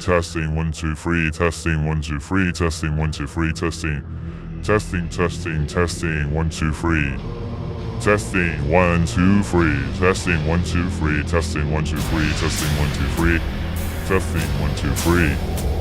Testing 1 2 3, testing 1 2 3, testing 1 2 3, testing 1 2 3, testing 1 2 3, testing 1 2 3, testing 1 2 3, testing 1 2 3, testing 1 2 3.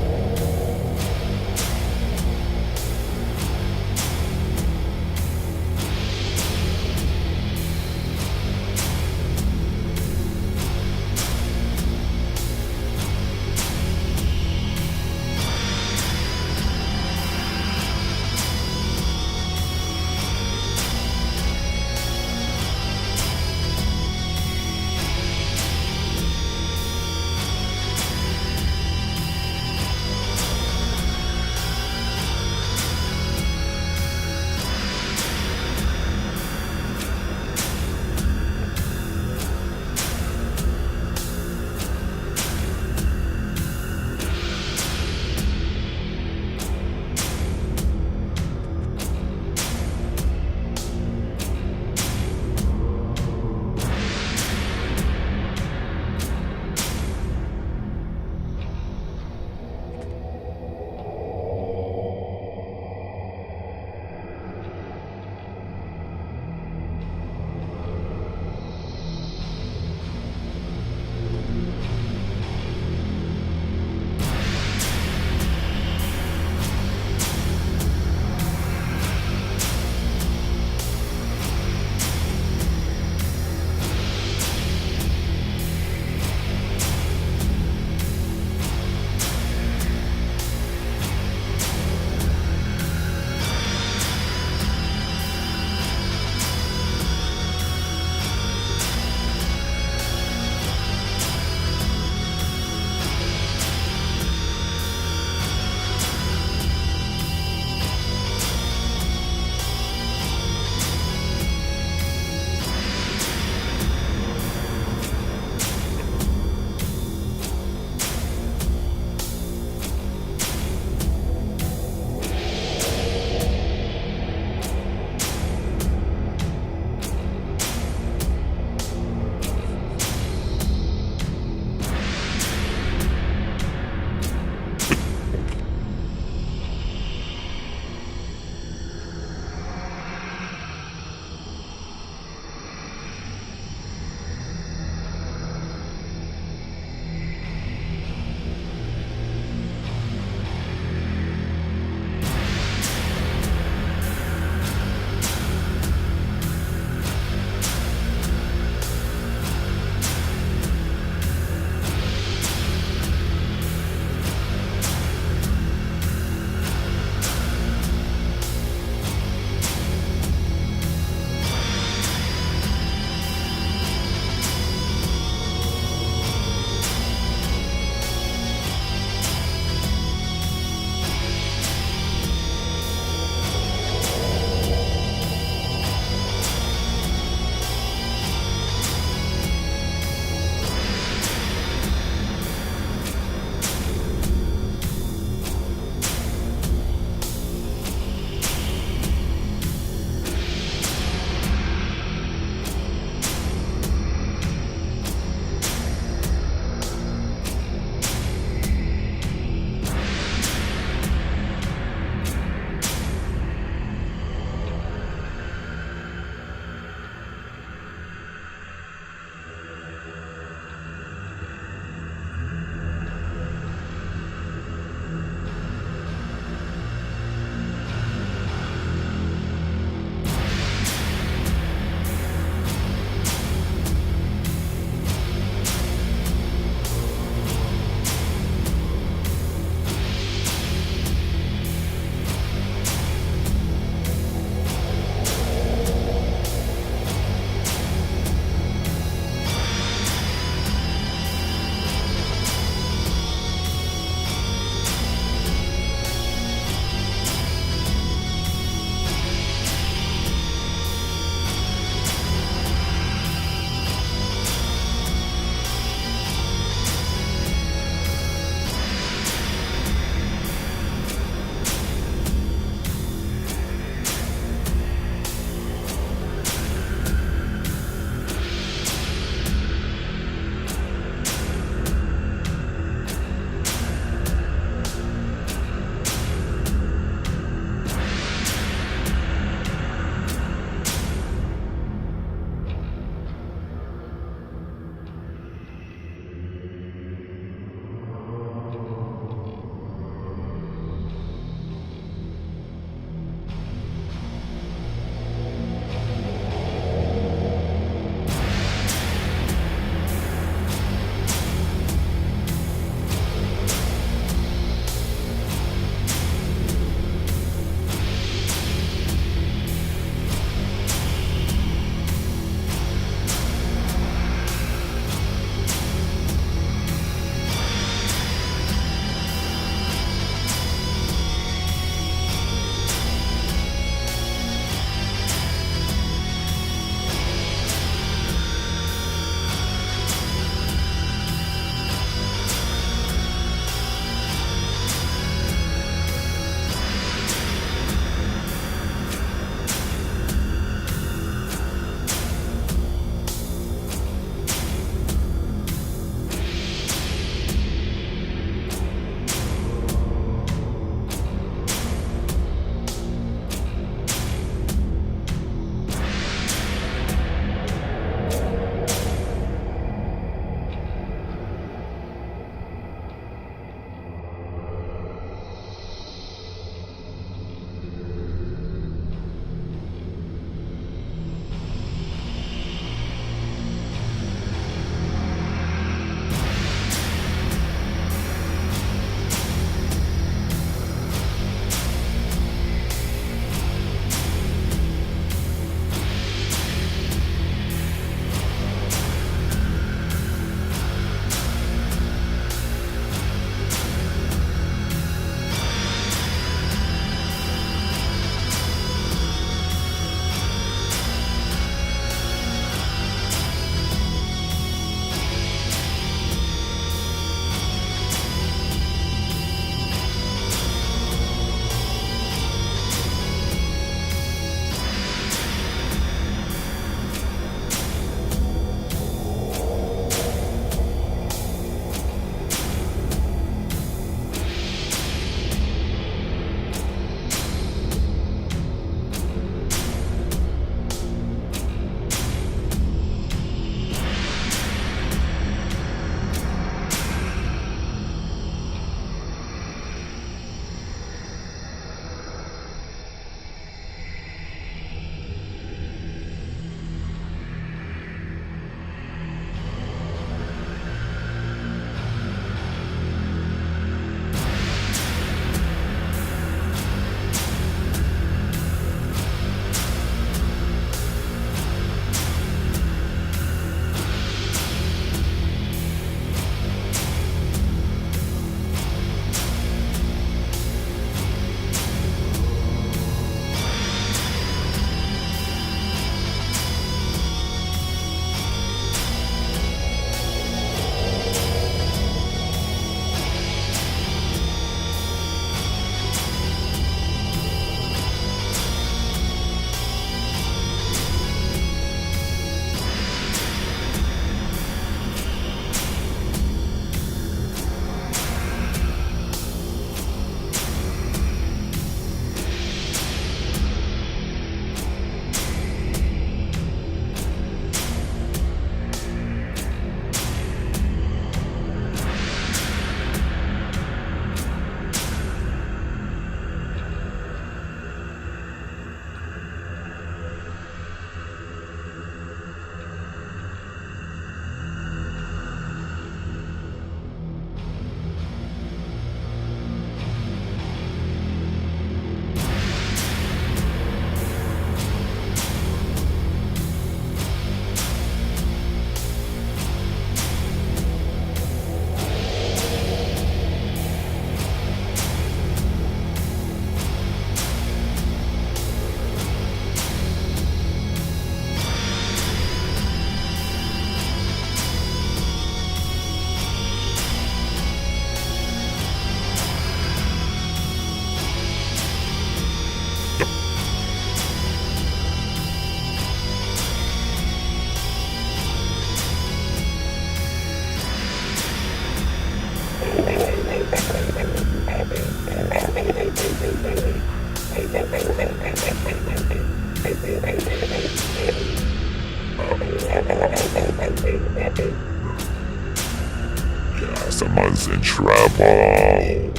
ball.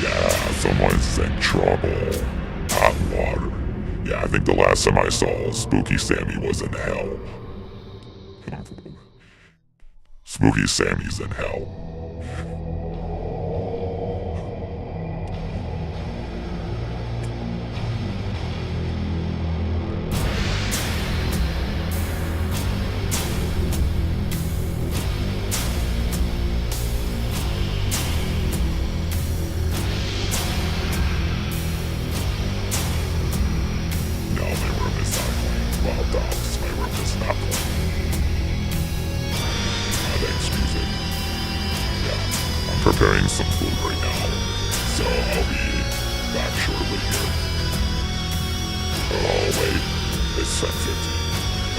Yeah, someone's in trouble. Hot water. Yeah, I think the last time I saw Spooky Sammy was in hell. Spooky Sammy's in hell. No, my room is not clean. Wild dogs, my room is not clean. Excuse me. Yeah, I'm preparing some food right now, so I'll be back shortly here. Oh wait, it's 10:50.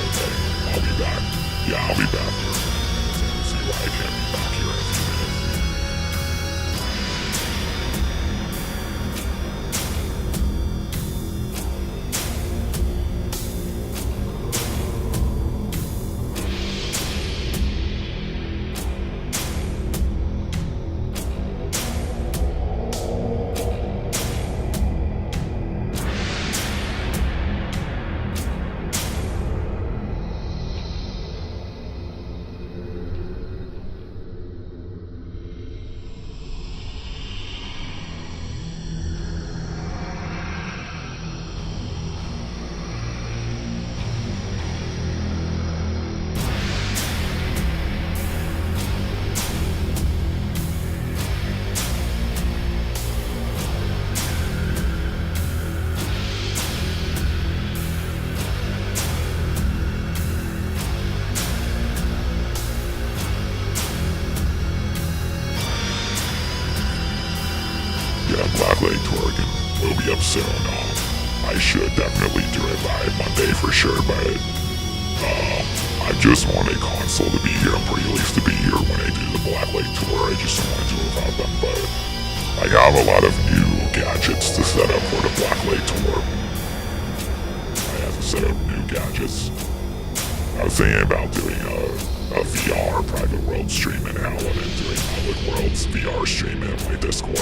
Okay, I'll be back. Yeah, I'll be back here. See why I can't be back here in a few minutes. Yeah, Black Lake Torgan will be up soon. I should definitely do it by Monday for sure, but I just want a console to be here and pre-release to be here when I do the Black Lake tour. I just don't want to do it without them, but I have a lot of new gadgets to set up for the Black Lake tour. I have to set up new gadgets. I was thinking about doing a VR private world stream in Hell and then doing public worlds VR stream in my Discord.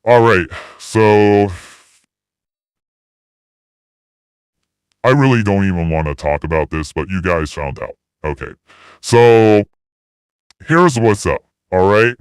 Alright, so I really don't even want to talk about this, but you guys found out. Okay, so here's what's up, alright?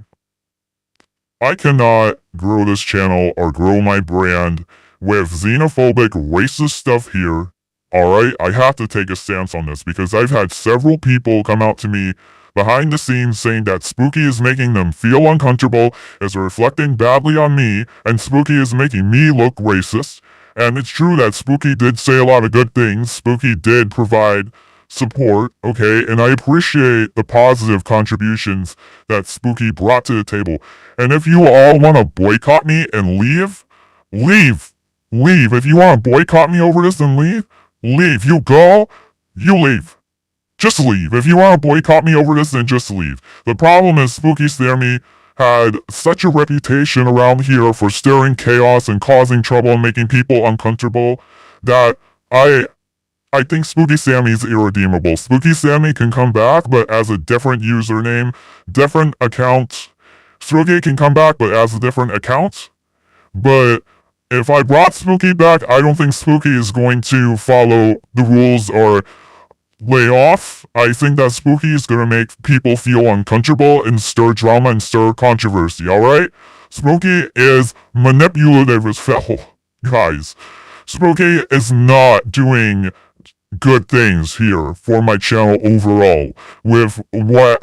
I cannot grow this channel or grow my brand with xenophobic, racist stuff here. Alright, I have to take a stance on this because I've had several people come out to me behind the scenes saying that Spooky is making them feel uncomfortable, is reflecting badly on me, and Spooky is making me look racist. And it's true that Spooky did say a lot of good things. Spooky did provide support, okay, and I appreciate the positive contributions that Spooky brought to the table. And if you all want to boycott me and leave, leave. Leave. If you want to boycott me over this and leave, leave. You go, you leave. Just leave. If you want to boycott me over this, then just leave. The problem is Spooky Sammy had such a reputation around here for stirring chaos and causing trouble and making people uncomfortable that I think Spooky Sammy is irredeemable. Spooky Sammy can come back, but as a different username, different account. Spooky can come back, but as a different account. But if I brought Spooky back, I don't think Spooky is going to follow the rules or lay off. I think that Spooky is gonna make people feel uncomfortable and stir drama and stir controversy, alright? Spooky is manipulative as hell, guys. Spooky is not doing good things here for my channel overall with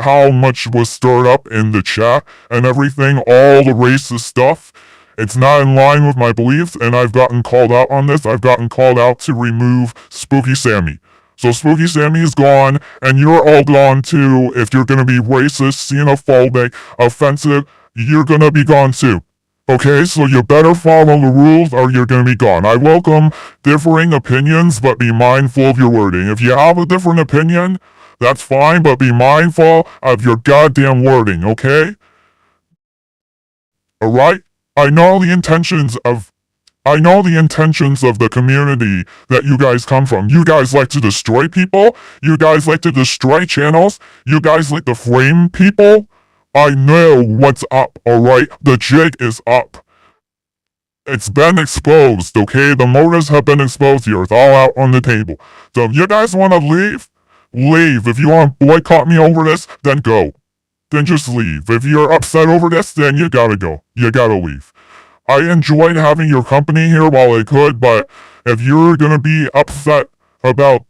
how much was stirred up in the chat and everything, all the racist stuff. It's not in line with my beliefs, and I've gotten called out on this. I've gotten called out to remove Spooky Sammy. So Spooky Sammy is gone, and you're all gone too. If you're gonna be racist, xenophobic, offensive, you're gonna be gone too. Okay, so you better follow the rules or you're gonna be gone. I welcome differing opinions, but be mindful of your wording. If you have a different opinion, that's fine, but be mindful of your goddamn wording, okay? Alright? I know the intentions of the community that you guys come from. You guys like to destroy people. You guys like to destroy channels. You guys like to frame people. I know what's up, alright? The jig is up. It's been exposed, okay? The motives have been exposed here. It's all out on the table. So if you guys want to leave, leave. If you want to boycott me over this, then go. Then just leave. If you're upset over this, then you gotta go. You gotta leave. I enjoyed having your company here while I could, but if you're gonna be upset about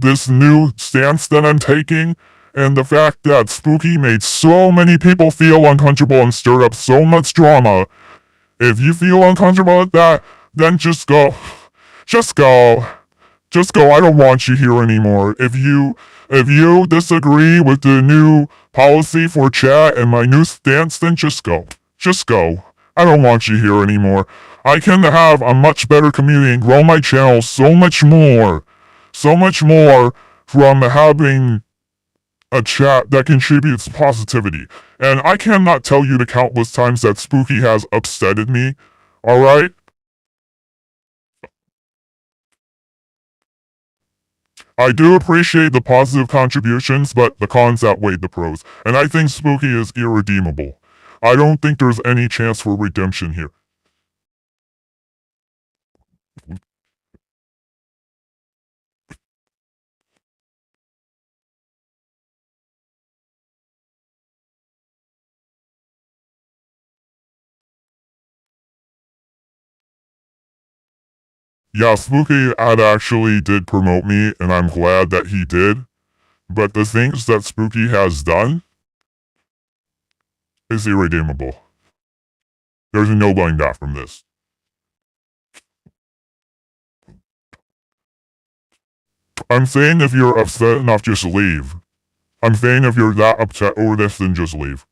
this new stance that I'm taking, and the fact that Spooky made so many people feel uncomfortable and stirred up so much drama, if you feel uncomfortable with that, then just go. Just go. Just go. I don't want you here anymore. If you disagree with the new policy for chat and my new stance, then just go. Just go. I don't want you here anymore. I can have a much better community and grow my channel so much more. So much more from having a chat that contributes positivity. And I cannot tell you the countless times that Spooky has upsetted me. Alright? I do appreciate the positive contributions, but the cons outweigh the pros. And I think Spooky is irredeemable. I don't think there's any chance for redemption here. Yeah, Spooky actually did promote me, and I'm glad that he did. But the things that Spooky has done is irredeemable. There's no going back from this. I'm saying if you're upset enough, just leave. I'm saying if you're that upset over this, then just leave.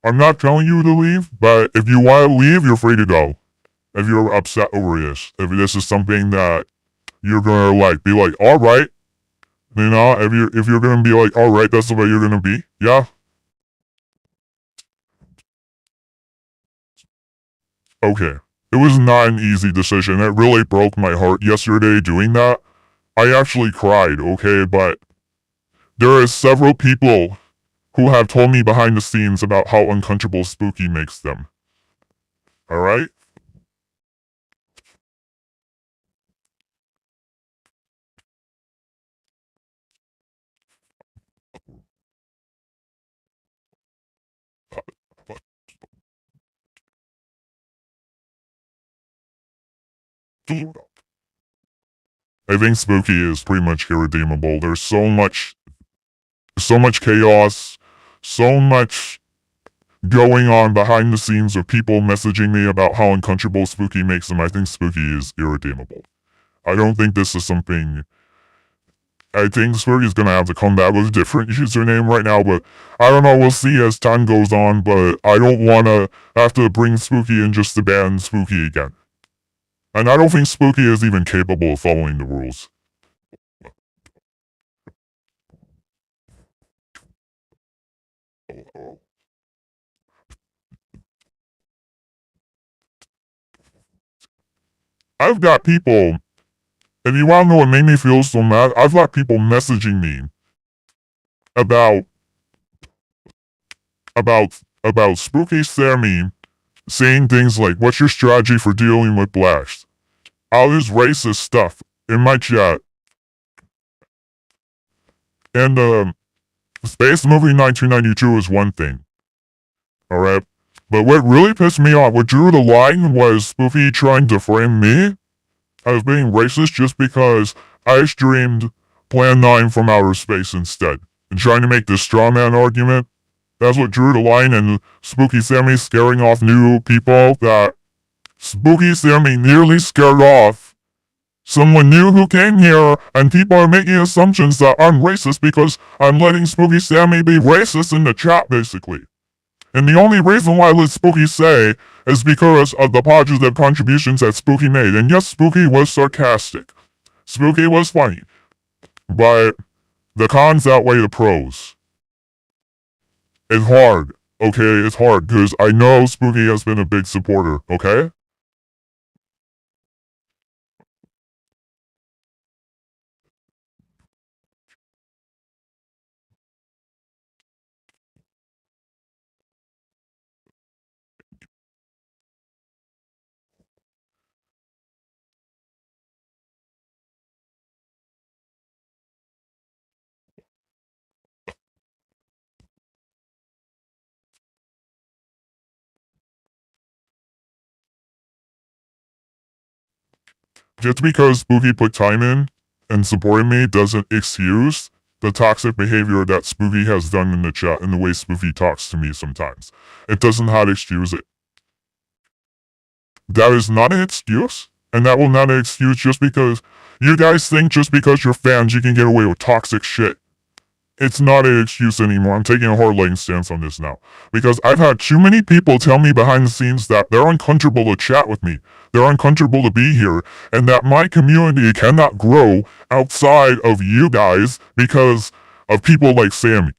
I'm not telling you to leave, but if you want to leave, you're free to go. If you're upset over this. If this is something that you're gonna be like, alright. You know, if you're gonna be like, alright, that's the way you're gonna be. Yeah. Okay. It was not an easy decision. It really broke my heart yesterday doing that. I actually cried, okay, but there are several people who have told me behind the scenes about how uncomfortable Spooky makes them. Alright? I think Spooky is pretty much irredeemable. There's so much chaos, so much going on behind the scenes of people messaging me about how uncomfortable Spooky makes them. I think Spooky is irredeemable. I don't think this is something... I think Spooky's gonna have to come back with a different username right now, but I don't know, we'll see as time goes on, but I don't wanna have to bring Spooky in just to ban Spooky again. And I don't think Spooky is even capable of following the rules. I've got people, and you wanna know what made me feel so mad? I've got people messaging me about Spooky Sammy saying things like, "What's your strategy for dealing with blacks?" All this racist stuff in my chat. And Space Movie 1992 is one thing. Alright? But what really pissed me off, what drew the line, was Spooky trying to frame me as being racist just because I streamed Plan 9 from outer space instead. And trying to make this straw man argument. That's what drew the line, and Spooky Sammy scaring off new people that Spooky Sammy nearly scared off someone new who came here, and people are making assumptions that I'm racist because I'm letting Spooky Sammy be racist in the chat, basically. And the only reason why I let Spooky say is because of the positive contributions that Spooky made. And yes, Spooky was sarcastic. Spooky was funny. But the cons outweigh the pros. It's hard, okay? It's hard, because I know Spooky has been a big supporter, okay? Just because Spooky put time in and supported me doesn't excuse the toxic behavior that Spooky has done in the chat and the way Spooky talks to me sometimes. It does not excuse it. That is not an excuse, and that will not an excuse just because you guys think just because you're fans you can get away with toxic shit. It's not an excuse anymore. I'm taking a hard-line stance on this now. Because I've had too many people tell me behind the scenes that they're uncomfortable to chat with me. They're uncomfortable to be here. And that my community cannot grow outside of you guys because of people like Sammy.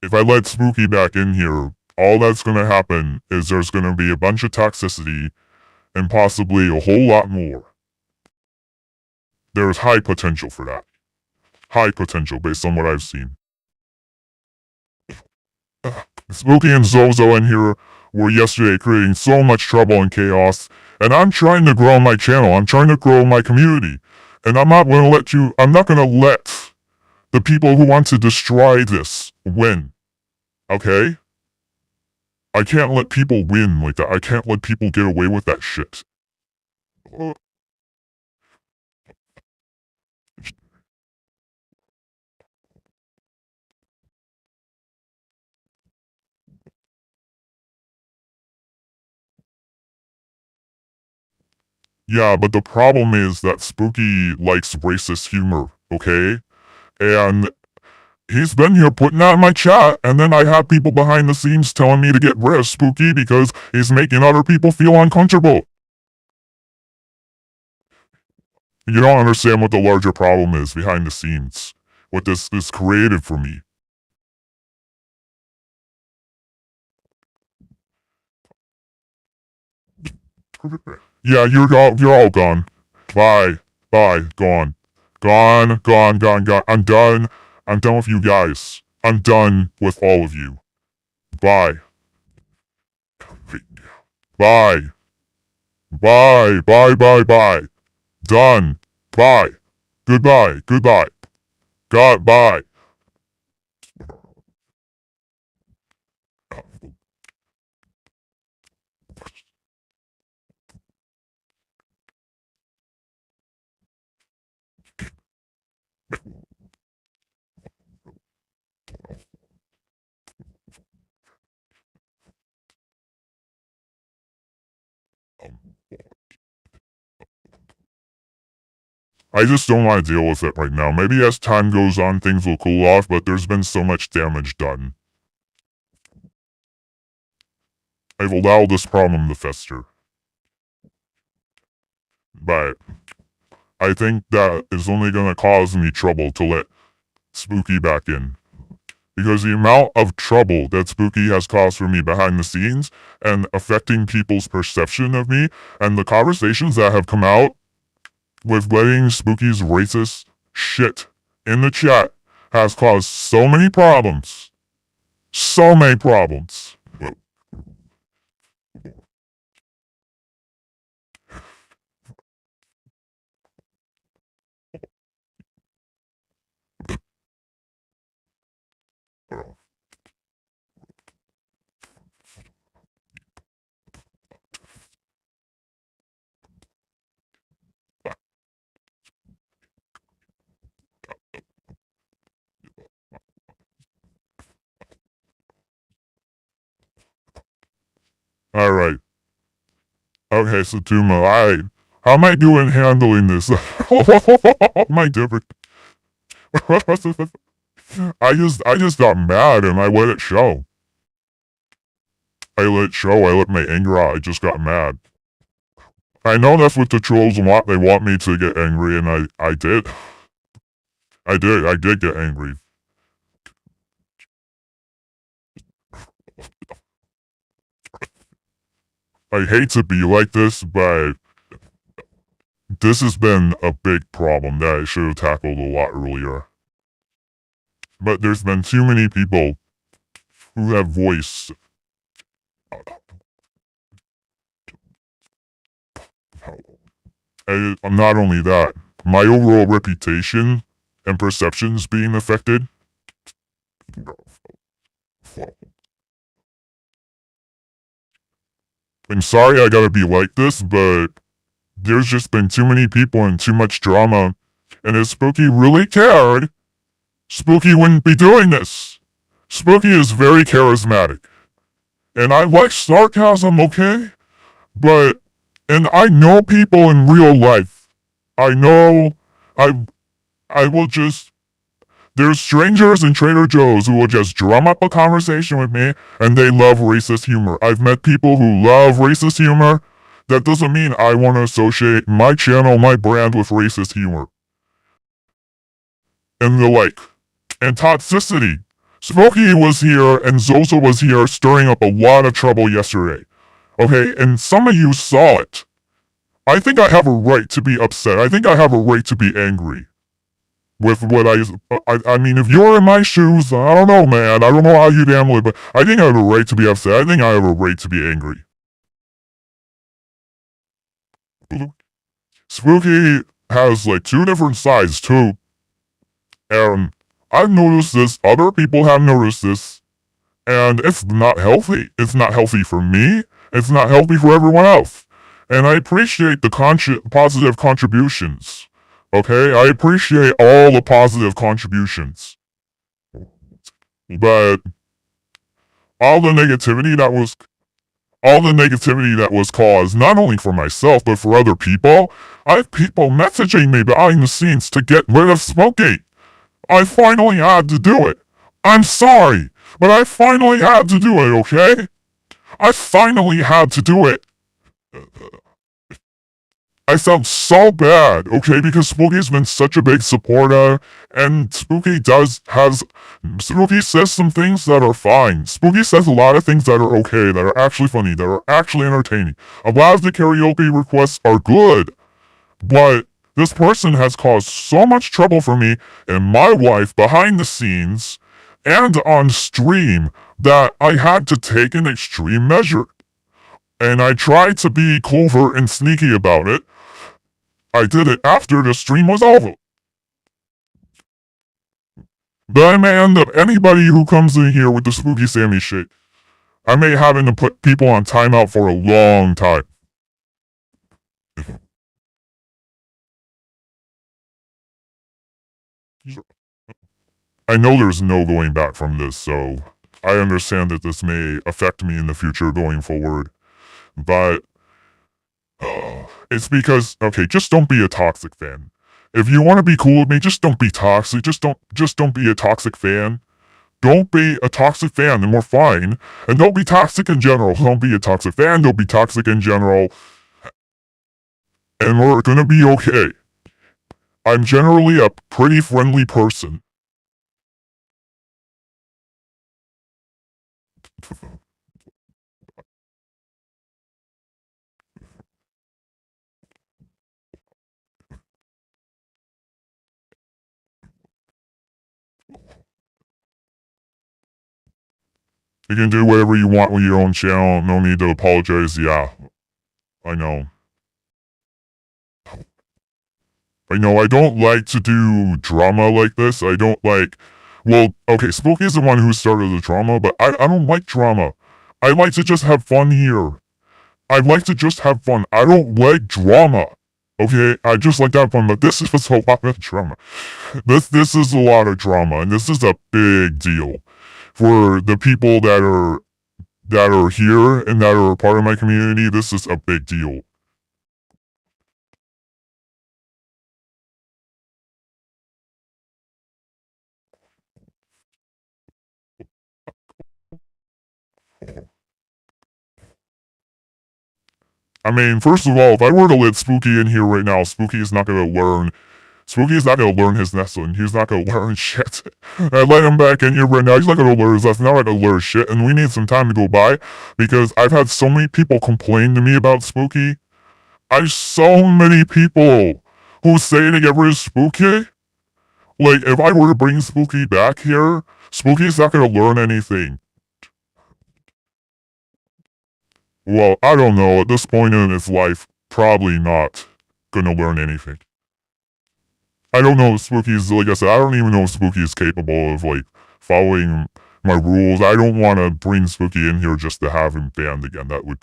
If I let Spooky back in here, all that's gonna happen is there's gonna be a bunch of toxicity and possibly a whole lot more. There's high potential for that. High potential based on what I've seen. Spooky and Zozo in here were yesterday creating so much trouble and chaos, and I'm trying to grow my channel. I'm trying to grow my community. And I'm not gonna let The people who want to destroy this win. Okay? I can't let people win like that. I can't let people get away with that shit. Yeah, but the problem is that Spooky likes racist humor, okay? And he's been here putting that in my chat, and then I have people behind the scenes telling me to get rid of Spooky because he's making other people feel uncomfortable. You don't understand what the larger problem is behind the scenes. What this is created for me. Yeah, you're all gone. Bye. Bye. Gone. Gone. Gone. Gone. Gone. I'm done. I'm done with you guys. I'm done with all of you. Bye. Bye. Bye. Bye. Bye. Bye. Done. Bye. Goodbye. Goodbye. Goodbye. I just don't want to deal with it right now. Maybe as time goes on, things will cool off, but there's been so much damage done. I've allowed this problem to fester. But I think that is only gonna cause me trouble to let Spooky back in. Because the amount of trouble that Spooky has caused for me behind the scenes and affecting people's perception of me and the conversations that have come out with letting Spooky's racist shit in the chat has caused so many problems. So many problems. Alright. Okay, so Tuma, how am I doing handling this? My different. I just got mad and I let it show. I let it show. I let my anger out. I just got mad. I know that's what the trolls want. They want me to get angry, and I did. I did get angry. I hate to be like this, but this has been a big problem that I should have tackled a lot earlier. But there's been too many people who have voiced. And not only that, my overall reputation and perceptions being affected. I'm sorry I gotta be like this, but there's just been too many people and too much drama. And if Spooky really cared, Spooky wouldn't be doing this. Spooky is very charismatic. And I like sarcasm, okay? But, and I know people in real life. I know, I will just, there's strangers in Trader Joe's who will just drum up a conversation with me, and they love racist humor. I've met people who love racist humor. That doesn't mean I want to associate my channel, my brand with racist humor. And the like. And toxicity. Smokey was here and Zosa was here stirring up a lot of trouble yesterday. Okay, and some of you saw it. I think I have a right to be upset. I think I have a right to be angry. With what I mean, if you're in my shoes, I don't know, man. I don't know how you'd handle it, but I think I have a right to be upset. I think I have a right to be angry. Spooky has like two different sides too. And I've noticed this, other people have noticed this, and it's not healthy. It's not healthy for me, it's not healthy for everyone else. And I appreciate the positive contributions. Okay, I appreciate all the positive contributions. But all the negativity that was caused, not only for myself, but for other people. I have people messaging me behind the scenes to get rid of Smokey. I finally had to do it. I'm sorry, but I finally had to do it, okay? I finally had to do it. I felt so bad, okay, because Spooky's been such a big supporter, and Spooky says some things that are fine. Spooky says a lot of things that are okay, that are actually funny, that are actually entertaining. A lot of the karaoke requests are good, but this person has caused so much trouble for me and my wife behind the scenes and on stream that I had to take an extreme measure. And I tried to be covert and sneaky about it. I did it after the stream was over. But I may end up, anybody who comes in here with the Spooky Sammy shit, I may having to put people on timeout for a long time. I know there's no going back from this, so I understand that this may affect me in the future going forward. But it's because, okay, just don't be a toxic fan. If you want to be cool with me, just don't be toxic. Just don't be a toxic fan. Don't be a toxic fan, and we're fine. And don't be toxic in general. Don't be a toxic fan. Don't be toxic in general. And we're gonna be okay. I'm generally a pretty friendly person. You can do whatever you want with your own channel. No need to apologize. Yeah, I know. I know I don't like to do drama like this. I don't like... Well, okay, Spooky is the one who started the drama, but I don't like drama. I like to just have fun here. I like to just have fun. I don't like drama. Okay, I just like to have fun, but this is a lot of drama. This is a lot of drama, and this is a big deal for the people that are here and that are a part of my community. This is a big deal. I mean, first of all, if I were to let Spooky in here right now, Spooky is not gonna learn his lesson. He's not gonna learn shit. I let him back in here right now. He's not gonna learn his lesson. Now I gotta learn shit, and we need some time to go by because I've had so many people complain to me about Spooky. I've so many people who say to get rid of Spooky. Like, if I were to bring Spooky back here, Spooky's not gonna learn anything. Well, I don't know. At this point in his life, probably not gonna learn anything. I don't know if Spooky's, like I said, I don't even know if Spooky is capable of, like, following my rules. I don't want to bring Spooky in here just to have him banned again. That would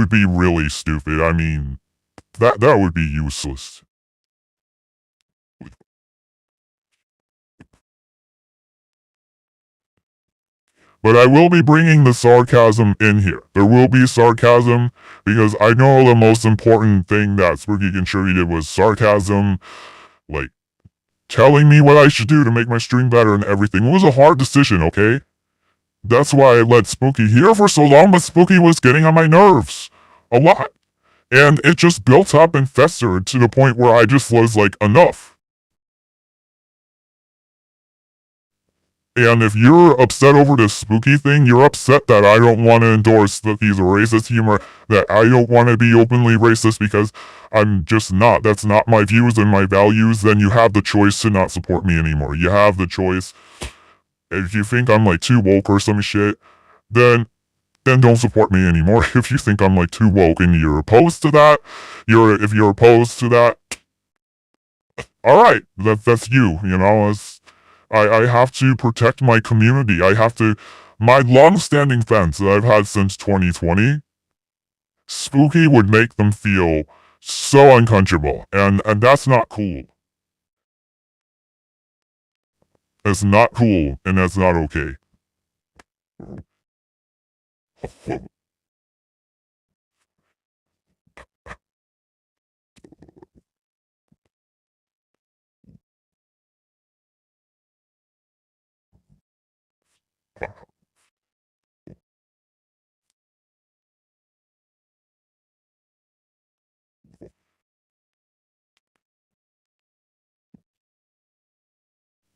be really stupid. I mean, that would be useless. But I will be bringing the sarcasm in here. There will be sarcasm, because I know the most important thing that Spooky contributed was sarcasm, like, telling me what I should do to make my stream better and everything. It was a hard decision, okay? That's why I let Spooky here for so long, but Spooky was getting on my nerves. A lot. And it just built up and festered to the point where I just was like, enough. And if you're upset over this Spooky thing, you're upset that I don't want to endorse that he's a racist humor, that I don't want to be openly racist because I'm just not. That's not my views and my values, then you have the choice to not support me anymore. You have the choice. If you think I'm like too woke or some shit, then don't support me anymore. If you think I'm like too woke and you're opposed to that, if you're opposed to that, alright, that's you, you know, I have to protect my community. I have to. My long-standing fans that I've had since 2020, spooky would make them feel so uncomfortable, and that's not cool. It's not cool, and that's not okay.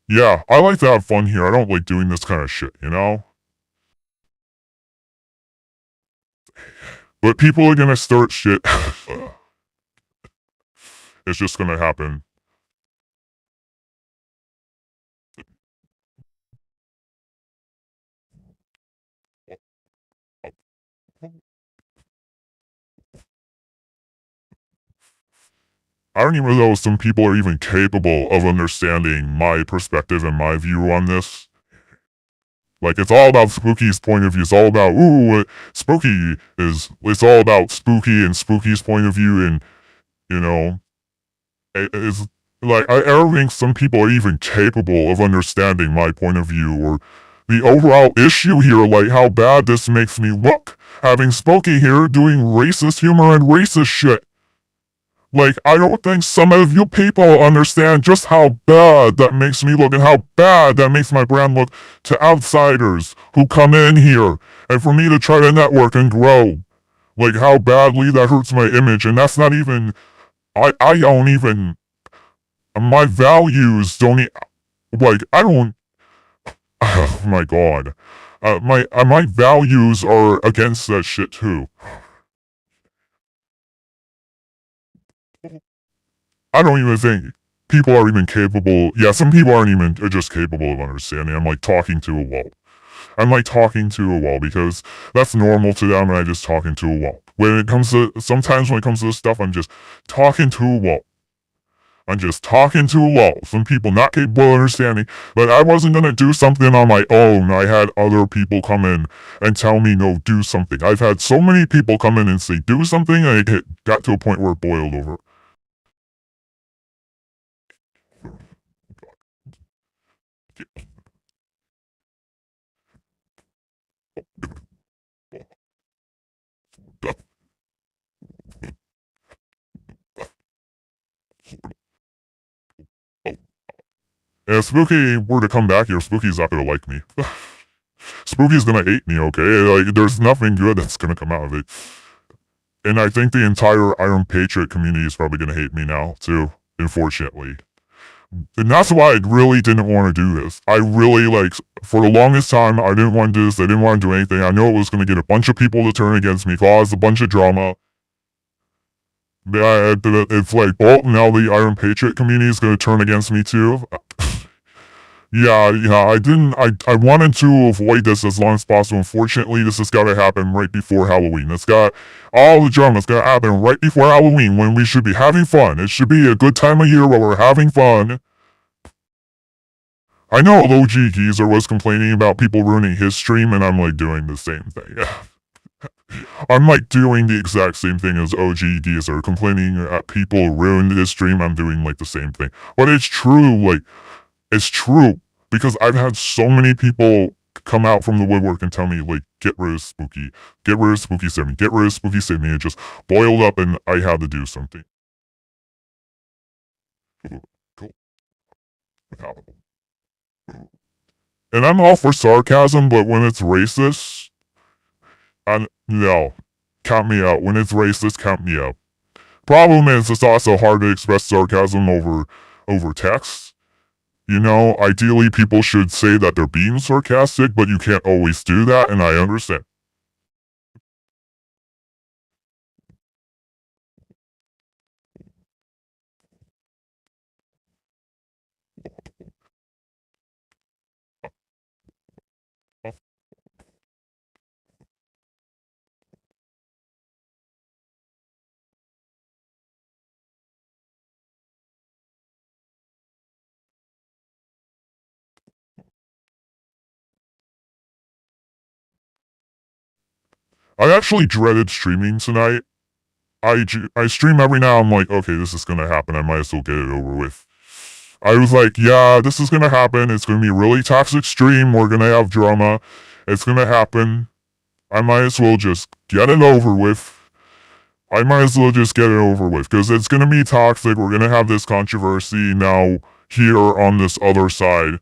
Yeah, I like to have fun here. I don't like doing this kind of shit, you know? But people are gonna start shit. It's just gonna happen. I don't even know if some people are even capable of understanding my perspective and my view on this. Like, it's all about Spooky's point of view. It's all about, Spooky is, it's all about Spooky and Spooky's point of view, and, you know, it's like, I don't think some people are even capable of understanding my point of view or the overall issue here, like how bad this makes me look. Having Spooky here doing racist humor and racist shit. Like, I don't think some of you people understand just how bad that makes me look and how bad that makes my brand look to outsiders who come in here and for me to try to network and grow. Like, how badly that hurts my image, and that's not even, I don't even, my values don't, like, I don't, oh my god. My values are against that shit too. I don't even think people are even capable. Yeah, some people aren't even just capable of understanding. I'm like talking to a wall. I'm like talking to a wall because that's normal to them, and I just talking to a wall. Sometimes when it comes to this stuff, I'm just talking to a wall. I'm just talking to a wall. Some people not capable of understanding, but I wasn't gonna do something on my own. I had other people come in and tell me, no, do something. I've had so many people come in and say, do something, and it got to a point where it boiled over. And if Spooky were to come back here, Spooky's not gonna like me. Spooky's gonna hate me, okay? Like, there's nothing good that's gonna come out of it. And I think the entire Iron Patriot community is probably gonna hate me now, too, unfortunately. And that's why I really didn't want to do this. I really, like, for the longest time, I didn't want to do this. I didn't want to do anything. I know it was gonna get a bunch of people to turn against me, cause a bunch of drama. It's like, oh, now the Iron Patriot community is gonna turn against me, too. Yeah, I wanted to avoid this as long as possible. Unfortunately, this has got to happen right before Halloween. All the drama's got to happen right before Halloween when we should be having fun. It should be a good time of year where we're having fun. I know OG Geezer was complaining about people ruining his stream, and I'm like doing the same thing. I'm like doing the exact same thing as OG Geezer, complaining that people ruined his stream. I'm doing like the same thing. But it's true, like, it's true. Because I've had so many people come out from the woodwork and tell me, like, get rid of Spooky. Get rid of Spooky Sydney. Get rid of Spooky Sydney. It just boiled up and I had to do something. Cool. And I'm all for sarcasm, but when it's racist, no. Count me out. When it's racist, count me out. Problem is, it's also hard to express sarcasm over text. You know, ideally people should say that they're being sarcastic, but you can't always do that, and I understand. I actually dreaded streaming tonight. I stream every now. I'm like, okay, this is gonna happen. I might as well get it over with. I was like, yeah, this is gonna happen. It's gonna be a really toxic stream. We're gonna have drama. It's gonna happen. I might as well just get it over with. I might as well just get it over with because it's gonna be toxic. We're gonna have this controversy now here on this other side.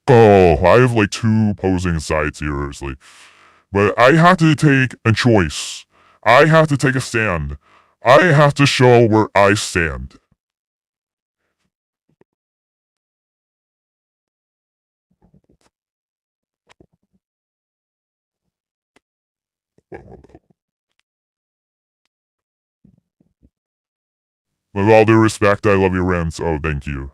Oh, I have like two opposing sides here, but I have to take a choice. I have to take a stand. I have to show where I stand. With all due respect, I love your rants. Oh, thank you.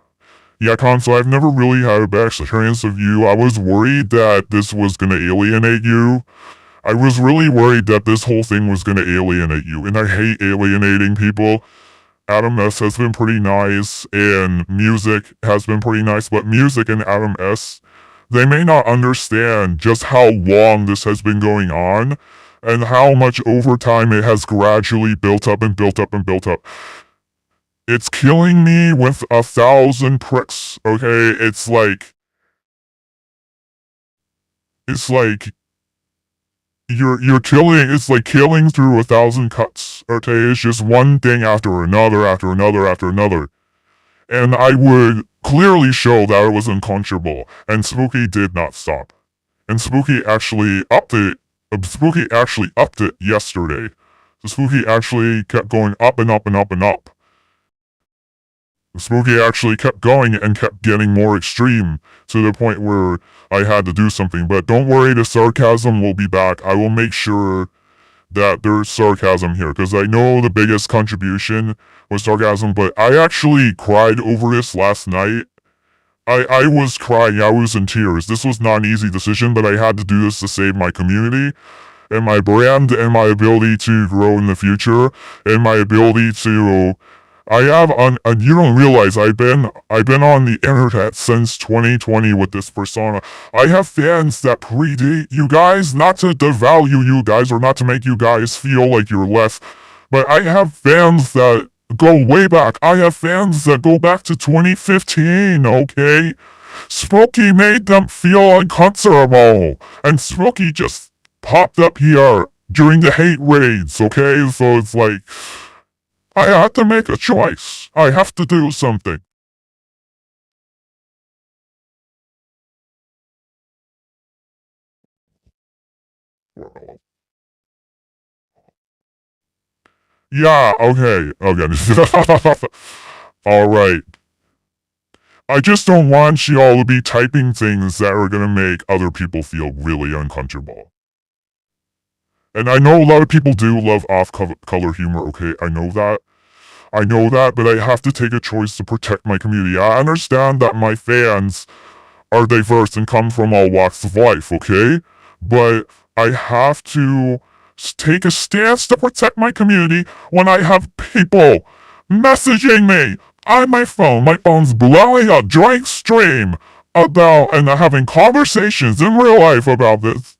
Yeah, Console, I've never really had a bad experience of you. I was worried that this was gonna alienate you. I was really worried that this whole thing was gonna alienate you, and I hate alienating people. Adam S has been pretty nice, and music has been pretty nice, but music and Adam S, they may not understand just how long this has been going on, and how much overtime it has gradually built up and built up and built up. It's killing me with 1,000 pricks, okay? It's like you're killing. It's like killing through 1,000 cuts, okay? It's just one thing after another, after another, after another. And I would clearly show that it was unconscionable, and Spooky did not stop. And Spooky actually upped it. Spooky actually upped it yesterday. So Spooky actually kept going up and up and up and up. Spooky actually kept going and kept getting more extreme to the point where I had to do something. But don't worry, the sarcasm will be back. I will make sure that there's sarcasm here because I know the biggest contribution was sarcasm, but I actually cried over this last night. I was crying. I was in tears. This was not an easy decision, but I had to do this to save my community and my brand and my ability to grow in the future and my ability to you don't realize I've been on the internet since 2020 with this persona. I have fans that predate you guys, not to devalue you guys or not to make you guys feel like you're less, but I have fans that go way back. I have fans that go back to 2015, okay? Smokey made them feel uncomfortable, and Smokey just popped up here during the hate raids, okay? So it's like, I have to make a choice. I have to do something. Yeah, okay. Alright. I just don't want you all to be typing things that are gonna make other people feel really uncomfortable. And I know a lot of people do love off-color humor, okay? I know that. But I have to take a choice to protect my community. I understand that my fans are diverse and come from all walks of life, okay? But I have to take a stance to protect my community when I have people messaging me on my phone. My phone's blowing up during stream about and having conversations in real life about this.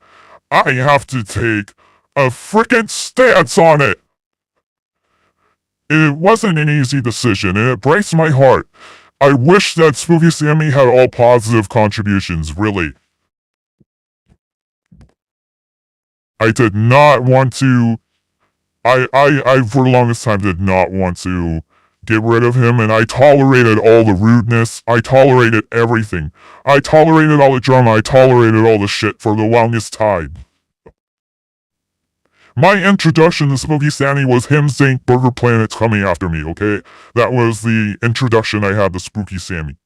I have to take a freaking stance on it. It wasn't an easy decision, and it breaks my heart. I wish that Spooky Sammy had all positive contributions, really. I did not want to. I for the longest time did not want to get rid of him, and I tolerated all the rudeness. I tolerated everything. I tolerated all the drama. I tolerated all the shit for the longest time. My introduction to Smokey Sammy was him saying Burger Planet's coming after me, okay? That was the introduction I had to Spooky Sammy.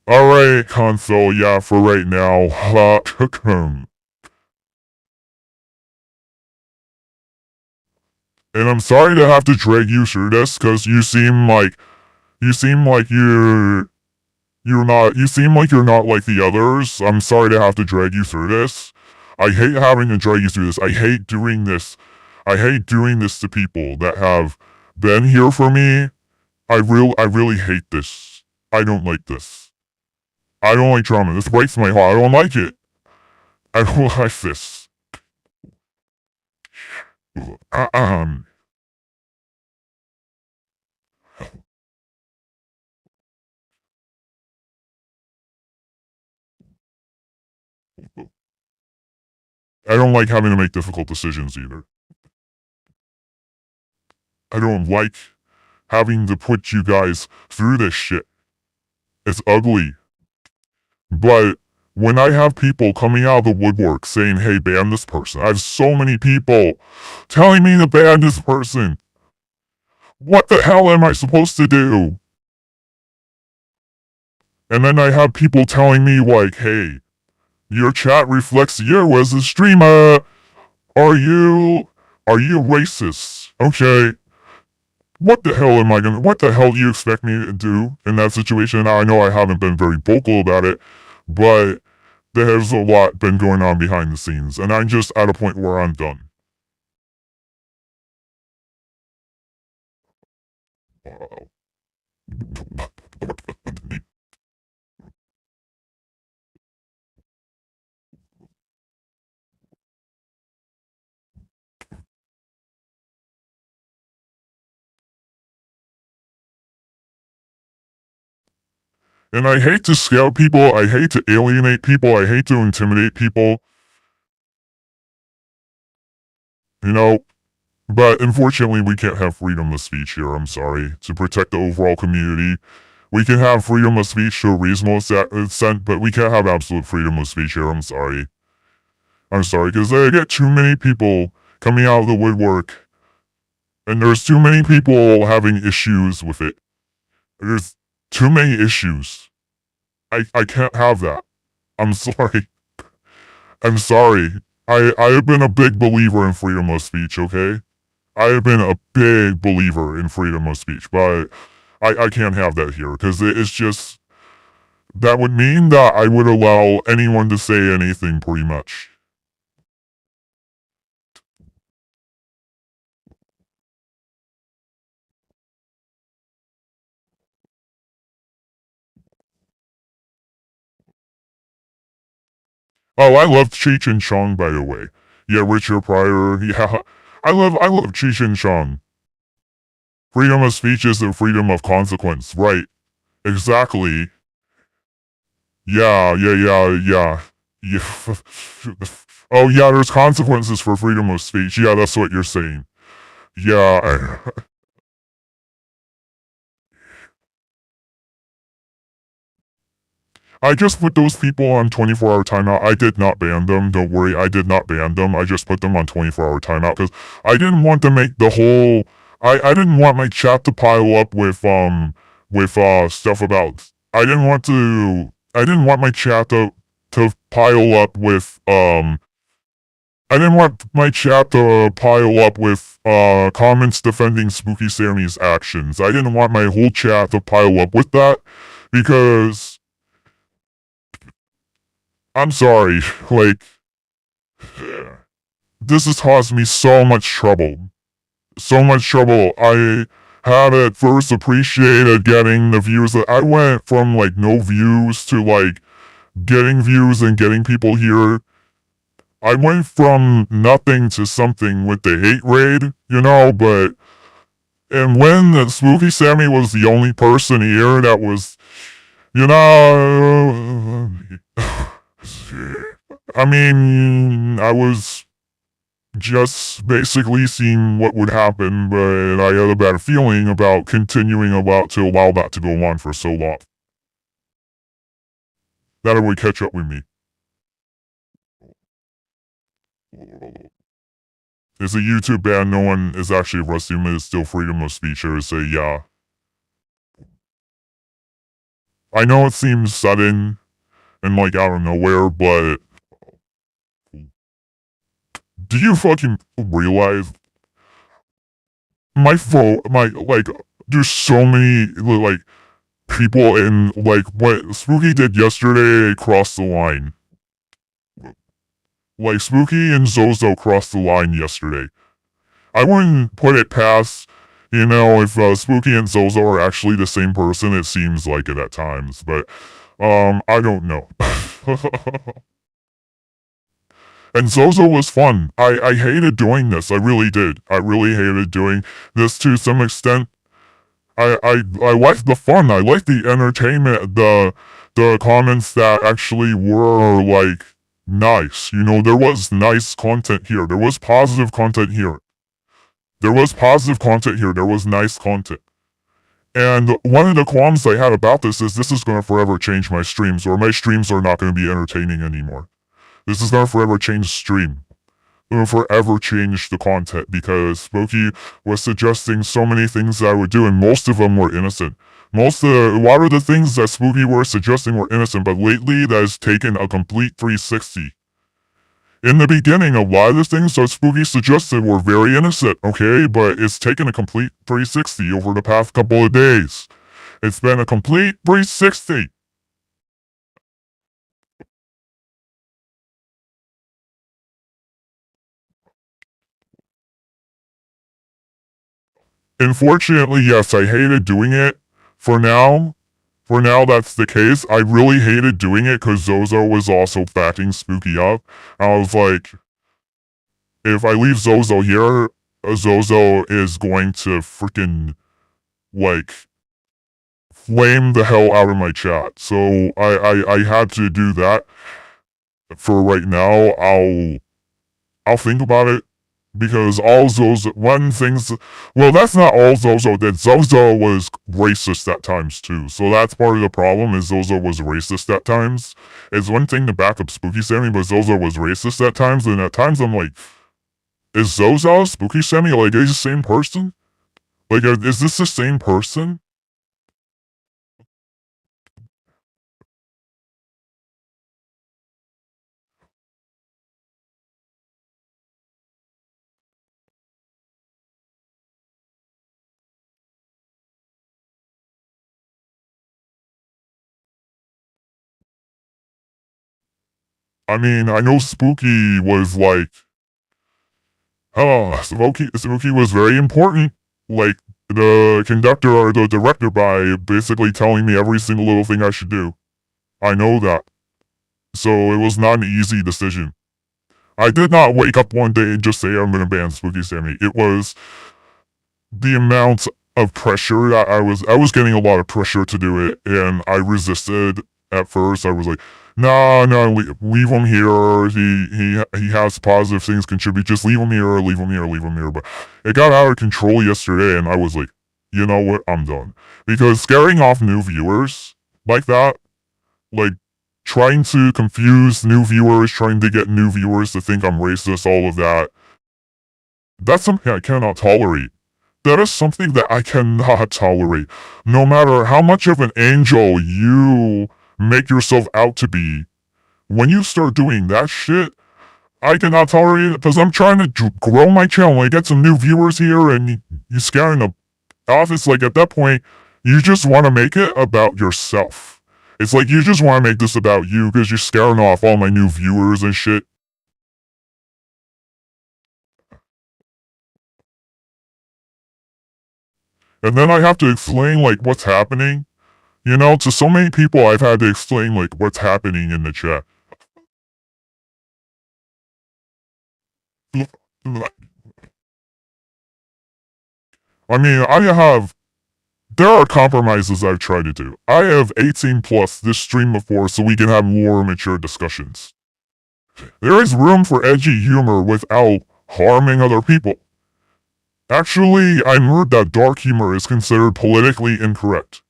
Alright, console, yeah, for right now. And I'm sorry to have to drag you through this, cause you seem like you seem like you're not like the others. I'm sorry to have to drag you through this. I hate having to drag you through this. I hate doing this. I hate doing this to people that have been here for me. I really hate this. I don't like this. I don't like drama. This breaks my heart. I don't like it. I don't like this. Um, I don't like having to make difficult decisions either. I don't like having to put you guys through this shit. It's ugly. But when I have people coming out of the woodwork saying, hey, ban this person, I have so many people telling me to ban this person. What the hell am I supposed to do? And then I have people telling me, like, hey, your chat reflects you as a streamer. Are you racist? Okay. What the hell do you expect me to do in that situation? Now, I know I haven't been very vocal about it, but there's a lot been going on behind the scenes, and I'm just at a point where I'm done. And I hate to scare people, I hate to alienate people, I hate to intimidate people. You know, but unfortunately we can't have freedom of speech here, I'm sorry. To protect the overall community, we can have freedom of speech to a reasonable extent, but we can't have absolute freedom of speech here, I'm sorry. I'm sorry, because I get too many people coming out of the woodwork, and there's too many people having issues with it. There's too many issues. I can't have that. I'm sorry. I'm sorry. I have been a big believer in freedom of speech, okay? I have been a big believer in freedom of speech, but I can't have that here, because it's just, that would mean that I would allow anyone to say anything, pretty much. Oh, I love Cheech and Chong, by the way. Yeah, Richard Pryor, yeah. I love Cheech and Chong. Freedom of speech is the freedom of consequence, right. Exactly. Yeah. Oh yeah, there's consequences for freedom of speech. Yeah, that's what you're saying. Yeah. I just put those people on 24-hour timeout. I did not ban them. Don't worry, I did not ban them. I just put them on 24-hour timeout because I didn't want to make the whole. I didn't want my chat to pile up with stuff about. I didn't want my chat to pile up with I didn't want my chat to pile up with comments defending Spooky Sammy's actions. I didn't want my whole chat to pile up with that because I'm sorry, like, this has caused me so much trouble. So much trouble. I had at first appreciated getting the views that I went from like no views to like getting views and getting people here. I went from nothing to something with the hate raid, you know, but and when the Spooky Sammy was the only person here that was, you know, I mean, I was just basically seeing what would happen, but I had a bad feeling about continuing to allow that to go on for so long. That would catch up with me. It's a YouTube ban, no one is actually arresting me, it's still freedom of speech, I would say, yeah. I know it seems sudden and like out of nowhere, but do you fucking realize my like, there's so many, like, people in, like, what Spooky did yesterday crossed the line. Like, Spooky and Zozo crossed the line yesterday. I wouldn't put it past, if Spooky and Zozo are actually the same person. It seems like it at times, but, I don't know. And Zozo was fun. I hated doing this. I really did. I really hated doing this to some extent. I liked the fun. I liked the entertainment, the comments that actually were, like, nice. There was nice content here. There was positive content here. There was positive content here. There was nice content. And one of the qualms I had about this is this is going to forever change my streams, or my streams are not going to be entertaining anymore. This is going to forever change the stream. It will forever change the content because Spooky was suggesting so many things that I would do, and most of them were innocent. A lot of the things that Spooky were suggesting were innocent, but lately that has taken a complete 360. In the beginning, a lot of the things that Spooky suggested were very innocent, okay? But it's taken a complete 360 over the past couple of days. It's been a complete 360. Unfortunately, yes, I hated doing it. For now, that's the case. I really hated doing it because Zozo was also backing Spooky up. I was like, if I leave Zozo here, Zozo is going to freaking, like, flame the hell out of my chat. So I had to do that. For right now, I'll think about it. Because all Zozo, that's not all Zozo did. Zozo was racist at times too. So that's part of the problem is Zozo was racist at times. It's one thing to back up Spooky Sammy, but Zozo was racist at times. And at times I'm like, is Zozo Spooky Sammy? Like, is the same person? Like, is this the same person? I mean, I know Spooky was like, Spooky was very important. Like, the conductor or the director by basically telling me every single little thing I should do. I know that. So it was not an easy decision. I did not wake up one day and just say I'm gonna ban Spooky Sammy. It was the amount of pressure that I was getting a lot of pressure to do it, and I resisted at first. I was like, no, leave him here. He has positive things contribute. Just leave him here, leave him here, leave him here. But it got out of control yesterday, and I was like, you know what? I'm done. Because scaring off new viewers like that, like, trying to confuse new viewers, trying to get new viewers to think I'm racist, all of that, that's something I cannot tolerate. That is something that I cannot tolerate. No matter how much of an angel you make yourself out to be, when you start doing that shit, I cannot tolerate it because I'm trying to grow my channel and get some new viewers here, and you scaring them off. It's like, at that point, you just want to make it about yourself. It's like you just want to make this about you because you're scaring off all my new viewers and shit. And then I have to explain, like, what's happening. To so many people I've had to explain, like, what's happening in the chat. I mean, there are compromises I've tried to do. I have 18 plus this stream before so we can have more mature discussions. There is room for edgy humor without harming other people. Actually, I heard that dark humor is considered politically incorrect.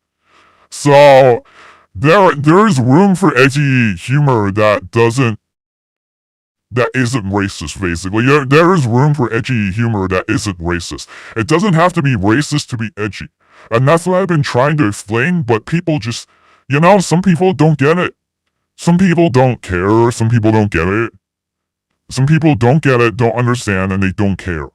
So, there is room for edgy humor that isn't racist, basically. There is room for edgy humor that isn't racist. It doesn't have to be racist to be edgy. And that's what I've been trying to explain, but people just, some people don't get it. Some people don't care, some people don't get it. Some people don't get it, don't understand, and they don't care.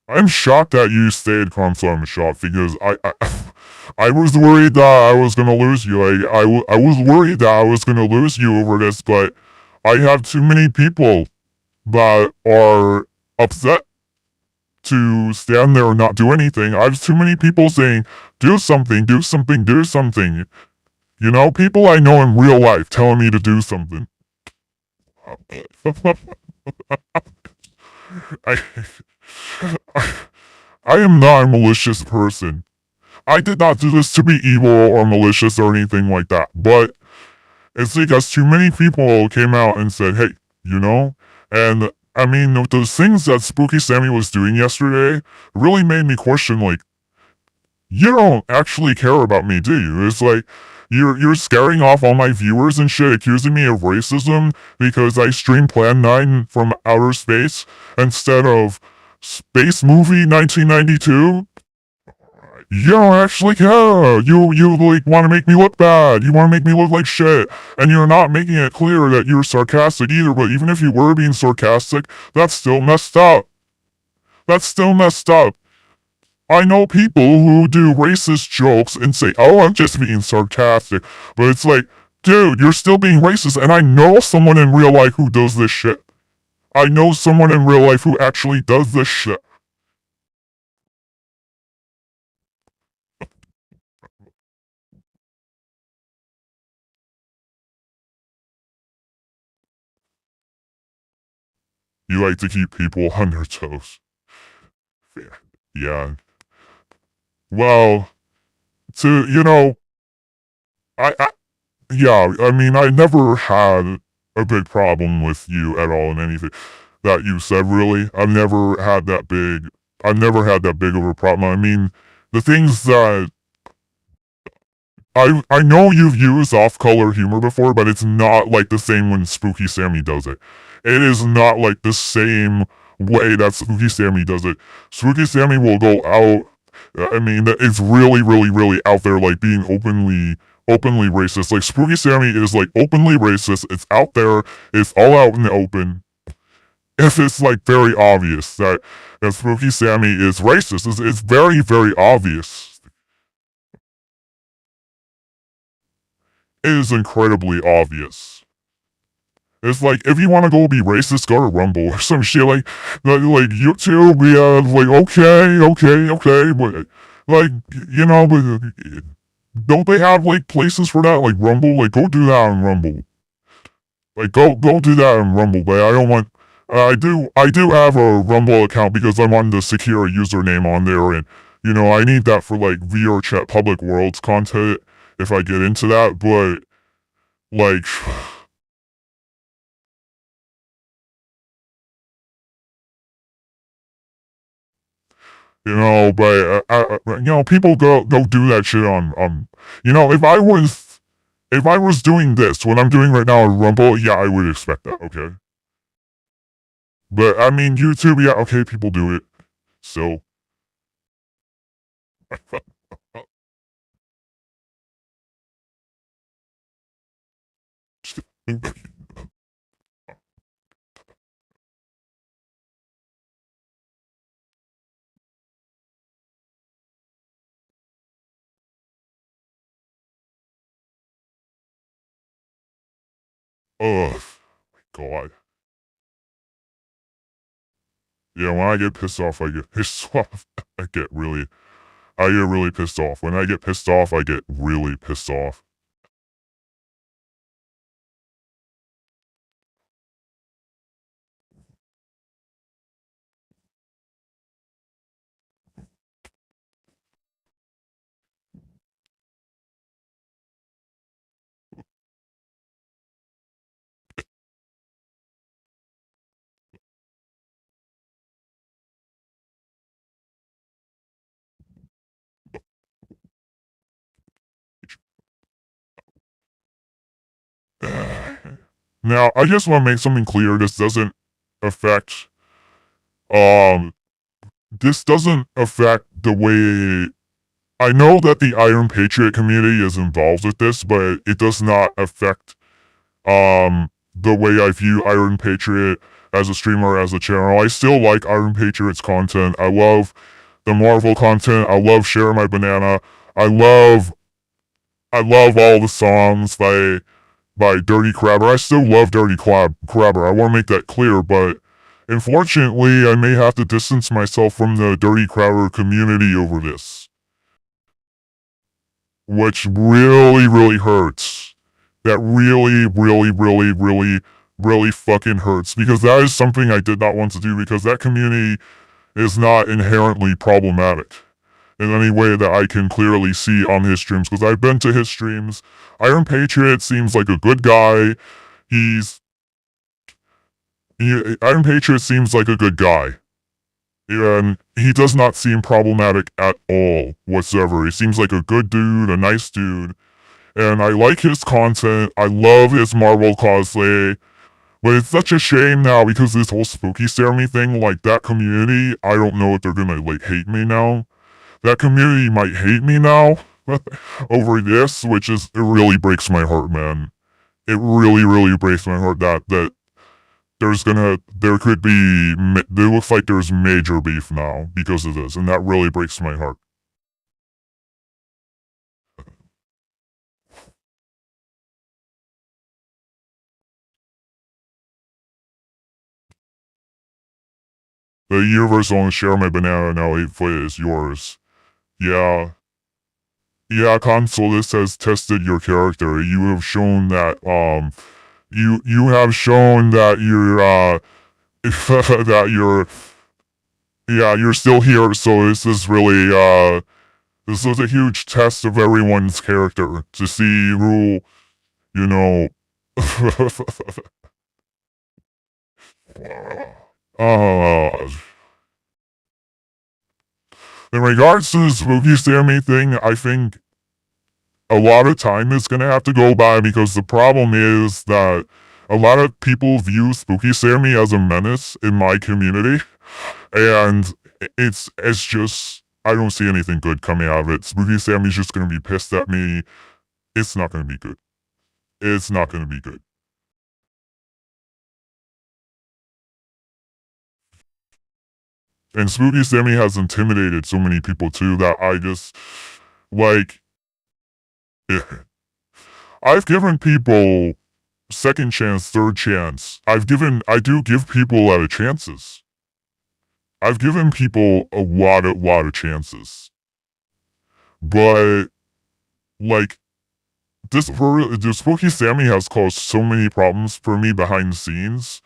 I'm shocked that you stayed calm, so I'm shocked because I was worried that I was gonna lose you. I was worried that I was gonna lose you over this, but I have too many people that are upset to stand there and not do anything. I have too many people saying, do something, do something, do something. You know, people I know in real life telling me to do something. I, I am not a malicious person. I did not do this to be evil or malicious or anything like that, but it's because too many people came out and said, hey, you know? And I mean, those things that Spooky Sammy was doing yesterday really made me question, like, you don't actually care about me, do you? It's like, you're scaring off all my viewers and shit, accusing me of racism because I stream Plan 9 from outer space instead of Space Movie 1992. You don't actually care. You like want to make me look bad. You want to make me look like shit. And you're not making it clear that you're sarcastic either, but even if you were being sarcastic, that's still messed up. That's still messed up. I know people who do racist jokes and say, oh, I'm just being sarcastic. But it's like, dude, you're still being racist, and I know someone in real life who does this shit. I know someone in real life who actually does this shit. You like to keep people on their toes. Yeah. Well, you know, I yeah, I mean, I never had a big problem with you at all in anything that you said, really. I've never had that big of a problem. I mean, the things that I know you've used off-color humor before, but it's not like the same when Spooky Sammy does it. It is not like the same way that Spooky Sammy does it. Spooky Sammy will go out. I mean, it's really, really, really out there, like being openly racist. Like Spooky Sammy is like openly racist. It's out there. It's all out in the open. If it's like very obvious that Spooky Sammy is racist, it's very, very obvious. It is incredibly obvious. It's like, if you want to go be racist, go to Rumble or some shit like YouTube, yeah, like, okay, but, like, you know, but, don't they have, like, places for that, like Rumble? Like, go do that on Rumble. Like, go do that on Rumble, but I don't want, I do have a Rumble account because I wanted to secure a username on there, and, you know, I need that for, like, VR chat public worlds content if I get into that, but, like, you know, but you know, people go do that shit on you know, if I was doing this, what I'm doing right now on Rumble, yeah, I would expect that, okay. But I mean, YouTube, yeah, okay, people do it, so. Oh God. Yeah, when I get pissed off, I get pissed off. I get really pissed off. When I get pissed off, I get really pissed off. Now, I just want to make something clear. Affect, um, this doesn't affect the way, I know that the Iron Patriot community is involved with this, but it does not affect, the way I view Iron Patriot as a streamer, as a channel. I still like Iron Patriot's content. I love the Marvel content. I love Share My Banana. I love all the songs by Dirty Crabber. I still love Dirty Crabber. I want to make that clear, but unfortunately, I may have to distance myself from the Dirty Crabber community over this, which really, really hurts. That really fucking hurts, because that is something I did not want to do, because that community is not inherently problematic in any way that I can clearly see on his streams, because I've been to his streams. Iron Patriot seems like a good guy. Iron Patriot seems like a good guy. And he does not seem problematic at all whatsoever. He seems like a good dude, a nice dude. And I like his content. I love his Marvel cosplay. But it's such a shame now, because this whole spooky ceremony thing, like, that community, I don't know if they're gonna, like, hate me now. That community might hate me now over this, which is, it really breaks my heart, man. It really breaks my heart that there could be, it looks like there's major beef now because of this, and that really breaks my heart. The universe won't share my banana now, 8-foot is yours. Yeah. Yeah, console, this has tested your character. You have shown that, you have shown that you're, you're still here, so this is really, this was a huge test of everyone's character, to see who, you know, in regards to the spooky ceremony thing, I think a lot of time is gonna have to go by, because the problem is that a lot of people view spooky ceremony as a menace in my community, and it's just, I don't see anything good coming out of it. Spooky ceremony's just gonna be pissed at me. It's not gonna be good. It's not gonna be good. And spooky ceremony has intimidated so many people too, that I just, like, I've given people second chance, third chance. I do give people a lot of chances. I've given people a lot of chances. But, like, this spooky Sammy has caused so many problems for me behind the scenes,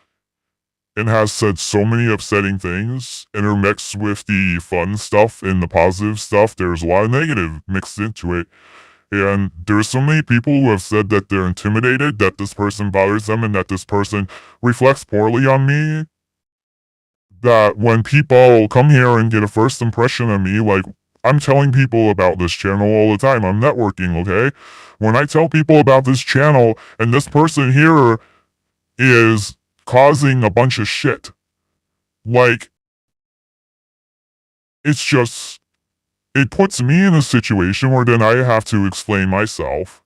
and has said so many upsetting things, intermixed with the fun stuff and the positive stuff. There's a lot of negative mixed into it. And there's so many people who have said that they're intimidated, that this person bothers them, and that this person reflects poorly on me. That when people come here and get a first impression of me, like, I'm telling people about this channel all the time. I'm networking, okay? When I tell people about this channel, and this person here is causing a bunch of shit, like, it's just, it puts me in a situation where then I have to explain myself.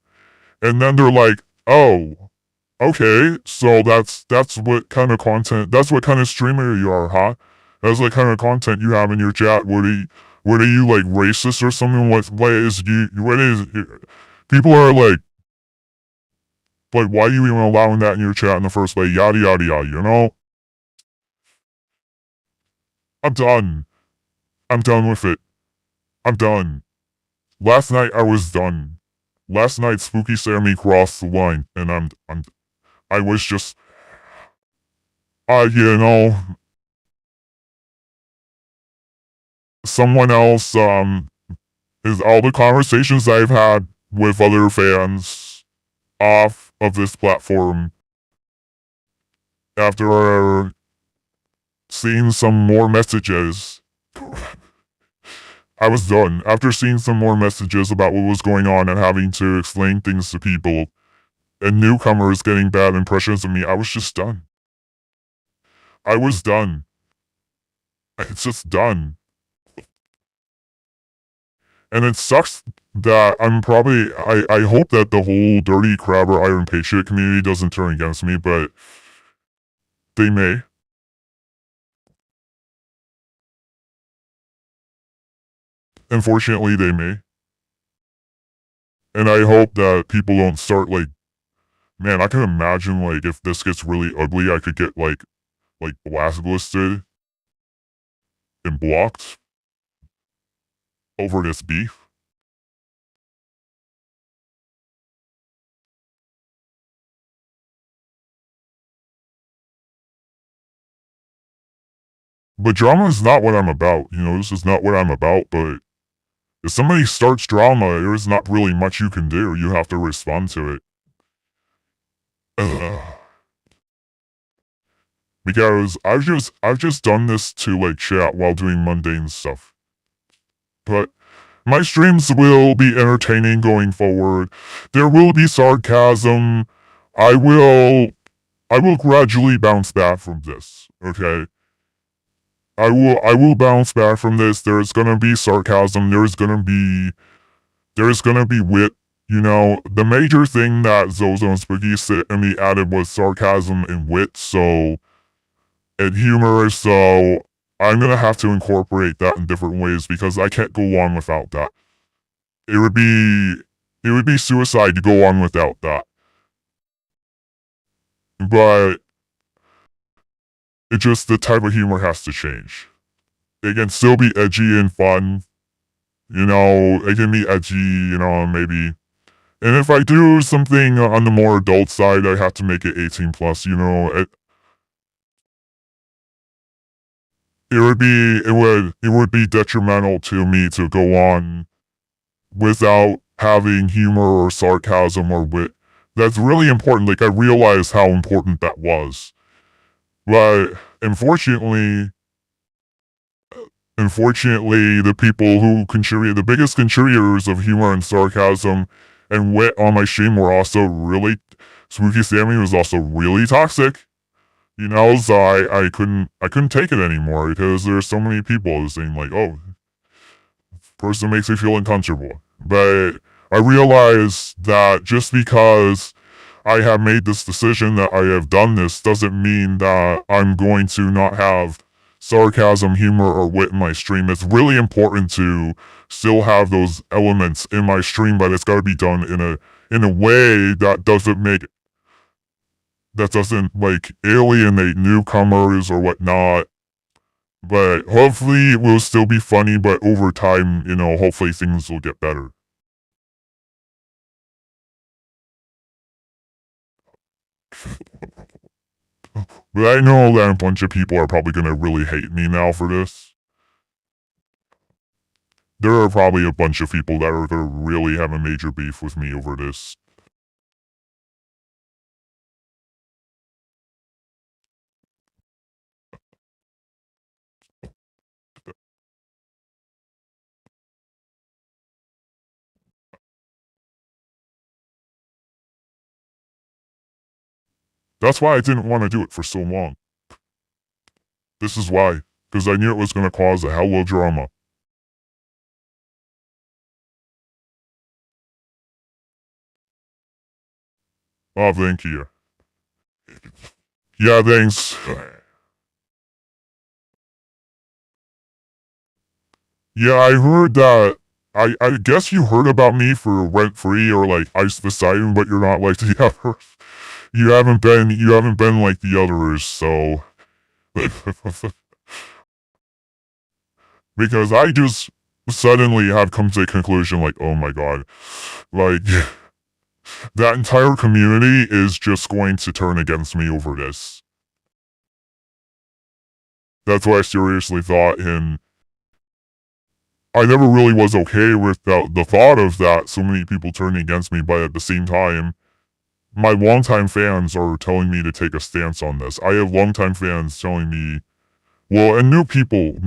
And then they're like, oh, okay, so that's what kind of content, that's what kind of streamer you are, huh? That's what kind of content you have in your chat. What are you, like, racist or something? What is, people are like, why are you even allowing that in your chat in the first place? Yada, yada, yada, you know? I'm done. I'm done with it. I'm done. Last night I was done. Last night spooky ceremony crossed the line, and I was just, you know, someone else, is all the conversations I've had with other fans off of this platform after seeing some more messages. I was done. After seeing some more messages about what was going on and having to explain things to people, and newcomers getting bad impressions of me, I was just done. I was done. It's just done. And it sucks that I'm probably, I hope that the whole Dirty Crabber Iron Patriot community doesn't turn against me, but they may. Unfortunately, they may. And I hope that people don't start like, man, I can imagine like if this gets really ugly, I could get like blacklisted and blocked over this beef. But drama is not what I'm about. You know, this is not what I'm about. But if somebody starts drama, there's not really much you can do. You have to respond to it. Ugh. Because I've just done this to like chat while doing mundane stuff. But my streams will be entertaining going forward. There will be sarcasm. I will I will gradually bounce back from this. Okay? I will bounce back from this. There's gonna be sarcasm. There's gonna be wit. You know, the major thing that Zozo and Spooky said and me added was sarcasm and wit, and humor, so I'm gonna have to incorporate that in different ways because I can't go on without that. It would be it would be suicide to go on without that. But it just the type of humor has to change. It can still be edgy and fun. You know, it can be edgy, you know, maybe. And if I do something on the more adult side, I have to make it 18 plus, you know. It would be detrimental to me to go on without having humor or sarcasm or wit. That's really important. Like I realized how important that was. But unfortunately, the people who contribute, the biggest contributors of humor and sarcasm and wit on my stream were also really, Spooky Sammy was also really toxic. You know, so I couldn't take it anymore because there's so many people saying like, oh, person makes me feel uncomfortable. But I realized that just because I have made this decision that I have done this doesn't mean that I'm going to not have sarcasm, humor, or wit in my stream. It's really important to still have those elements in my stream, but it's got to be done in a way that doesn't like alienate newcomers or whatnot. But hopefully it will still be funny, but over time, you know, hopefully things will get better. But I know that a bunch of people are probably gonna really hate me now for this. There are probably a bunch of people that are gonna really have a major beef with me over this. That's why I didn't want to do it for so long. This is why. Because I knew it was gonna cause a hell of drama. Oh, thank you. Yeah, thanks. Yeah, I heard that. I guess you heard about me for Rent Free or like Ice Poseidon, but you're not like the others. You haven't been like the others, so because I just suddenly have come to a conclusion like, oh my god, like that entire community is just going to turn against me over this. That's what I seriously thought, and I never really was okay with the thought of that, so many people turning against me, but at the same time, my longtime fans are telling me to take a stance on this. I have longtime fans telling me, well, and new people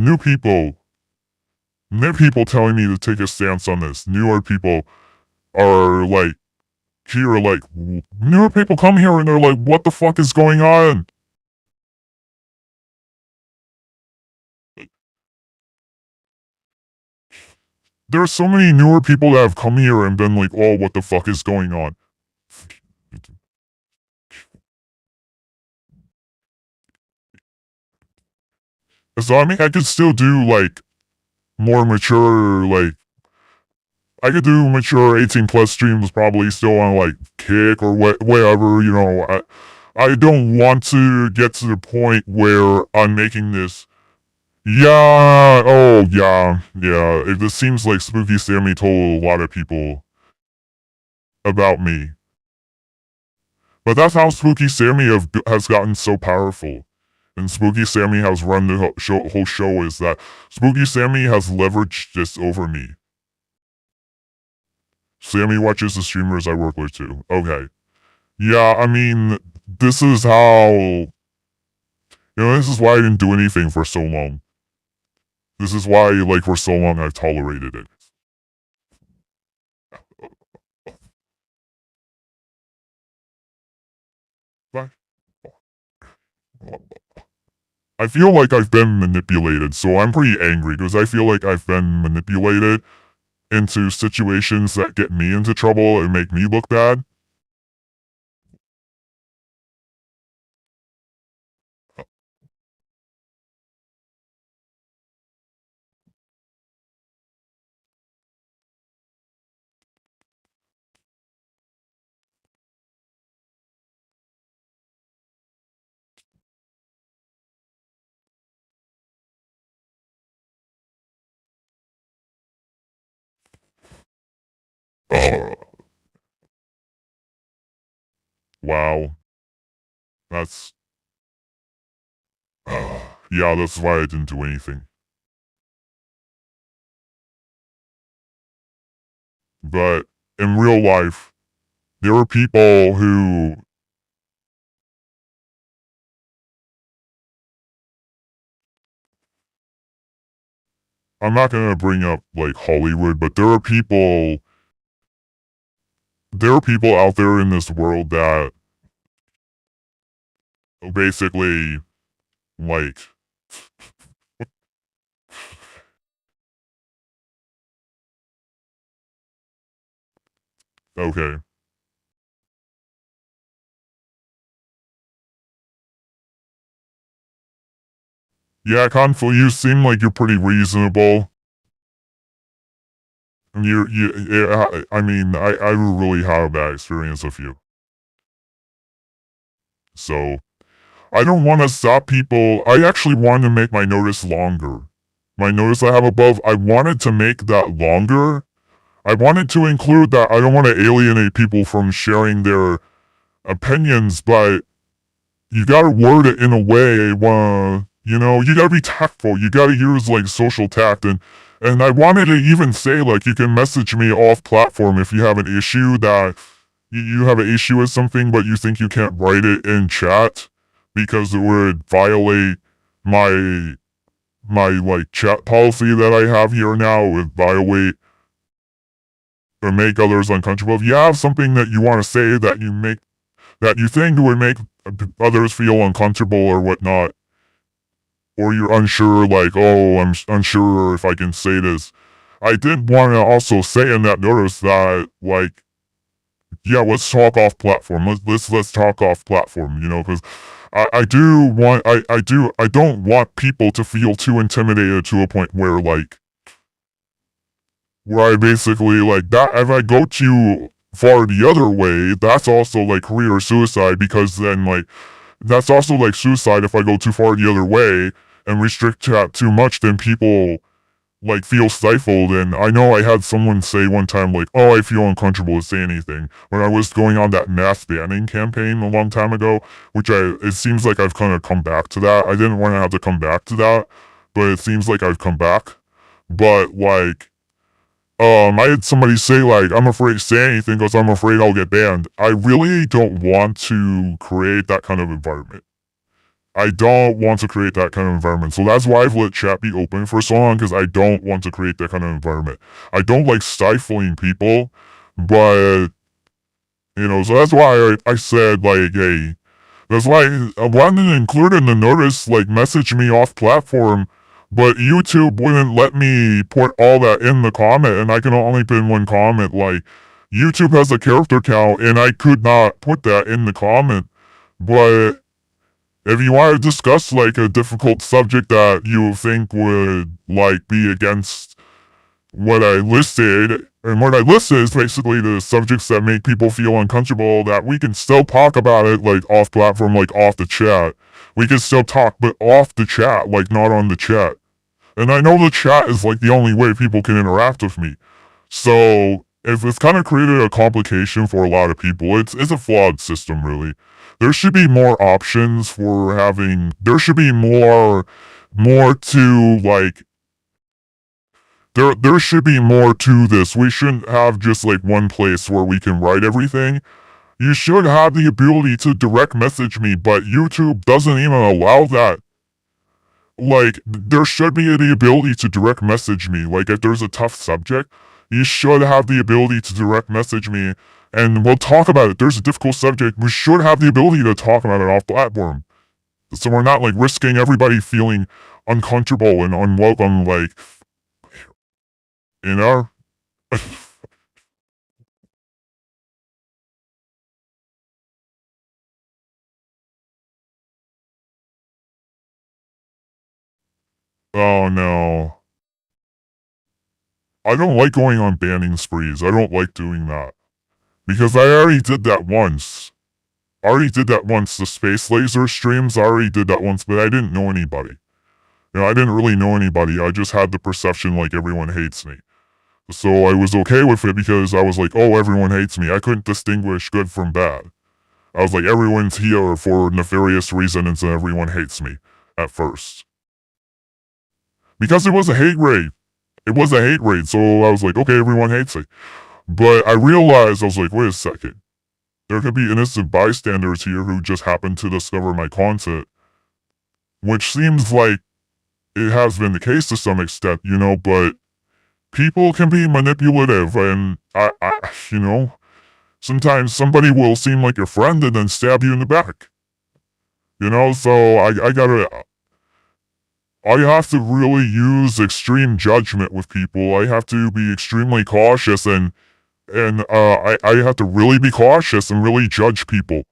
telling me to take a stance on this. Newer people are like, here, like, newer people come here and they're like, what the fuck is going on? There are so many newer people that have come here and been like, oh, what the fuck is going on? So I mean, I could still do like more mature, like, I could do mature 18 plus streams probably still on like Kick or whatever, you know. I don't want to get to the point where I'm making this. Yeah, oh yeah. This seems like Spooky Sammy told a lot of people about me. But that's how Spooky Sammy has gotten so powerful. And Spooky Sammy has run the whole show is that Spooky Sammy has leveraged this over me. Sammy watches the streamers I work with too. Okay. Yeah, I mean, this is how, this is why I didn't do anything for so long. This is why, like, for so long I've tolerated it. I feel like I've been manipulated, so I'm pretty angry because I feel like I've been manipulated into situations that get me into trouble and make me look bad. Uh, wow. That's, yeah, that's why I didn't do anything. But in real life, there are people who I'm not gonna bring up like Hollywood, but there are people out there in this world that basically like okay. Yeah, Confl, you seem like you're pretty reasonable. And I mean, I really have a bad experience with you. So, I don't want to stop people. I actually want to make my notice longer. My notice I have above, I wanted to make that longer. I wanted to include that I don't want to alienate people from sharing their opinions, but you gotta word it in a way, you gotta be tactful. You gotta use like social tact, and I wanted to even say like you can message me off platform if you have an issue that you have an issue with something, but you think you can't write it in chat because it would violate my like chat policy that I have here now. It would violate or make others uncomfortable. If you have something that you want to say that you think would make others feel uncomfortable or whatnot, or you're unsure, like, oh, I'm unsure if I can say this. I did want to also say in that notice that, like, yeah, let's talk off platform. Let's talk off platform, because I don't want people to feel too intimidated to a point where, like, where I basically, like, that, if I go too far the other way, that's also, like, career suicide, because then, like, that's also, like, suicide if I go too far the other way and restrict chat too much, then people, like, feel stifled. And I know I had someone say one time, like, oh, I feel uncomfortable to say anything, when I was going on that mass banning campaign a long time ago, which it seems like I've kind of come back to that. I didn't want to have to come back to that, but it seems like I've come back. But, like, I had somebody say, like, I'm afraid to say anything because I'm afraid I'll get banned. I really don't want to create that kind of environment. I don't want to create that kind of environment. So that's why I've let chat be open for so long, because I don't want to create that kind of environment. I don't like stifling people, but, so that's why I said, like, hey, that's why I wanted to include in the notice, like, message me off platform, but YouTube wouldn't let me put all that in the comment, and I can only pin one comment. Like, YouTube has a character count, and I could not put that in the comment, but If you want to discuss like a difficult subject that you think would like be against what I listed, and what I listed is basically the subjects that make people feel uncomfortable, that we can still talk about it like off platform, like off the chat. We can still talk, but off the chat, like not on the chat. And I know the chat is like the only way people can interact with me. So if it's kind of created a complication for a lot of people, it's a flawed system really. There should be more options for having, there should be more to like, there should be more to this. We shouldn't have just like one place where we can write everything. You should have the ability to direct message me, but YouTube doesn't even allow that. Like, there should be the ability to direct message me. Like, if there's a tough subject, you should have the ability to direct message me, and we'll talk about it. There's a difficult subject, we should have the ability to talk about it off platform. So we're not, like, risking everybody feeling uncomfortable and unwelcome, like, you know? Oh, no. I don't like going on banning sprees. I don't like doing that. Because I already did that once. The Space Laser streams, I already did that once, but I didn't know anybody. You know, I didn't really know anybody. I just had the perception like everyone hates me. So I was okay with it because I was like, oh, everyone hates me. I couldn't distinguish good from bad. I was like, everyone's here for nefarious reasons and everyone hates me at first. Because it was a hate raid. It was a hate raid, so I was like, okay, everyone hates me. But I realized, I was like, wait a second. There could be innocent bystanders here who just happen to discover my content. Which seems like it has been the case to some extent, you know, but people can be manipulative and you know, sometimes somebody will seem like your friend and then stab you in the back. You know, so I have to really use extreme judgment with people. I have to be extremely cautious and I have to really be cautious and really judge people.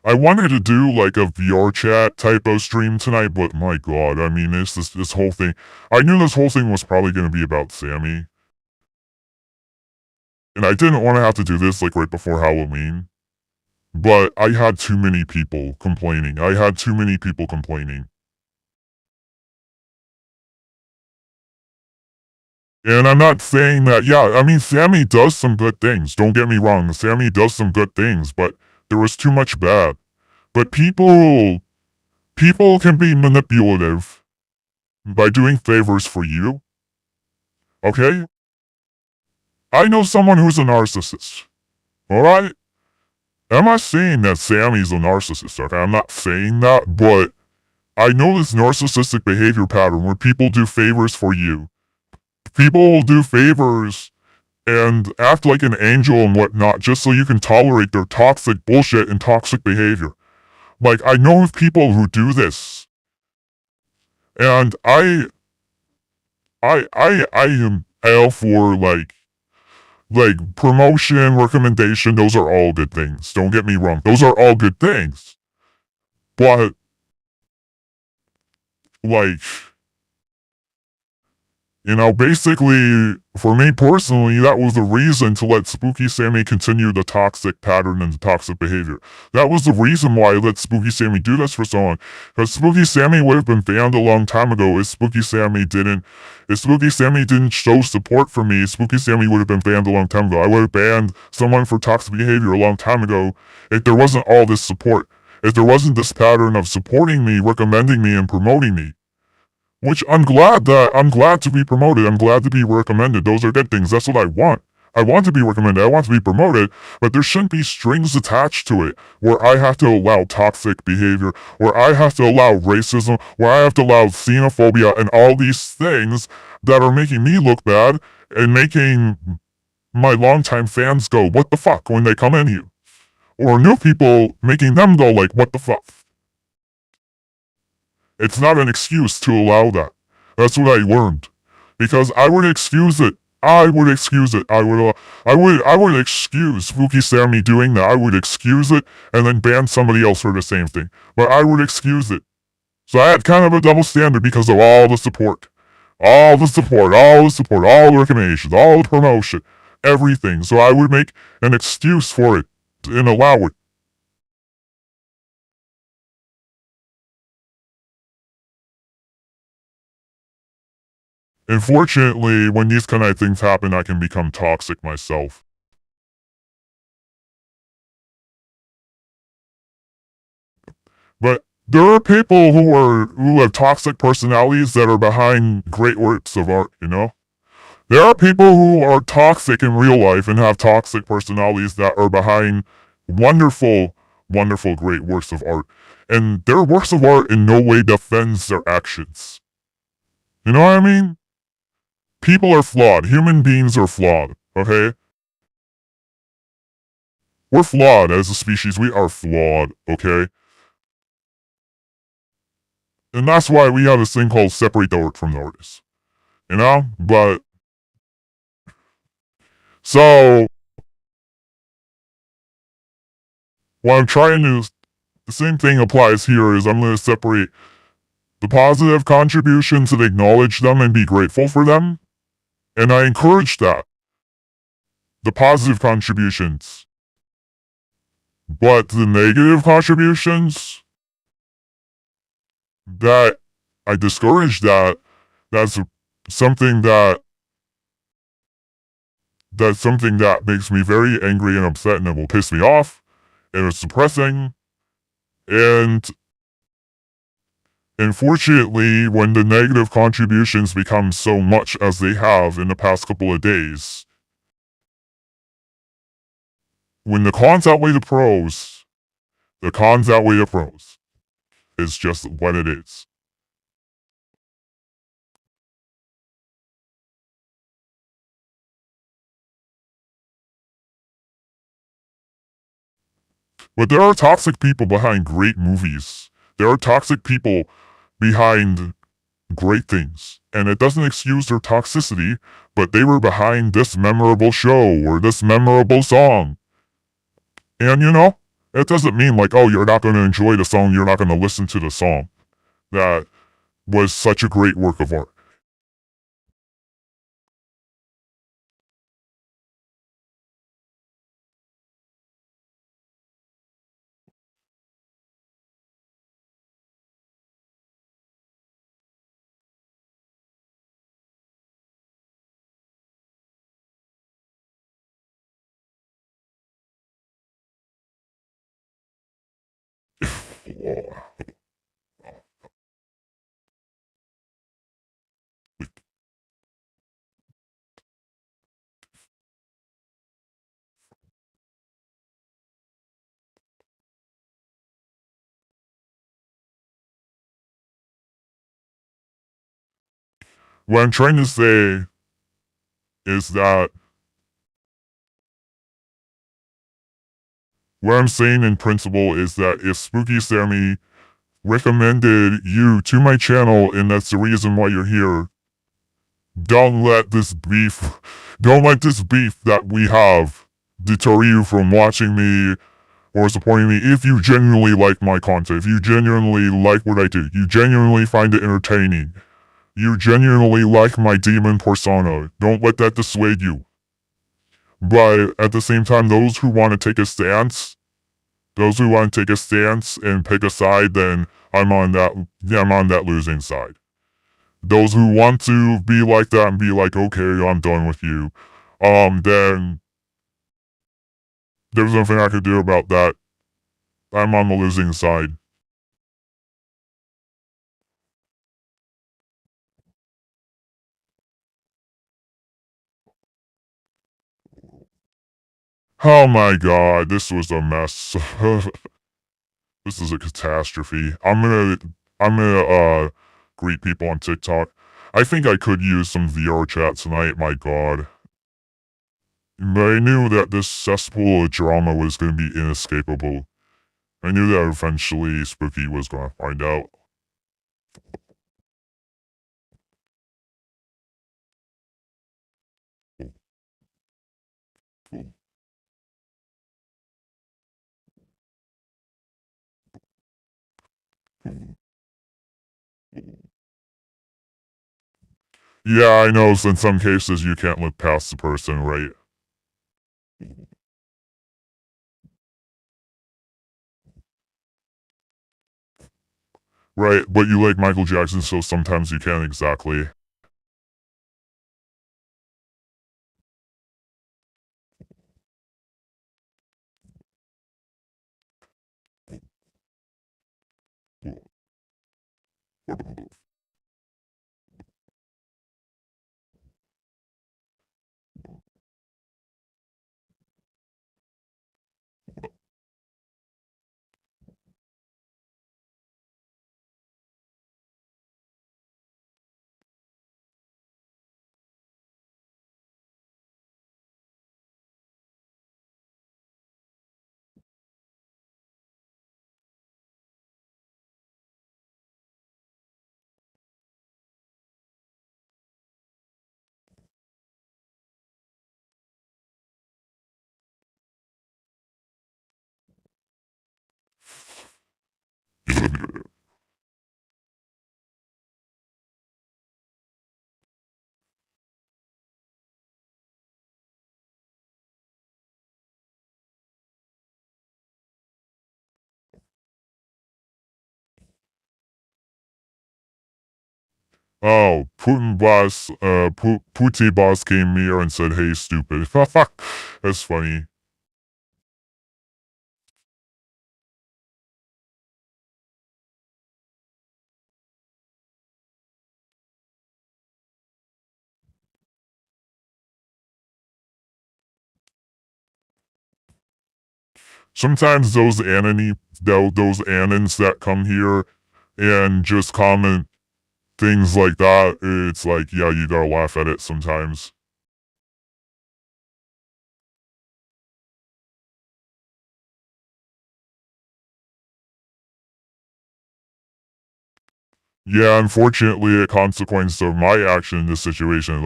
I wanted to do like a VR chat type of stream tonight, but my god, I mean, this whole thing. I knew this whole thing was probably going to be about Sammy. And I didn't want to have to do this like right before Halloween. But I had too many people complaining. And I'm not saying that, yeah, I mean, Sammy does some good things. Don't get me wrong. Sammy does some good things, but there was too much bad. But people can be manipulative by doing favors for you. Okay? I know someone who's a narcissist. Alright? I'm not saying that Sammy's a narcissist, okay? I'm not saying that, but I know this narcissistic behavior pattern where people do favors for you. People will do favors and act like an angel and whatnot just so you can tolerate their toxic bullshit and toxic behavior. Like, I know of people who do this. And I am all for, like, promotion, recommendation, those are all good things. Don't get me wrong. Those are all good things. But, like, you know, basically, for me personally, that was the reason to let Spooky Sammy continue the toxic pattern and the toxic behavior. That was the reason why I let Spooky Sammy do this for so long. Because Spooky Sammy would have been banned a long time ago if Spooky Sammy didn't show support for me. Spooky Sammy would have been banned a long time ago. I would have banned someone for toxic behavior a long time ago if there wasn't all this support. If there wasn't this pattern of supporting me, recommending me, and promoting me. Which I'm glad to be promoted. I'm glad to be recommended. Those are good things. That's what I want. I want to be recommended. I want to be promoted, but there shouldn't be strings attached to it where I have to allow toxic behavior, where I have to allow racism, where I have to allow xenophobia and all these things that are making me look bad and making my longtime fans go, what the fuck, when they come in here. Or new people making them go like, what the fuck. It's not an excuse to allow that. That's what I learned. Because I would excuse it. I would excuse it. I would excuse Spooky Sammy doing that. I would excuse it and then ban somebody else for the same thing. But I would excuse it. So I had kind of a double standard because of all the support. All the support, all the support, all the recommendations, all the promotion, everything. So I would make an excuse for it and allow it. Unfortunately, when these kind of things happen, I can become toxic myself. But there are people who have toxic personalities that are behind great works of art, you know? There are people who are toxic in real life and have toxic personalities that are behind wonderful, wonderful great works of art. And their works of art in no way defends their actions. You know what I mean? People are flawed. Human beings are flawed, okay? We're flawed as a species. We are flawed, okay? And that's why we have this thing called separate the art from the artist. You know? But, so, what I'm trying to, the same thing applies here is I'm going to separate the positive contributions and acknowledge them and be grateful for them. And I encourage that. The positive contributions. But the negative contributions, that I discourage that. That's something that makes me very angry and upset and it will piss me off. And it's depressing. And unfortunately, when the negative contributions become so much as they have in the past couple of days, when the cons outweigh the pros, the cons outweigh the pros. It's just what it is. But there are toxic people behind great movies. There are toxic people behind great things. And it doesn't excuse their toxicity, but they were behind this memorable show or this memorable song. And you know, it doesn't mean like, oh, you're not going to enjoy the song, you're not going to listen to the song. That was such a great work of art. What I'm trying to say is that what I'm saying in principle is that if Spooky Sammy recommended you to my channel and that's the reason why you're here, don't let this beef that we have deter you from watching me or supporting me if you genuinely like my content, if you genuinely like what I do, you genuinely find it entertaining, you genuinely like my demon persona. Don't let that dissuade you. But at the same time, those who want to take a stance and pick a side, then I'm on that losing side. Those who want to be like that and be like, okay, I'm done with you, then there's nothing I could do about that. I'm on the losing side. Oh my god, this was a mess. This is a catastrophe. I'm gonna greet people on TikTok. I think I could use some VR chat tonight, my god. But I knew that this cesspool of drama was gonna be inescapable. I knew that eventually Spooky was gonna find out. Yeah, I know. So in some cases, you can't look past the person, right? Right, but you like Michael Jackson, so sometimes you can't exactly. Oh, Putin boss came here and said, "Hey, stupid." That's funny. Sometimes those anons that come here and just comment things like that, it's like, yeah, you gotta laugh at it sometimes. Yeah, unfortunately, a consequence of my action in this situation is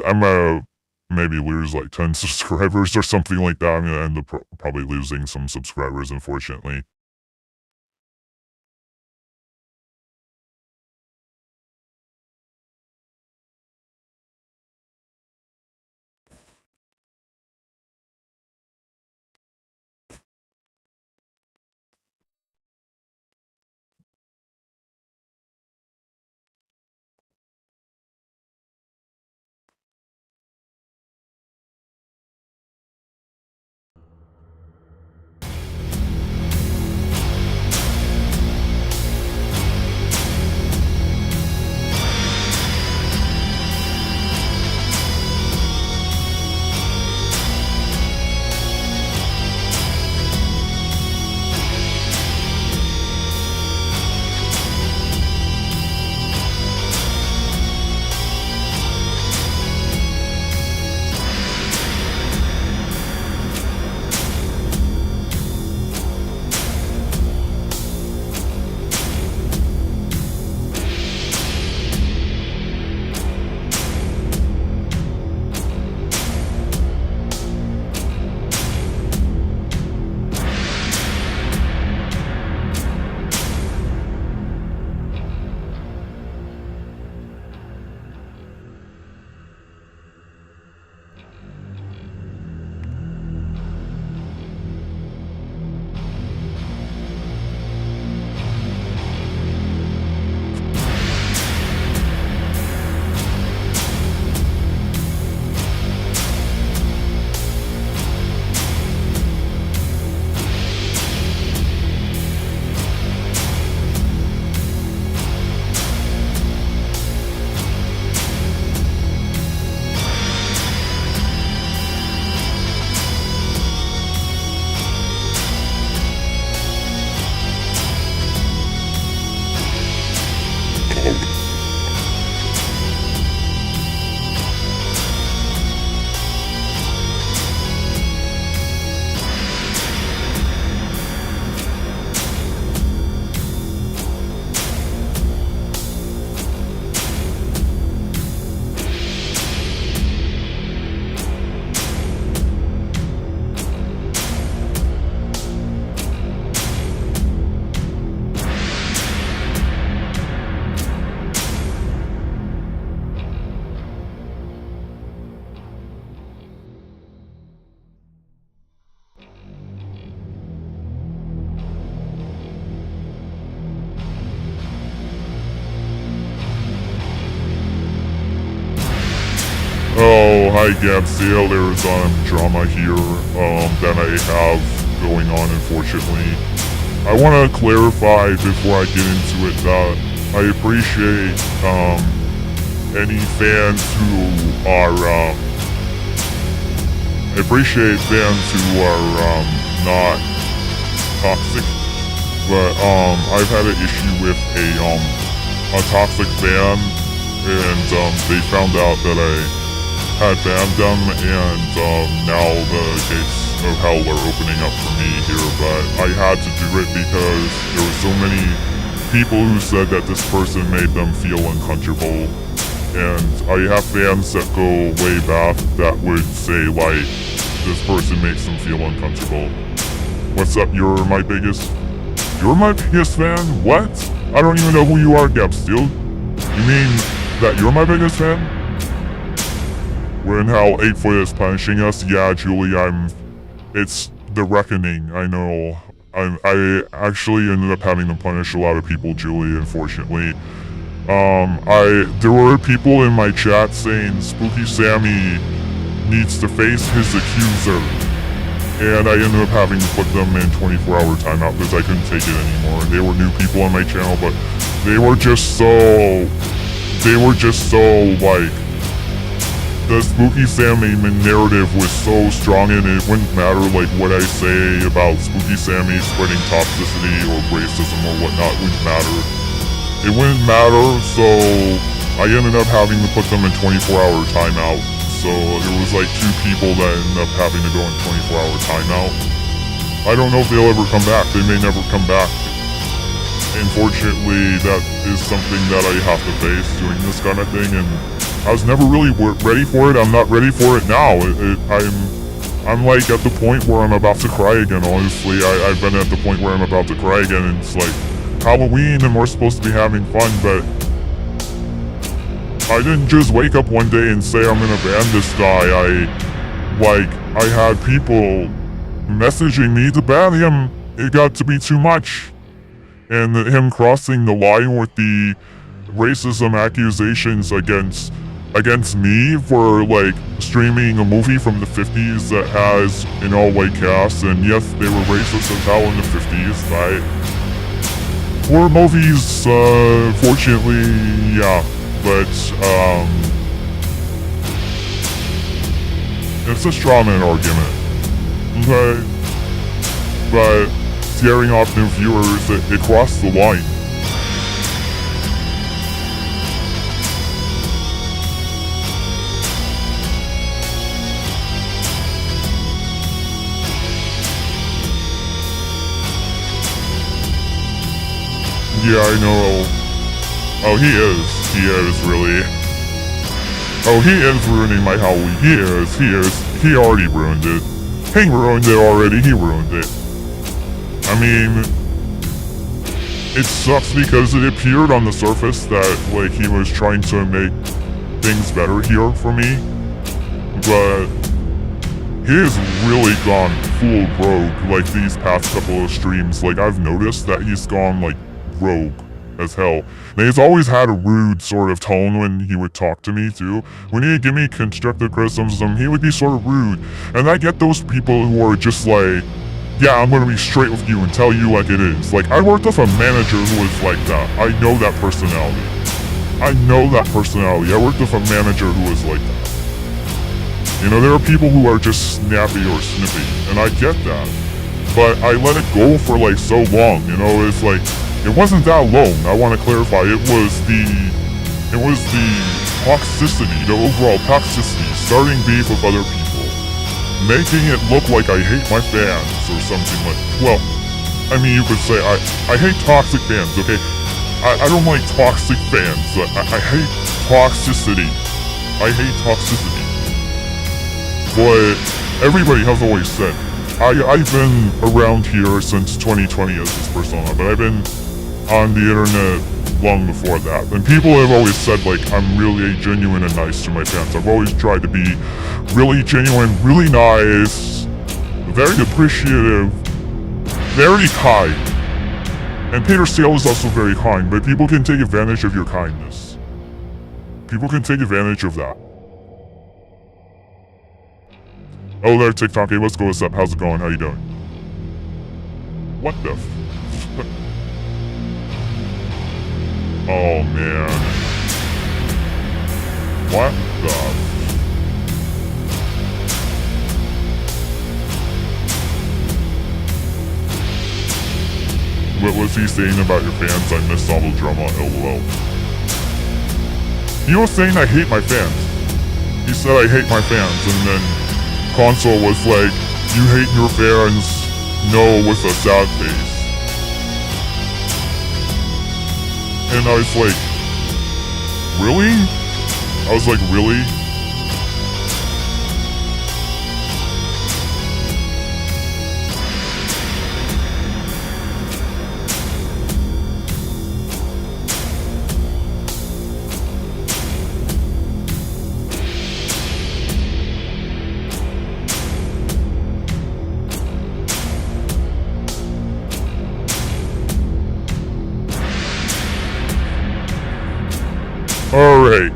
I'm gonna maybe lose like 10 subscribers or something like that. I'm gonna end up probably losing some subscribers, unfortunately. Hi Gabsale, there's drama here that I have going on, unfortunately. I want to clarify before I get into it that I appreciate any fans who are not toxic, but I've had an issue with a toxic fan, and they found out that I had banned them, and now the gates of hell are opening up for me here, but I had to do it because there were so many people who said that this person made them feel uncomfortable, and I have fans that go way back that would say like, this person makes them feel uncomfortable. What's up, you're my biggest fan? What? I don't even know who you are, Gabsteel. You mean that you're my biggest fan? When how 8-Foot is punishing us? Yeah, Julie, it's the reckoning, I know. I actually ended up having to punish a lot of people, Julie, unfortunately. There were people in my chat saying Spooky Sammy needs to face his accuser. And I ended up having to put them in 24-hour timeout because I couldn't take it anymore. They were new people on my channel, but they were just so like, the Spooky Sammy narrative was so strong, and it wouldn't matter like what I say about Spooky Sammy spreading toxicity or racism or whatnot, wouldn't matter. It wouldn't matter, so I ended up having to put them in 24-hour timeout. So there was like 2 people that ended up having to go in 24-hour timeout. I don't know if they'll ever come back. They may never come back. Unfortunately, that is something that I have to face doing this kind of thing, and I was never really ready for it. I'm not ready for it now. I'm like at the point where I'm about to cry again, honestly. I've been at the point where I'm about to cry again, and it's like Halloween and we're supposed to be having fun, but I didn't just wake up one day and say I'm gonna ban this guy. I had people messaging me to ban him. It got to be too much. And him crossing the line with the racism accusations against me for like streaming a movie from the 50s that has an all-white cast, and yes, they were racist as hell in the 50s, right? Horror movies, fortunately, yeah, but it's a straw man argument, okay? But scaring off new viewers, it crossed the line. Yeah, I know. Oh, he is really. Oh, he is ruining my Halloween. He is. He already ruined it. He ruined it already. He ruined it. I mean, it sucks because it appeared on the surface that, like, he was trying to make things better here for me, but he has really gone full rogue, like, these past couple of streams. Like, I've noticed that he's gone, like, rogue as hell. And he's always had a rude sort of tone when he would talk to me, too. When he'd give me constructive criticism, he would be sort of rude. And I get those people who are just like, yeah, I'm gonna be straight with you and tell you like it is. Like, I worked with a manager who was like that. I know that personality. I worked with a manager who was like that. You know, there are people who are just snappy or snippy, and I get that. But I let it go for like so long, you know, it's like, it wasn't that long, I want to clarify. It was the toxicity, the overall toxicity, starting beef with other people, making it look like I hate my fans or something like, well, I mean, you could say I hate toxic fans, okay? I don't like toxic fans. I hate toxicity. I hate toxicity. But everybody has always said, I've been around here since 2020 as this persona, but I've been on the internet long before that. And people have always said, like, I'm really genuine and nice to my fans. I've always tried to be really genuine, really nice, very appreciative, very kind. And Peter Sale is also very kind, but people can take advantage of your kindness. People can take advantage of that. Oh, there, TikTok. Hey, let's go. What's up? How's it going? How you doing? What the Oh, man. What the What was he saying about your fans? I missed all the drama, lol. He was saying I hate my fans. He said I hate my fans, and then Console was like, you hate your fans? No, with a sad face. And I was like, really? I was like, really? Alright.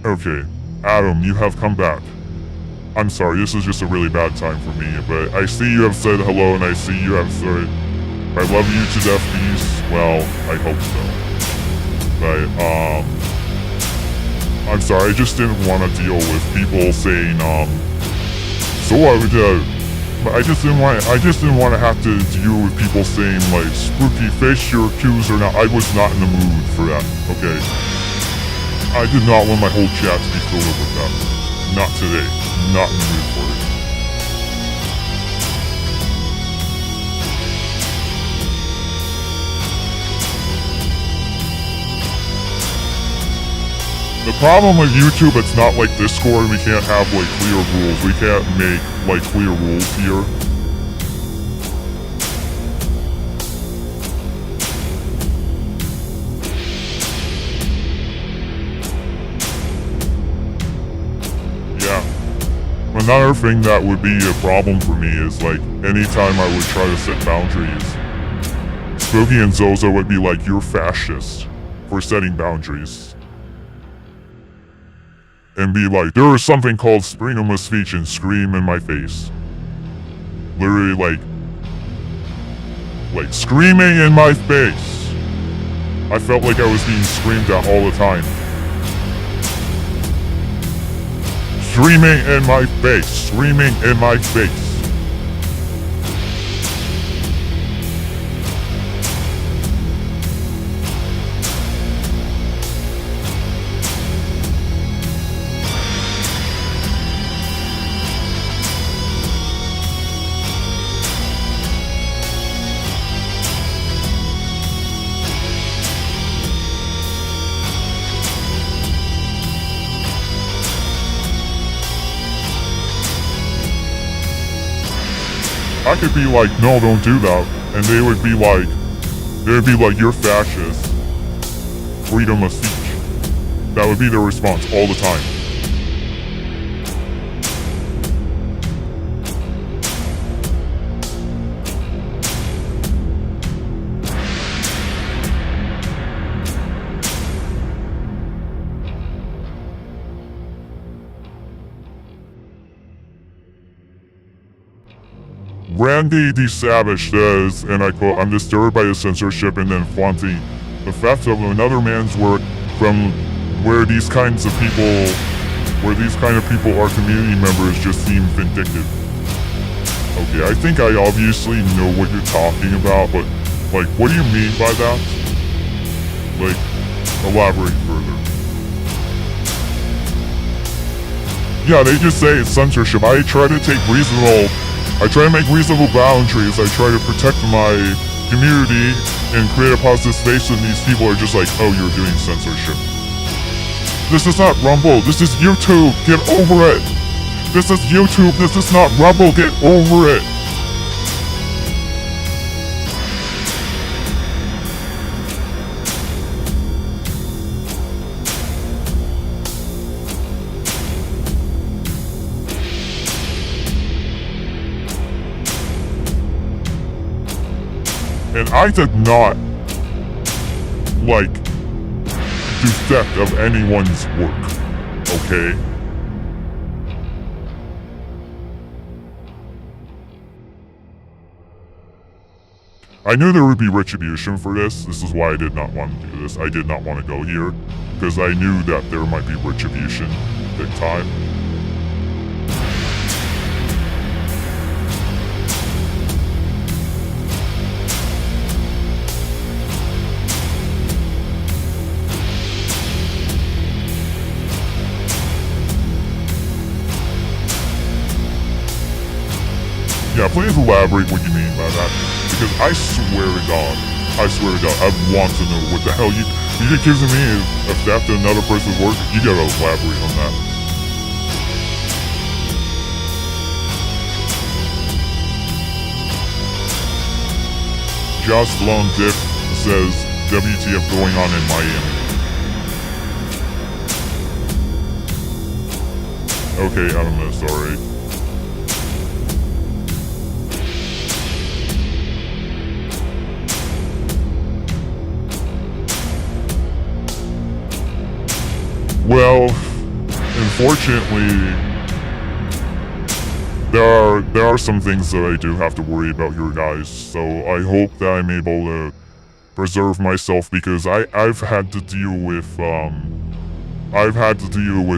Okay, Adam, you have come back. I'm sorry, this is just a really bad time for me, but I see you have said hello and I see you have said, I love you to death, peace. Well, I hope so. But, I'm sorry, I just didn't want to deal with people saying, I just didn't want to have to deal with people saying like spooky fish or cues or not. I was not in the mood for that, okay? I did not want my whole chat to be filled up with that. Not today. Not in the mood for it. The problem with YouTube, it's not like Discord. We can't have like clear rules. We can't make like clear rules here. Yeah. Another thing that would be a problem for me is like anytime I would try to set boundaries, Spooky and Zozo would be like, you're fascist for setting boundaries. And be like, there is something called freedom of speech, and scream in my face. Literally like screaming in my face. I felt like I was being screamed at all the time. Screaming in my face, screaming in my face. I could be like, no, don't do that. And they would be like, you're fascist. Freedom of speech. That would be their response all the time. Randy D. Savage says, and I quote, I'm disturbed by the censorship and then flaunting the theft of another man's work from where these kind of people are community members just seem vindictive. Okay, I think I obviously know what you're talking about, but like, what do you mean by that? Like, elaborate further. Yeah, they just say it's censorship. I try to make reasonable boundaries. I try to protect my community and create a positive space, and these people are just like, oh, you're doing censorship. This is not Rumble. This is YouTube. Get over it. This is YouTube. This is not Rumble. Get over it. And I did not like do theft of anyone's work, okay? I knew there would be retribution for this. This is why I did not want to do this. I did not want to go here, because I knew that there might be retribution big time. Yeah, please elaborate what you mean by that. Because I swear to God, I want to know what the hell you accusing me of theft of another person's work. You gotta elaborate on that. Josh Blown Dick says WTF going on in Miami. Okay, I don't know, sorry. Well, unfortunately, there are some things that I do have to worry about here, guys. So I hope that I'm able to preserve myself, because I've had to deal with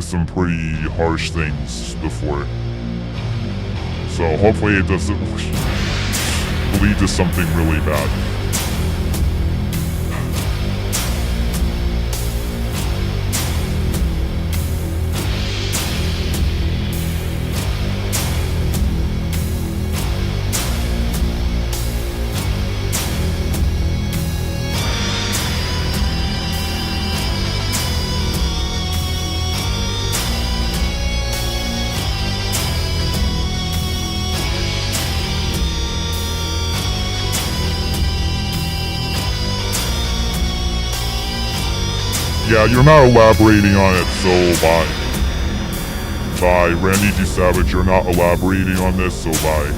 some pretty harsh things before. So hopefully it doesn't lead to something really bad. Yeah, you're not elaborating on it, so bye. Bye. Randy D. Savage, you're not elaborating on this, so bye.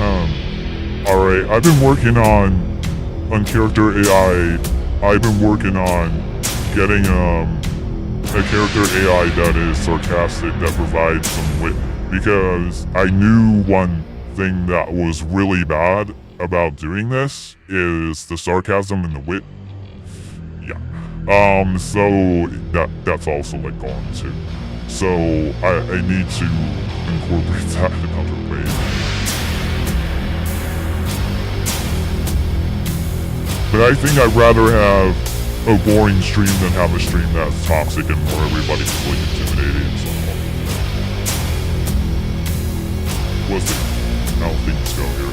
Alright, I've been working on character AI. I've been working on getting a character AI that is sarcastic, that provides some wit, because I knew one thing that was really bad about doing this is the sarcasm and the wit. Yeah. So that's also like gone too. So I need to incorporate that in other ways. But I think I'd rather have a boring stream than have a stream that's toxic and where everybody's like intimidating and so on. We'll see how things go here.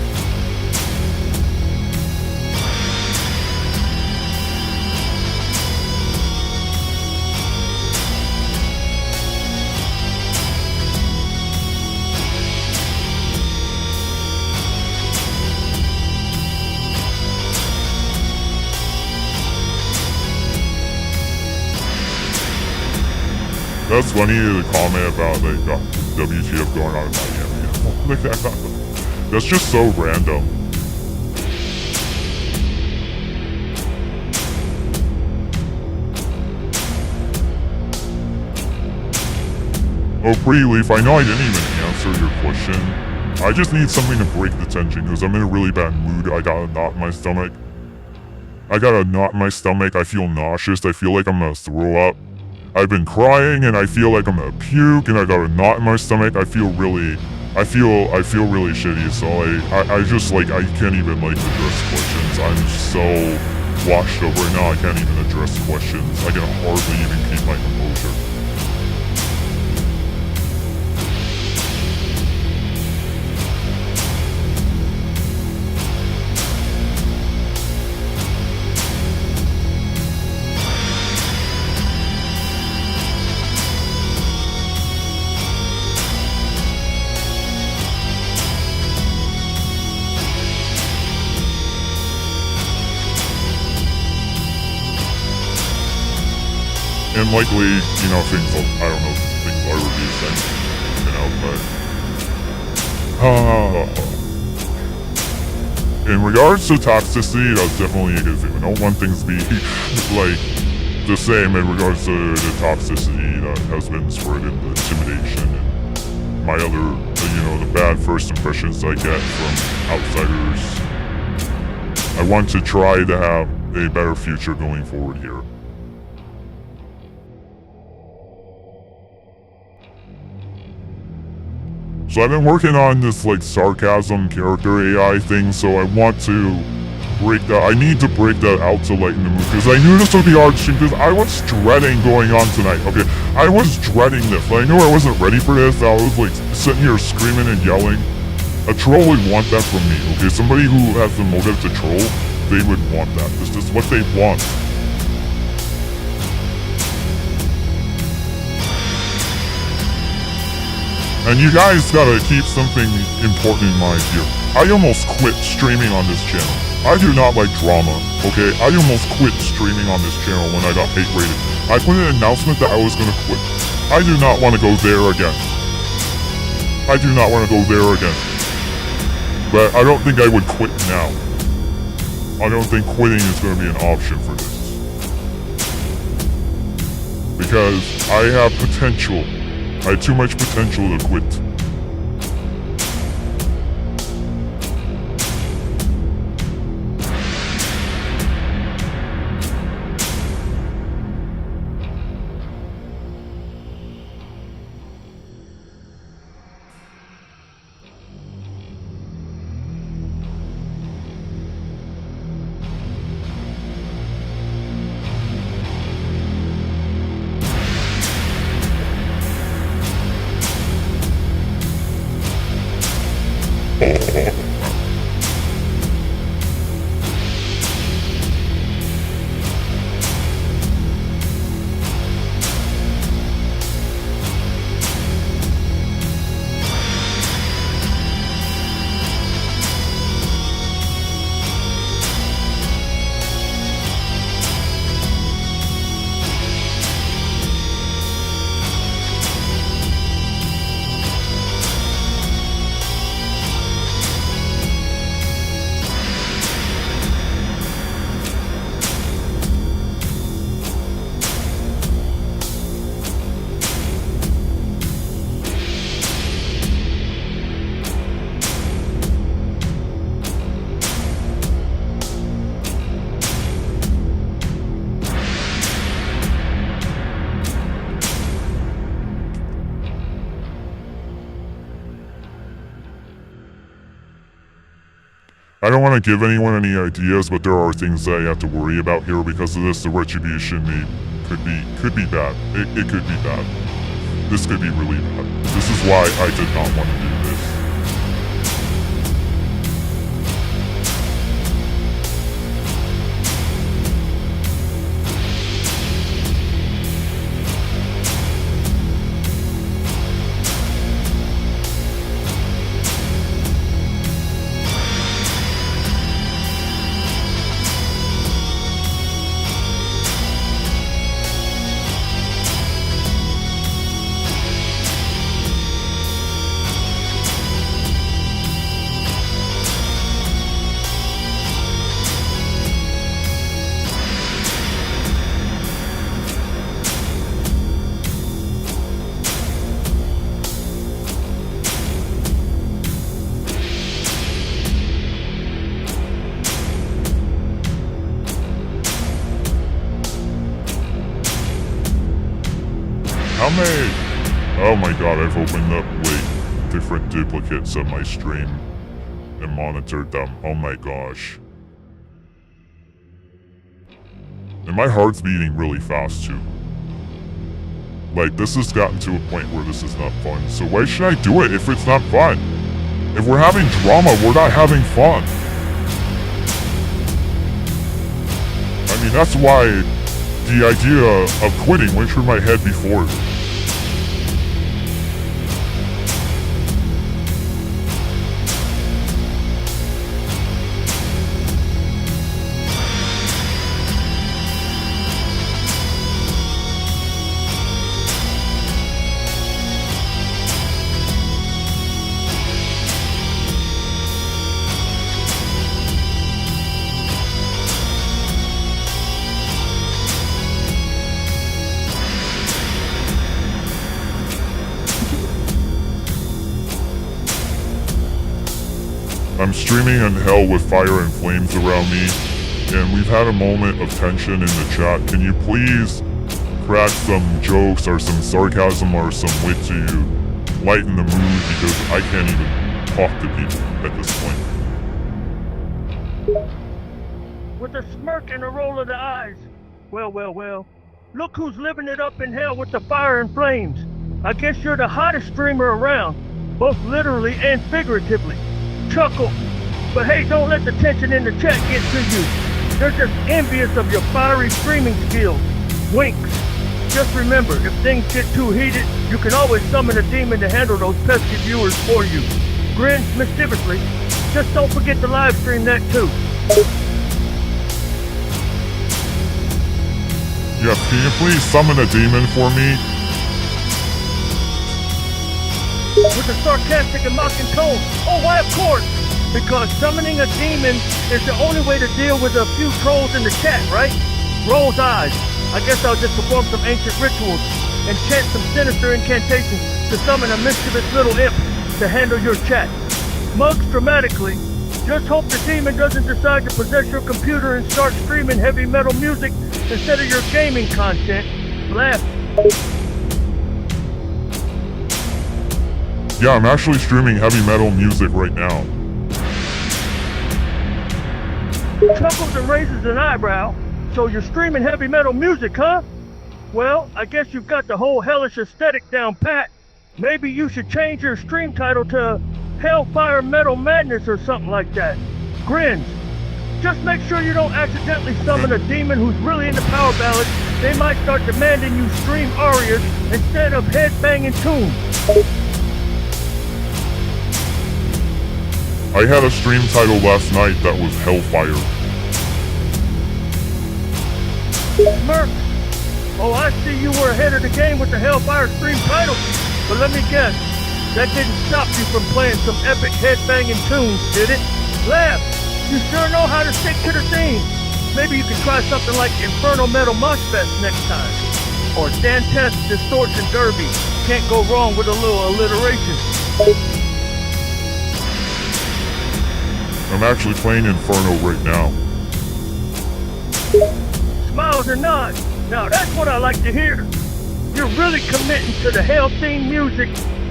That's funny, the comment about like WTF going on in Miami. Like that. That's just so random. Oh, Pretty Leaf, I know I didn't even answer your question. I just need something to break the tension because I'm in a really bad mood. I got a knot in my stomach. I feel nauseous. I feel like I'm gonna throw up. I've been crying and I feel like I'm gonna puke, and I got a knot in my stomach. I feel really shitty. So I just like, I can't even like address questions. I'm so washed up right now. I can't even address questions. I can hardly even keep my composure. And likely, you know, things I review things, you know, but in regards to toxicity, that's definitely a good thing. I don't want things to be like the same in regards to the toxicity that has been spread and the intimidation and my other, you know, the bad first impressions I get from outsiders. I want to try to have a better future going forward here. So I've been working on this like sarcasm character AI thing, so I want to break that. I need to break that out to lighten the mood, because I knew this would be hard to stream, because I was dreading going on tonight, okay? I was dreading this. I knew I wasn't ready for this. I was like sitting here screaming and yelling. A troll would want that from me, okay? Somebody who has the motive to troll, they would want that. This is what they want. And you guys gotta keep something important in mind here. I almost quit streaming on this channel. I do not like drama, okay? I almost quit streaming on this channel when I got hate rated. I put an announcement that I was gonna quit. I do not want to go there again. I do not want to go there again. But I don't think I would quit now. I don't think quitting is gonna be an option for this. Because I have potential. I had too much potential to quit. I don't want to give anyone any ideas, but there are things that I have to worry about here because of this. The retribution could be bad. It could be bad. This could be really bad. This is why I did not want to do this. How many? Oh my god, I've opened up different duplicates of my stream and monitored them. Oh my gosh. And my heart's beating really fast too. Like, this has gotten to a point where this is not fun. So why should I do it if it's not fun? If we're having drama, we're not having fun. I mean, that's why the idea of quitting went through my head before. I'm streaming in hell with fire and flames around me, and we've had a moment of tension in the chat. Can you please crack some jokes or some sarcasm or some wit to lighten the mood, because I can't even talk to people at this point. With a smirk and a roll of the eyes. Well. Look who's living it up in hell with the fire and flames. I guess you're the hottest streamer around, both literally and figuratively. Chuckle. But hey, don't let the tension in the chat get to you. They're just envious of your fiery streaming skills. Winks. Just remember, if things get too heated, you can always summon a demon to handle those pesky viewers for you. Grins mischievously. Just don't forget to live stream that too. Yeah, can you please summon a demon for me? With a sarcastic and mocking tone. Oh, why of course? Because summoning a demon is the only way to deal with a few trolls in the chat, right? Roll's eyes. I guess I'll just perform some ancient rituals and chant some sinister incantations to summon a mischievous little imp to handle your chat. Mugs dramatically. Just hope the demon doesn't decide to possess your computer and start streaming heavy metal music instead of your gaming content. Laugh. Yeah, I'm actually streaming heavy metal music right now. Chuckles and raises an eyebrow. So you're streaming heavy metal music, huh? Well, I guess you've got the whole hellish aesthetic down pat. Maybe you should change your stream title to Hellfire Metal Madness or something like that. Grins. Just make sure you don't accidentally summon a demon who's really into power ballads. They might start demanding you stream arias instead of head-banging tunes. I had a stream title last night that was Hellfire. Smirk. Oh, I see you were ahead of the game with the Hellfire stream title. But let me guess, that didn't stop you from playing some epic head-banging tunes, did it? Laugh. You sure know how to stick to the theme. Maybe you can try something like Inferno Metal Mosh Fest next time. Or Dantes Distortion Derby. Can't go wrong with a little alliteration. I'm actually playing Inferno right now. Smiles and nods. Now that's what I like to hear. You're really committing to the hell theme music.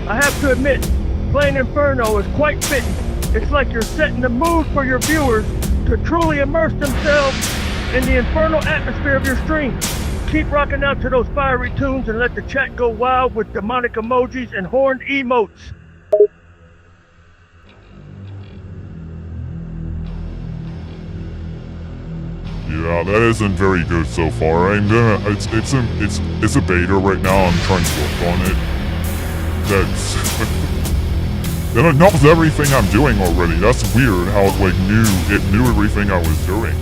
I have to admit, playing Inferno is quite fitting. It's like you're setting the mood for your viewers to truly immerse themselves in the infernal atmosphere of your stream. Keep rocking out to those fiery tunes and let the chat go wild with demonic emojis and horned emotes. Yeah, that isn't very good so far. I'm gonna. It's a beta right now. I'm trying to work on it. That's. Then it knows everything I'm doing already. That's weird. How it knew everything I was doing.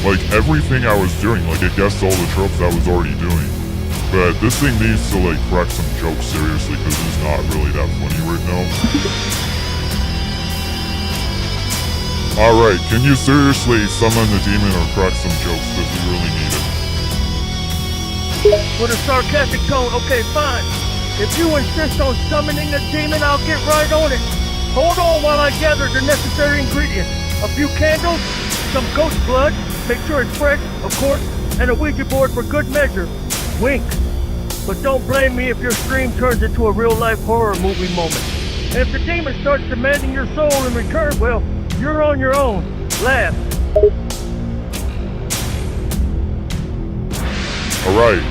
Like everything I was doing. Like it guessed all the tropes I was already doing. But this thing needs to like crack some jokes seriously because it's not really that funny right now. Alright, can you seriously summon the demon or crack some jokes because we really need it? With a sarcastic tone, okay, fine. If you insist on summoning a demon, I'll get right on it. Hold on while I gather the necessary ingredients. A few candles, some ghost blood, make sure it's fresh, of course, and a Ouija board for good measure. Wink. But don't blame me if your stream turns into a real-life horror movie moment. And if the demon starts demanding your soul in return, well, you're on your own. Laugh. Alright,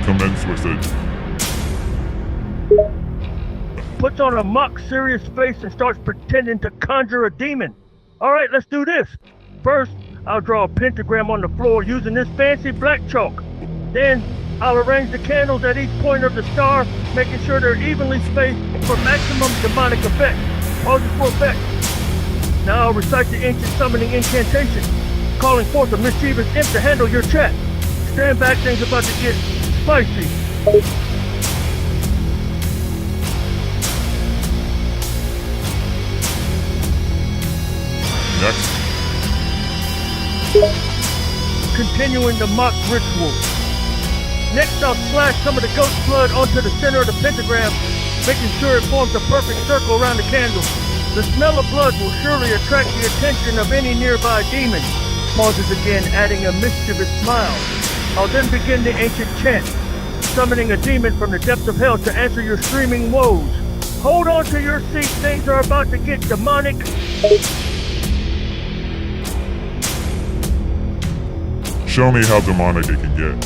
commence with it. Puts on a mock serious face and starts pretending to conjure a demon. Alright, let's do this. First, I'll draw a pentagram on the floor using this fancy black chalk. Then, I'll arrange the candles at each point of the star, making sure they're evenly spaced for maximum demonic effect. Pauses for effect. Now I'll recite the ancient summoning incantation, calling forth a mischievous imp to handle your chat. Stand back, things about to get spicy. Next. Continuing the mock ritual. Next I'll splash some of the ghost blood onto the center of the pentagram, making sure it forms a perfect circle around the candle. The smell of blood will surely attract the attention of any nearby demon. Pauses again, adding a mischievous smile. I'll then begin the ancient chant, summoning a demon from the depths of hell to answer your streaming woes. Hold on to your seat, things are about to get demonic. Show me how demonic it can get.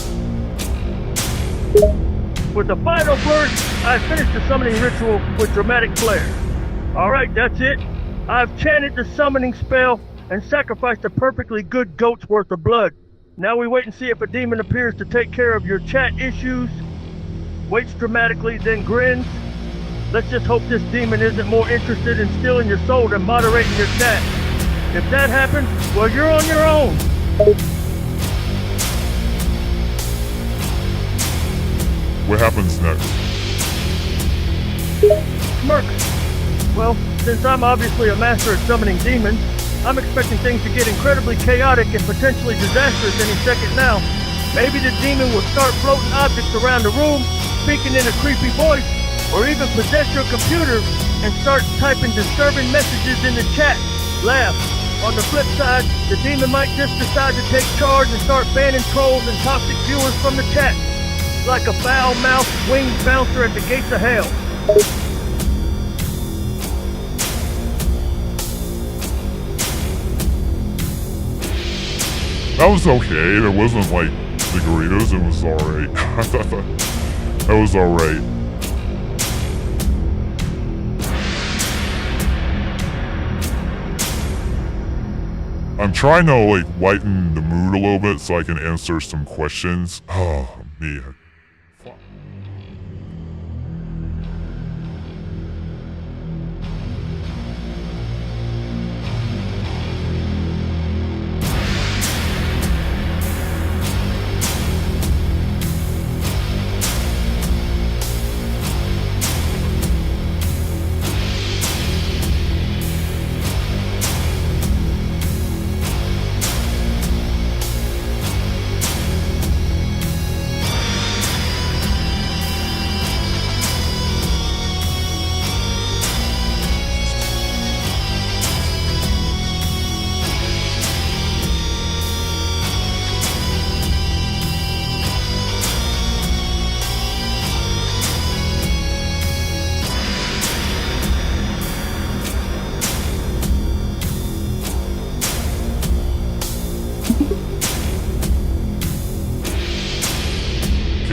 With the final flourish, I finish the summoning ritual with dramatic flair. Alright, that's it. I've chanted the summoning spell and sacrificed a perfectly good goat's worth of blood. Now we wait and see if a demon appears to take care of your chat issues, waits dramatically, then grins. Let's just hope this demon isn't more interested in stealing your soul than moderating your chat. If that happens, well, you're on your own. What happens next? Smirk. Well, since I'm obviously a master at summoning demons, I'm expecting things to get incredibly chaotic and potentially disastrous any second now. Maybe the demon will start floating objects around the room, speaking in a creepy voice, or even possess your computer and start typing disturbing messages in the chat. Laugh. On the flip side, the demon might just decide to take charge and start banning trolls and toxic viewers from the chat. Like a foul-mouthed winged bouncer at the gates of hell. That was okay. It wasn't like the Doritos. It was alright. That was alright. I'm trying to like lighten the mood a little bit so I can answer some questions. Oh man.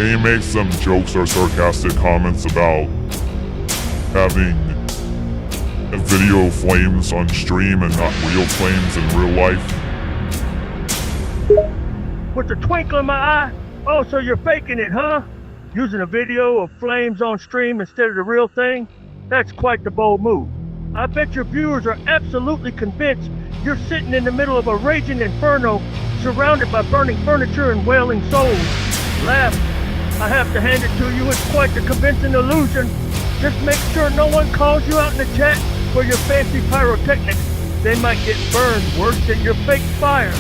Can you make some jokes or sarcastic comments about having video flames on stream and not real flames in real life? With the twinkle in my eye? Oh, so you're faking it, huh? Using a video of flames on stream instead of the real thing? That's quite the bold move. I bet your viewers are absolutely convinced you're sitting in the middle of a raging inferno, surrounded by burning furniture and wailing souls. Laugh. I have to hand it to you, it's quite the convincing illusion. Just make sure no one calls you out in the chat for your fancy pyrotechnics. They might get burned worse than your fake fire.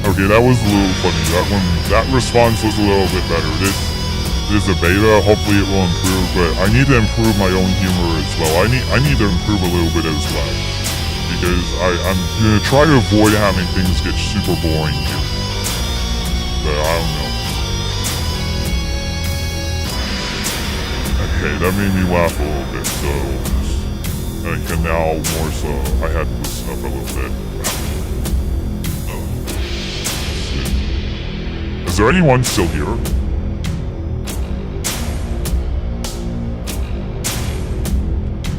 Okay, that was a little funny. That response was a little bit better. This is a beta. Hopefully it will improve, but I need to improve my own humor as well. I need to improve a little bit as well, because I'm gonna try to avoid having things get super boring here. But I don't know. Okay, that made me laugh a little bit, so I can now more so. I had to listen up a little bit. Is there anyone still here?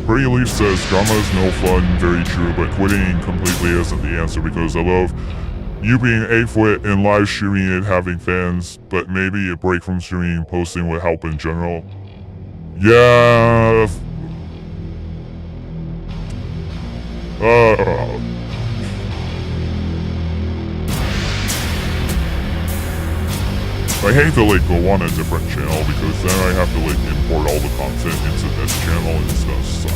Pretty Leaf says, drama is no fun, very true, but quitting completely isn't the answer, because I love you being 8-foot and live streaming and having fans, but maybe a break from streaming and posting would help in general. Yeah. I hate to go on a different channel, because then I have to import all the content into this channel and it's gonna suck.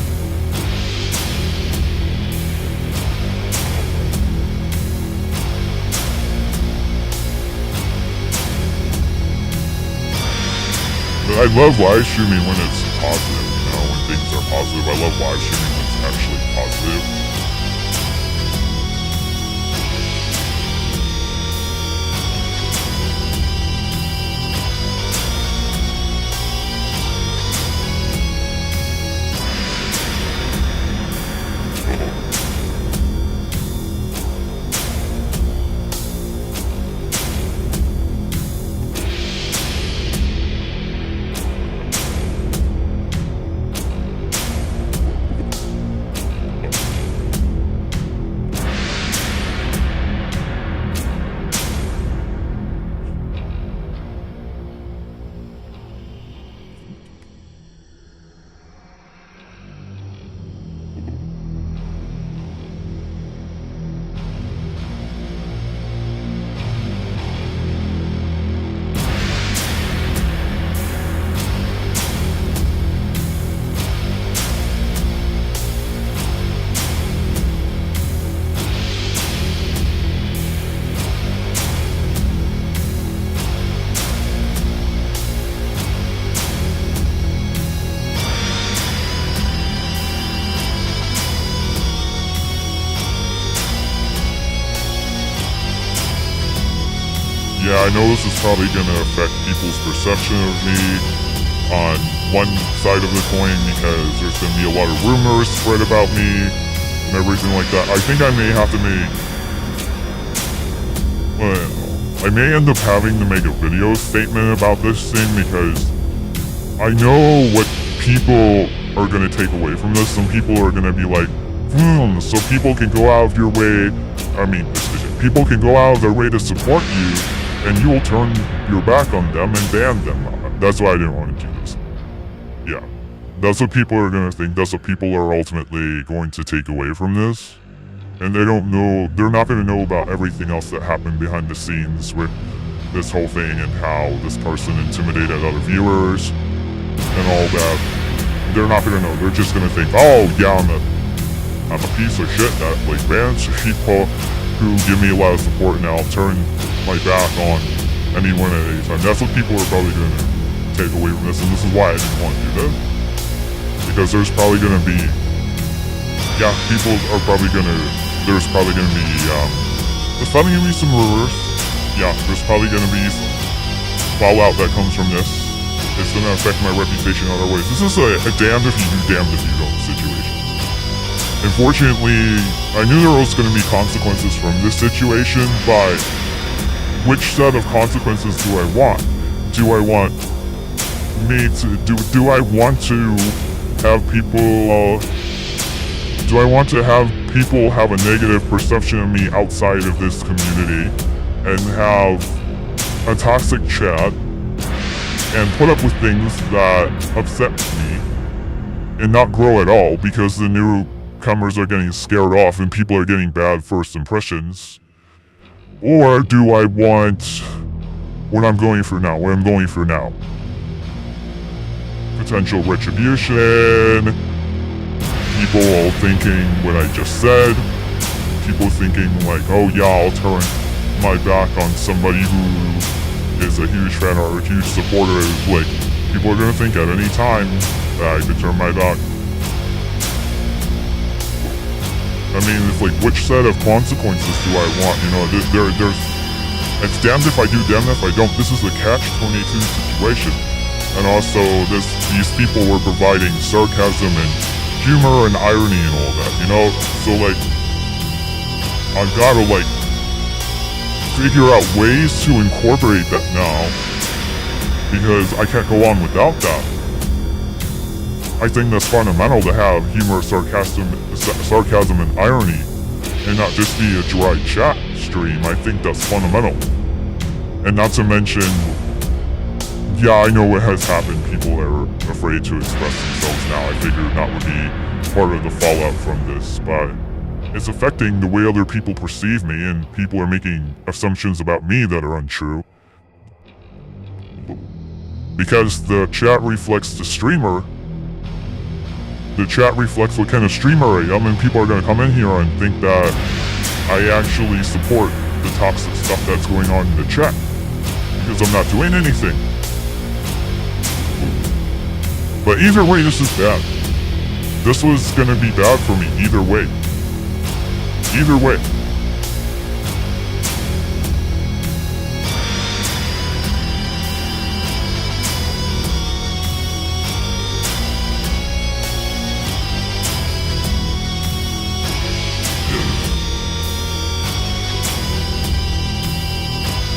But I love live streaming when it's positive, when things are positive. I love live streaming when it's actually positive. Yeah, I know this is probably going to affect people's perception of me on one side of the coin, because there's going to be a lot of rumors spread about me and everything like that. I think I may have to I may end up having to make a video statement about this thing, because I know what people are going to take away from this. Some people are going to be like, so people can go out of your way, people can go out of their way to support you, and you will turn your back on them and ban them. That's why I didn't want to do this. Yeah. That's what people are going to think. That's what people are ultimately going to take away from this. And they're not going to know about everything else that happened behind the scenes with this whole thing, and how this person intimidated other viewers and all that. They're not going to know. They're just going to think, oh yeah, I'm a piece of shit that bans people who give me a lot of support, and I'll turn my back on anyone at any time. That's what people are probably going to take away from this, and this is why I didn't want to do this. Because there's probably going to be, there's probably going to be some rumors. Yeah, there's probably going to be some fallout that comes from this. It's going to affect my reputation in other ways. This is a damned if you do, damned if you don't situation. Unfortunately, I knew there was going to be consequences from this situation, but which set of consequences do I want? Do I want do I want to have people do I want to have people have a negative perception of me outside of this community and have a toxic chat and put up with things that upset me and not grow at all because the newcomers are getting scared off and people are getting bad first impressions? Or do I want what I'm going for now? Potential retribution, people all thinking what I just said, people thinking like, oh yeah, I'll turn my back on somebody who is a huge fan or a huge supporter. Like, people are gonna think at any time that I could turn my back. I mean, it's like, which set of consequences do I want? You know, there's it's damned if I do, damned if I don't. This is a catch-22 situation. And also, these people were providing sarcasm and humor and irony and all that, you know? So, like, I've gotta, like, figure out ways to incorporate that now, because I can't go on without that. I think that's fundamental to have humor, sarcasm and irony, and not just be a dry chat stream. I think that's fundamental. And not to mention, yeah, I know what has happened. People are afraid to express themselves now. I figured that would be part of the fallout from this, but it's affecting the way other people perceive me, and people are making assumptions about me that are untrue. Because the chat reflects the streamer, the chat reflects what kind of streamer I am, and people are going to come in here and think that I actually support the toxic stuff that's going on in the chat, because I'm not doing anything. But either way, this is bad. This was gonna be bad for me either way. Either way.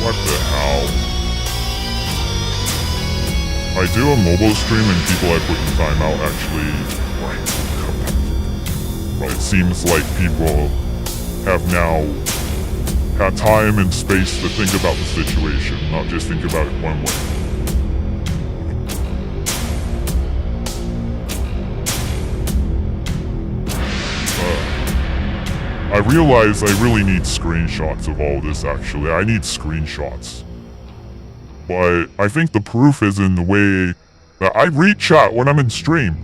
What the hell? I do a mobile stream and people I put in timeout actually, well, it seems like people have now had time and space to think about the situation, not just think about it one way. I realize I really need screenshots of all this actually. I need screenshots. But I think the proof is in the way that I read chat when I'm in stream.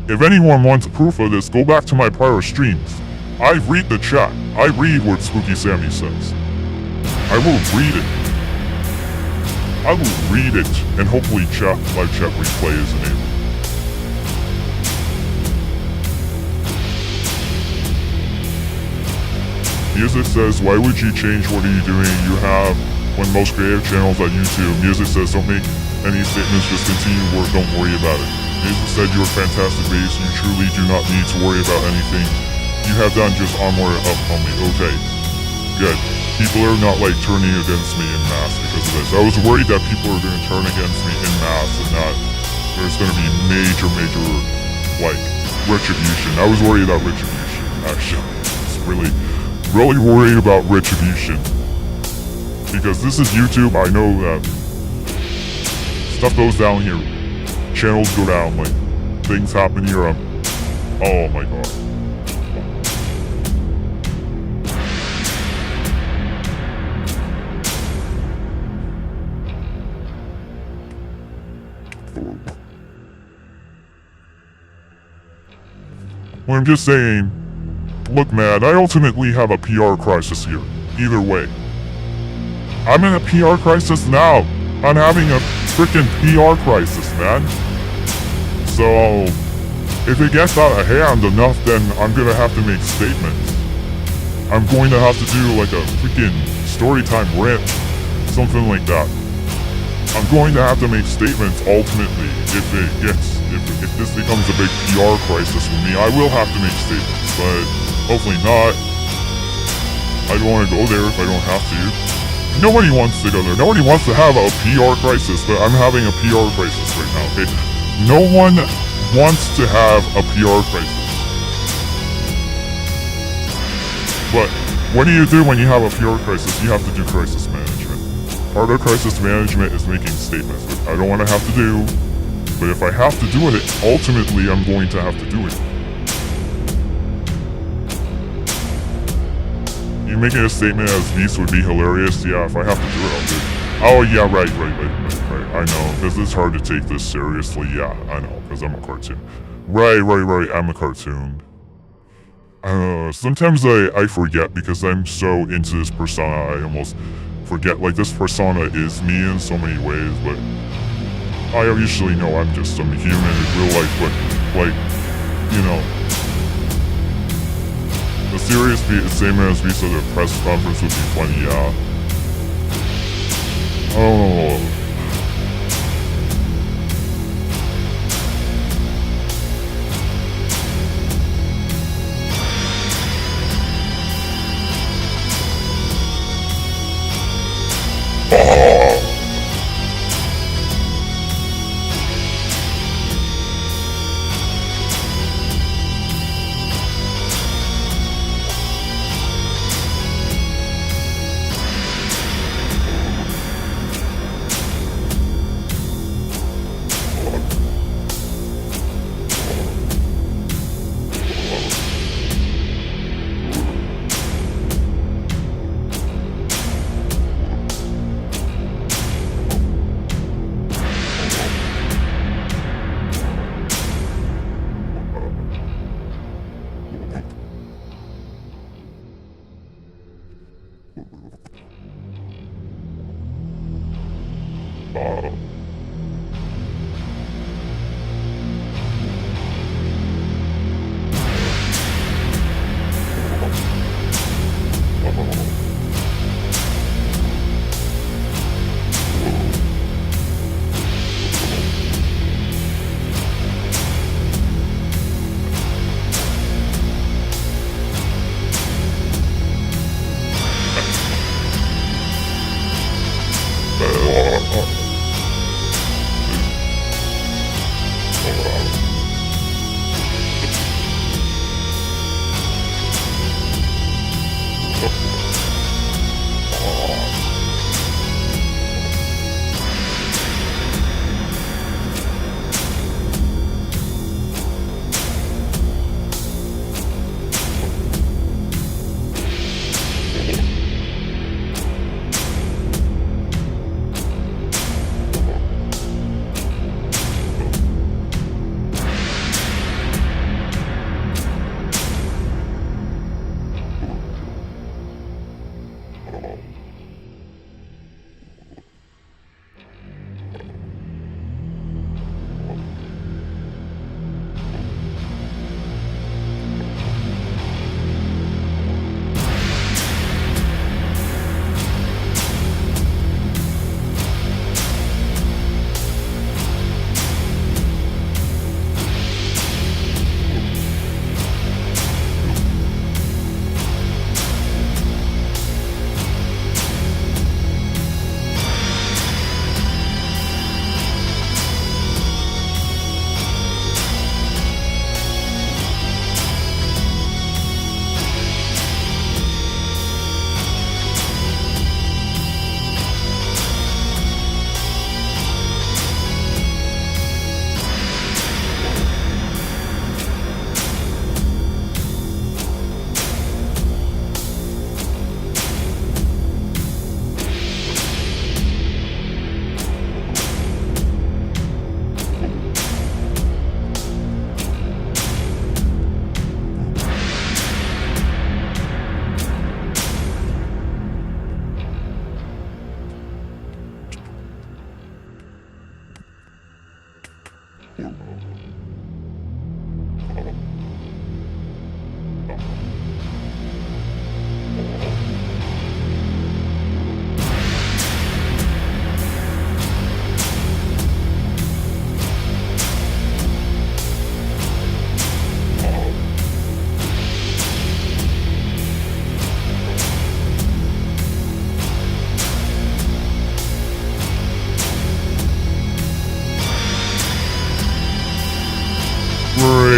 If anyone wants proof of this, go back to my prior streams. I read the chat. I read what Spooky Sammy says. I will read it. I will read it, and hopefully live chat replay is enabled. Music says, why would you change? What are you doing? You have one of the most creative channels on YouTube. Music says, don't make any statements, just continue work, don't worry about it. Music said, you're a fantastic bass, you truly do not need to worry about anything. You have done just armor up on me. Okay, good. People are not like turning against me en masse because of this. I was worried that people are going to turn against me en masse and that there's going to be major, like, retribution. I was worried about retribution, actually. It's really worried about retribution. Because this is YouTube, I know that stuff goes down here. Channels go down, like, things happen here. Oh my god. Well, I'm just saying, look man, I ultimately have a PR crisis here. Either way. I'm in a PR crisis now. I'm having a freaking PR crisis, man. So, if it gets out of hand enough, then I'm gonna have to make statements. I'm going to have to do like a freaking storytime rant. Something like that. I'm going to have to make statements ultimately if this becomes a big PR crisis for me. I will have to make statements, but hopefully not. I don't want to go there if I don't have to. Nobody wants to go there. Nobody wants to have a PR crisis, but I'm having a PR crisis right now, okay? No one wants to have a PR crisis. But what do you do when you have a PR crisis? You have to do crisis management. Part of crisis management is making statements, which I don't want to have to do. But if I have to do it, ultimately I'm going to have to do it. You making a statement as Beast would be hilarious? Yeah, if I have to do it, I'll do it. Oh yeah, right. I know, because it's hard to take this seriously. Yeah, I know, because I'm a cartoon. Right, I'm a cartoon. Sometimes I forget because I'm so into this persona, I almost forget, like, this persona is me in so many ways, but I usually know I'm just some human in real life, but, like, you know, the serious same as Beast at a press conference would be funny, yeah. Oh.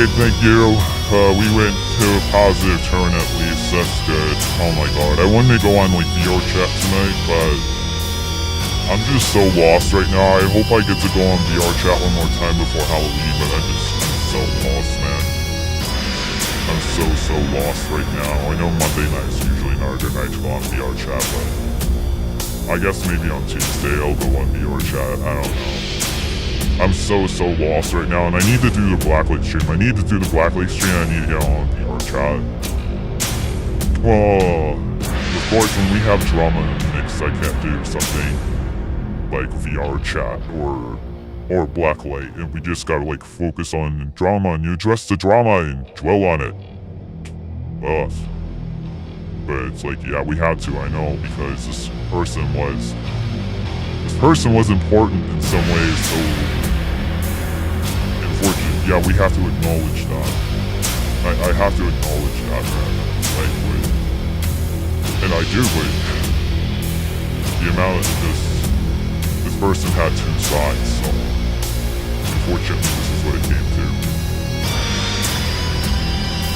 Okay, thank you. We went to a positive turn at least. That's good. Oh my god. I wanted to go on like VR chat tonight, but I'm just so lost right now. I hope I get to go on VR chat one more time before Halloween, but I'm so lost, man. I'm so lost right now. I know Monday night's usually not a good night to go on VR chat, but I guess maybe on Tuesday I'll go on VR chat. I don't know. I'm so lost right now, and I need to do the Blacklight stream. I need to do the Blacklight stream. I need to get on VR chat. Well, of course, when we have drama in the mix, I can't do something like VR chat or Blacklight, and we just gotta like focus on drama, and you address the drama and dwell on it. Ugh. But it's like, yeah, we had to, I know, because this person was important in some ways, so unfortunately, yeah, we have to acknowledge that. I have to acknowledge that, man. Like, and I do, but the amount of this person had two sides, so unfortunately, this is what it came to.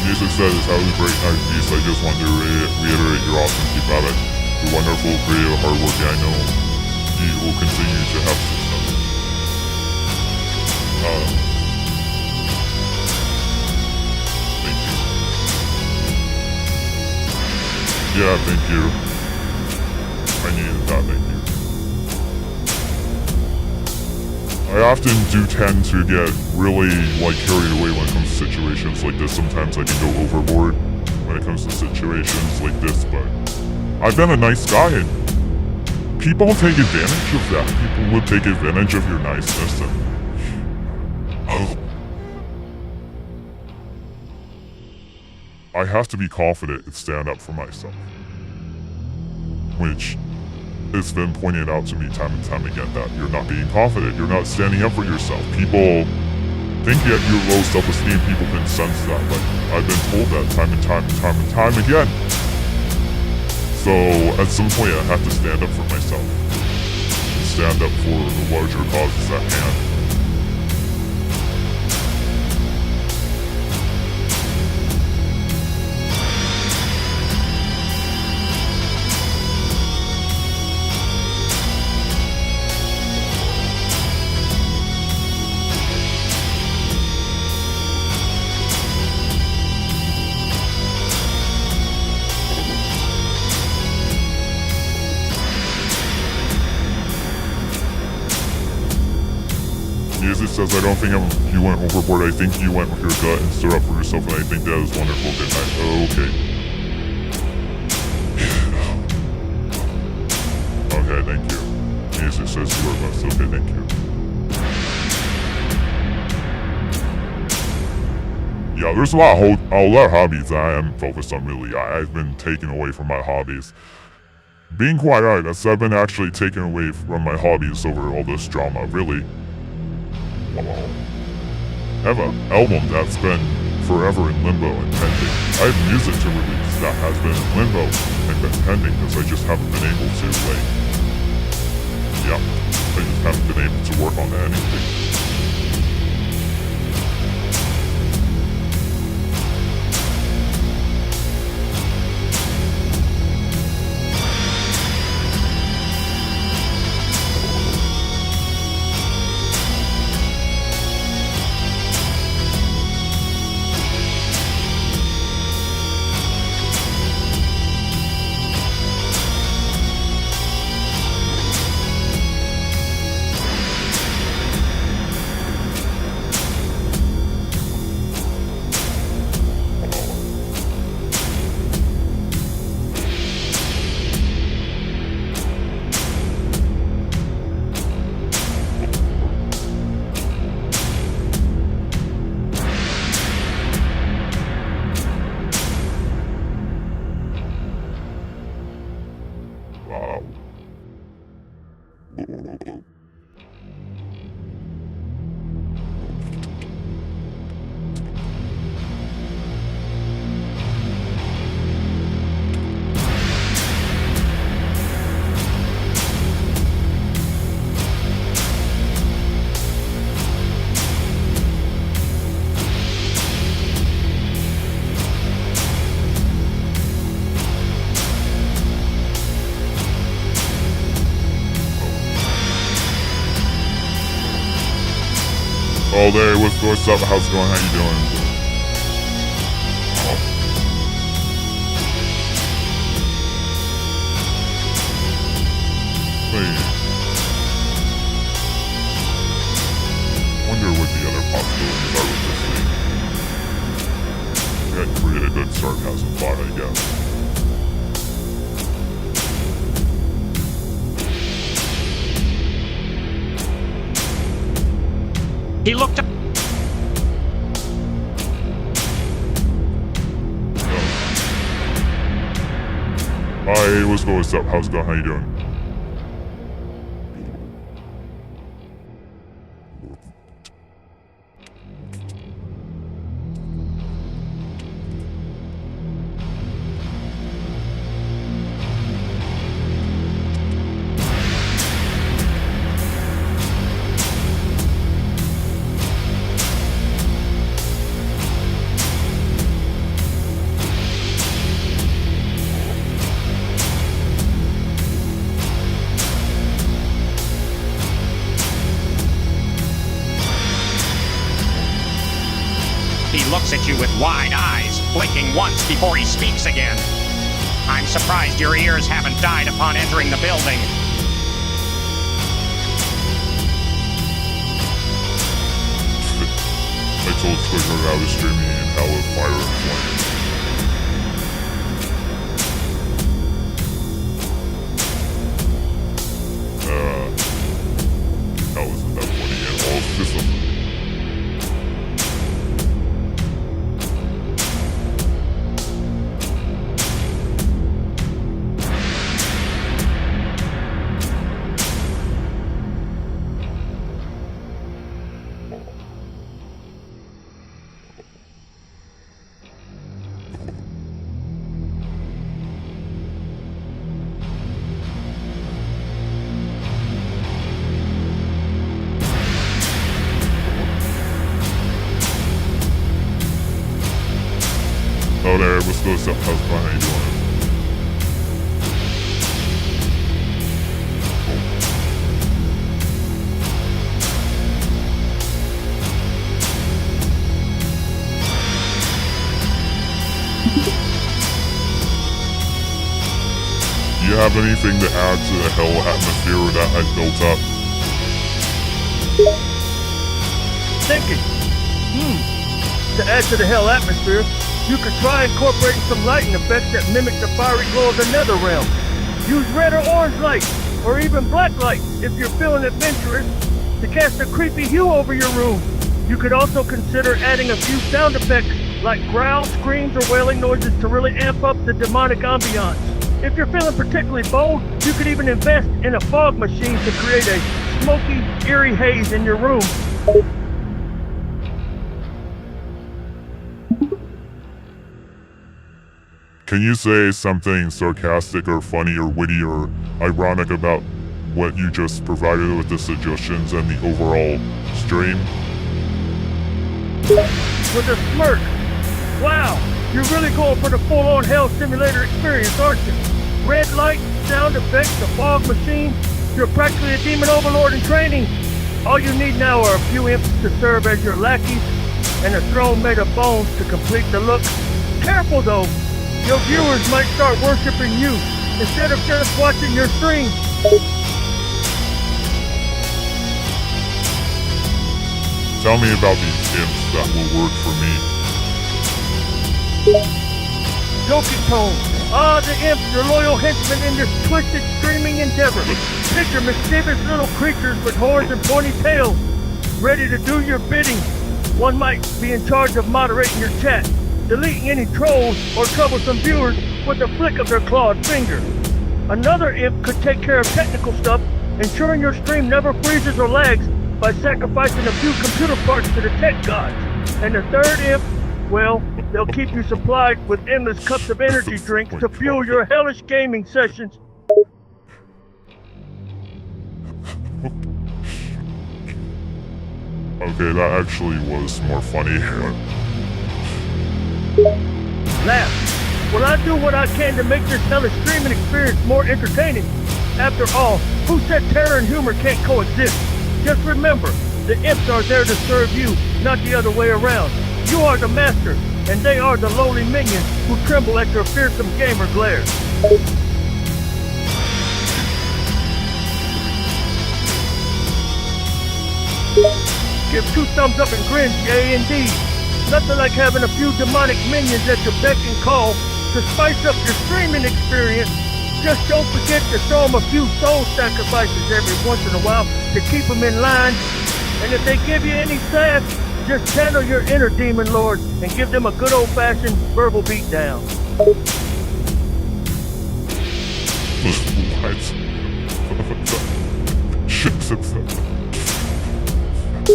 Music says, have a great night, peace. I just want to reiterate your awesome, keep at it. You're wonderful, creative, hardworking. I know you will continue to have success. Thank you. Yeah, thank you. I needed that, thank you. I often do tend to get really like carried away when it comes to situations like this. Sometimes I can go overboard when it comes to situations like this, but I've been a nice guy, and people take advantage of that. People would take advantage of your niceness, and I have to be confident and stand up for myself, which it's been pointed out to me time and time again that you're not being confident, you're not standing up for yourself. People think that you're low self-esteem, people can sense that, but I've been told that time and time again. So at some point I have to stand up for myself, and stand up for the larger causes at hand. Music says, I don't think you went overboard. I think you went with your gut and stood up for yourself, and I think that is wonderful. Good night. Okay. Okay, thank you. Music says you are blessed. Okay, thank you. Yeah, there's a lot of hobbies that I am focused on, really. I've been taken away from my hobbies. Being quite honest, I've been actually taken away from my hobbies over all this drama, really. I have an album that's been forever in limbo and pending. I have music to release that has been in limbo and been pending because I just haven't been able to, like, yeah, I just haven't been able to work on anything. Oh, there, what's up? How's it going? How you doing? Oh. Wait. Wonder what the other possibilities are with this thing. That created a good sarcasm thought, I guess. He looked up. Hi, what's up? How's it going? How you doing? He looks at you with wide eyes, blinking once before he speaks again. I'm surprised your ears haven't died upon entering the building. I told Twitter I was streaming in hell with fire and flame. How isn't that funny at all? System. Oh there, what's up? How's it going? How you doing? Do you have anything to add to the hell atmosphere that I've built up? Thinking. To add to the hell atmosphere, you could try incorporating some lighting effects that mimic the fiery glow of the nether realm. Use red or orange light, or even black light if you're feeling adventurous, to cast a creepy hue over your room. You could also consider adding a few sound effects like growls, screams, or wailing noises to really amp up the demonic ambiance. If you're feeling particularly bold, you could even invest in a fog machine to create a smoky, eerie haze in your room. Can you say something sarcastic or funny or witty or ironic about what you just provided with the suggestions and the overall stream? With a smirk. Wow, you're really going for the full-on hell simulator experience, aren't you? Red light, sound effects, a fog machine. You're practically a demon overlord in training. All you need now are a few imps to serve as your lackeys and a throne made of bones to complete the look. Careful though. Your viewers might start worshiping you instead of just watching your stream. Tell me about these imps that will work for me. Joking tone. Ah, the imps, your loyal henchmen in this twisted, streaming endeavor. Picture mischievous little creatures with horns and pointy tails, ready to do your bidding. One might be in charge of moderating your chat, deleting any trolls or troublesome viewers with a flick of their clawed finger. Another imp could take care of technical stuff, ensuring your stream never freezes or lags by sacrificing a few computer parts to the tech gods. And the third imp, well, they'll keep you supplied with endless cups of energy drinks to fuel your hellish gaming sessions. Okay, that actually was more funny. Laugh. Well, I do what I can to make this hellish streaming experience more entertaining. After all, who said terror and humor can't coexist? Just remember, The imps are there to serve you, not the other way around. You are the master, and they are the lowly minions who tremble at your fearsome gamer glare. Give 2 thumbs up and grins, yay indeed. Nothing like having a few demonic minions at your beck and call to spice up your streaming experience. Just don't forget to throw them a few soul sacrifices every once in a while to keep them in line. And if they give you any sass, just channel your inner demon lord and give them a good old-fashioned verbal beatdown. What? Shit.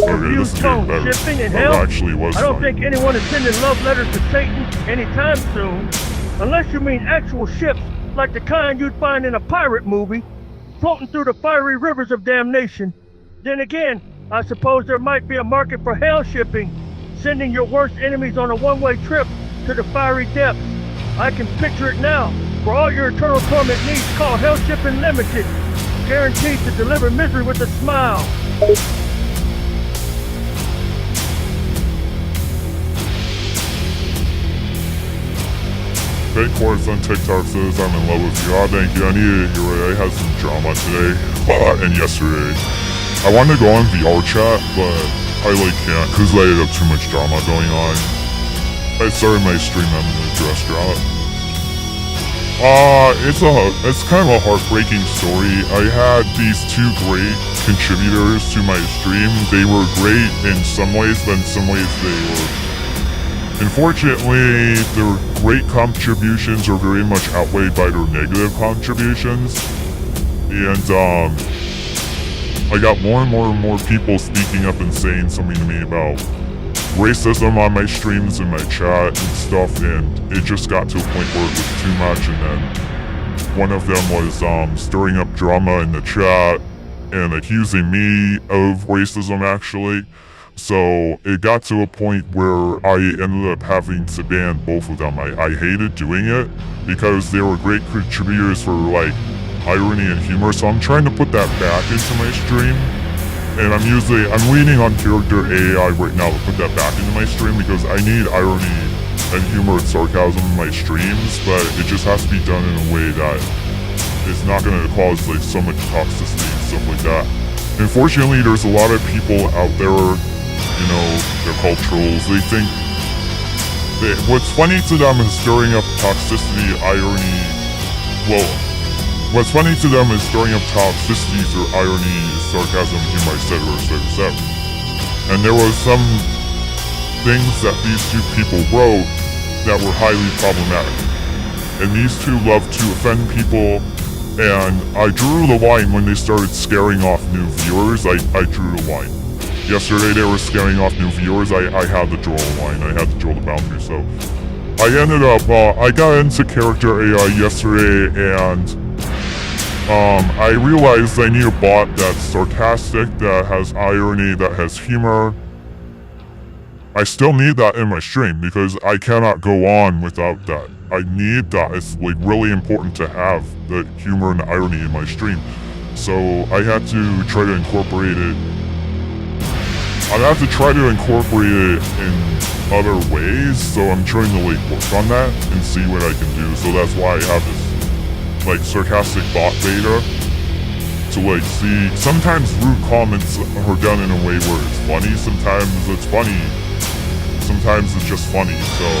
Review tone shifting in hell. Actually was I don't funny. think anyone is sending love letters to Satan anytime soon. Unless you mean actual ships like the kind you'd find in a pirate movie, floating through the fiery rivers of damnation. Then again, I suppose there might be a market for hell shipping, sending your worst enemies on a one-way trip to the fiery depths. I can picture it now. For all your eternal torment needs, call Hell Shipping Limited. Guaranteed to deliver misery with a smile. Fake Quartz on TikTok says I'm in love with you. Oh, thank you. I needed to hear it. I had some drama today and yesterday. I wanted to go on VR chat, but I can't because I have too much drama going on. I started my stream at the restaurant. It's kind of a heartbreaking story. I had these 2 great contributors to my stream. They were great in some ways, but in some ways they were. Unfortunately, their great contributions are very much outweighed by their negative contributions. And I got more and more people speaking up and saying something to me about racism on my streams and my chat and stuff, and it just got to a point where it was too much. And then one of them was stirring up drama in the chat and accusing me of racism actually. So it got to a point where I ended up having to ban both of them. I hated doing it because they were great contributors for irony and humor, so I'm trying to put that back into my stream. And I'm leaning on character AI right now to put that back into my stream because I need irony and humor and sarcasm in my streams, but it just has to be done in a way that is not going to cause so much toxicity and stuff like that. Unfortunately, there's a lot of people out there, they're called trolls. They think what's funny to them is stirring up toxicity, irony. Well, what's funny to them is stirring up toxicity through irony, sarcasm, humor, etc. And there was some things that these 2 people wrote that were highly problematic. And these 2 love to offend people, and I drew the line when they started scaring off new viewers. I drew the line. Yesterday they were scaring off new viewers. I had to draw a line. I had to draw the boundary. So I ended up, I got into character AI yesterday, and I realized I need a bot that's sarcastic, that has irony, that has humor. I still need that in my stream because I cannot go on without that. I need that. It's really important to have the humor and the irony in my stream. So I had to try to incorporate it. I have to try to incorporate it in other ways, so I'm trying to work on that and see what I can do. So that's why I have this sarcastic bot beta to see. Sometimes rude comments are done in a way where it's funny. Sometimes it's funny. Sometimes it's just funny. So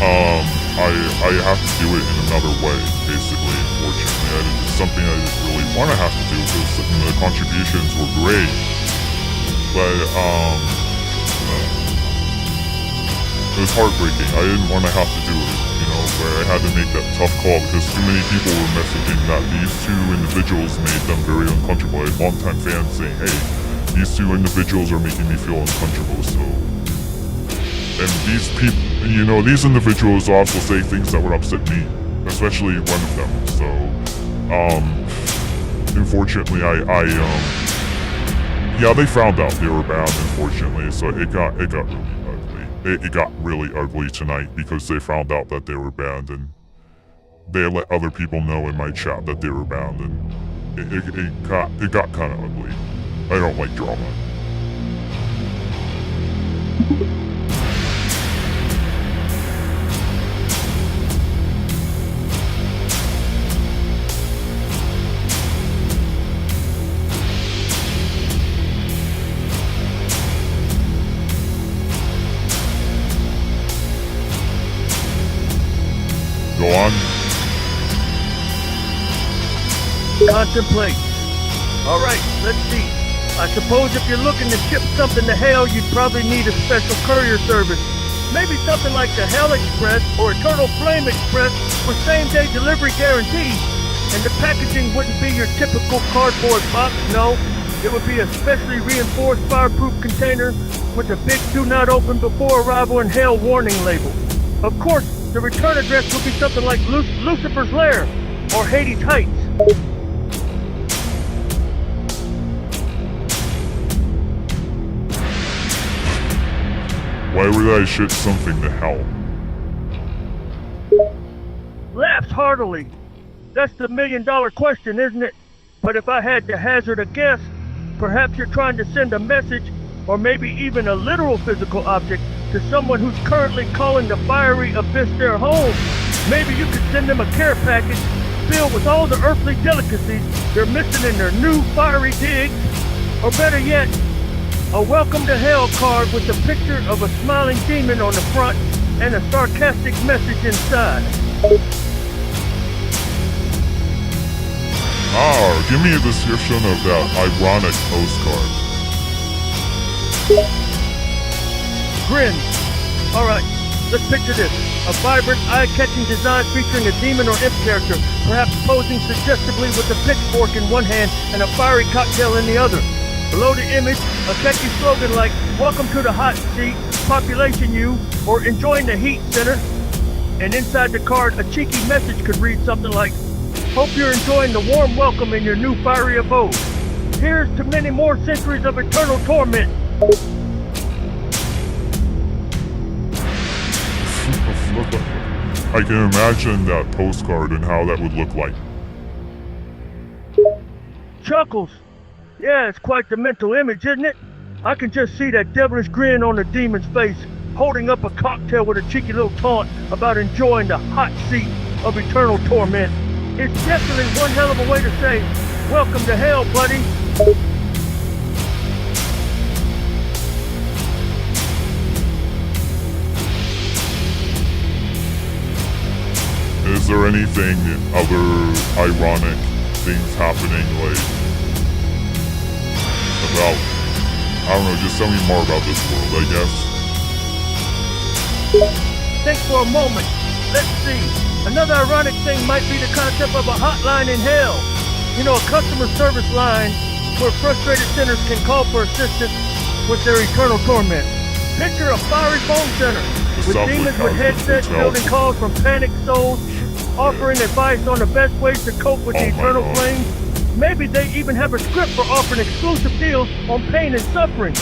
I have to do it in another way, basically. Unfortunately, it's something I didn't really want to have to do because the contributions were great. But it was heartbreaking. I didn't want to have to do it, where I had to make that tough call because too many people were messaging that these 2 individuals made them very uncomfortable. I had longtime fans saying, hey, these 2 individuals are making me feel uncomfortable, so. And these people, these individuals also say things that would upset me, especially one of them. So, unfortunately, yeah, they found out they were banned, unfortunately, so it got really ugly. It got really ugly tonight because they found out that they were banned, and they let other people know in my chat that they were banned, and it got kind of ugly. I don't like drama. Go on. Contemplate. Alright, let's see. I suppose if you're looking to ship something to hell, you'd probably need a special courier service. Maybe something like the Hell Express or Eternal Flame Express with same-day delivery guarantee. And the packaging wouldn't be your typical cardboard box, no. It would be a specially reinforced fireproof container with a big "Do Not Open Before Arrival in Hell" warning label. Of course, the return address would be something like Lucifer's Lair or Hades Heights. Why would I ship something to hell? Laughs heartily. That's the million-dollar question, isn't it? But if I had to hazard a guess, perhaps you're trying to send a message, or maybe even a literal physical object, to someone who's currently calling the fiery abyss their home. Maybe you could send them a care package filled with all the earthly delicacies they're missing in their new fiery digs. Or better yet, a welcome to hell card with a picture of a smiling demon on the front and a sarcastic message inside. Give me a description of that ironic postcard. Grin. Alright, let's picture this. A vibrant, eye-catching design featuring a demon or imp character, perhaps posing suggestively with a pitchfork in one hand and a fiery cocktail in the other. Below the image, a catchy slogan like, "Welcome to the hot seat, population you," or "Enjoying the heat, sinner." And inside the card, a cheeky message could read something like, "Hope you're enjoying the warm welcome in your new fiery abode. Here's to many more centuries of eternal torment." I can imagine that postcard and how that would look like. Chuckles. Yeah, it's quite the mental image, isn't it? I can just see that devilish grin on the demon's face, holding up a cocktail with a cheeky little taunt about enjoying the hot seat of eternal torment. It's definitely one hell of a way to say, "Welcome to hell, buddy." Is there anything other ironic things happening, like, about, I don't know, just tell me more about this world, I guess. Think for a moment. Let's see. Another ironic thing might be the concept of a hotline in hell. You know, a customer service line where frustrated sinners can call for assistance with their eternal torment. Picture a fiery phone center with demons with headsets fielding calls from panicked souls, offering advice on the best ways to cope with the eternal flames. Maybe they even have a script for offering exclusive deals on pain and suffering.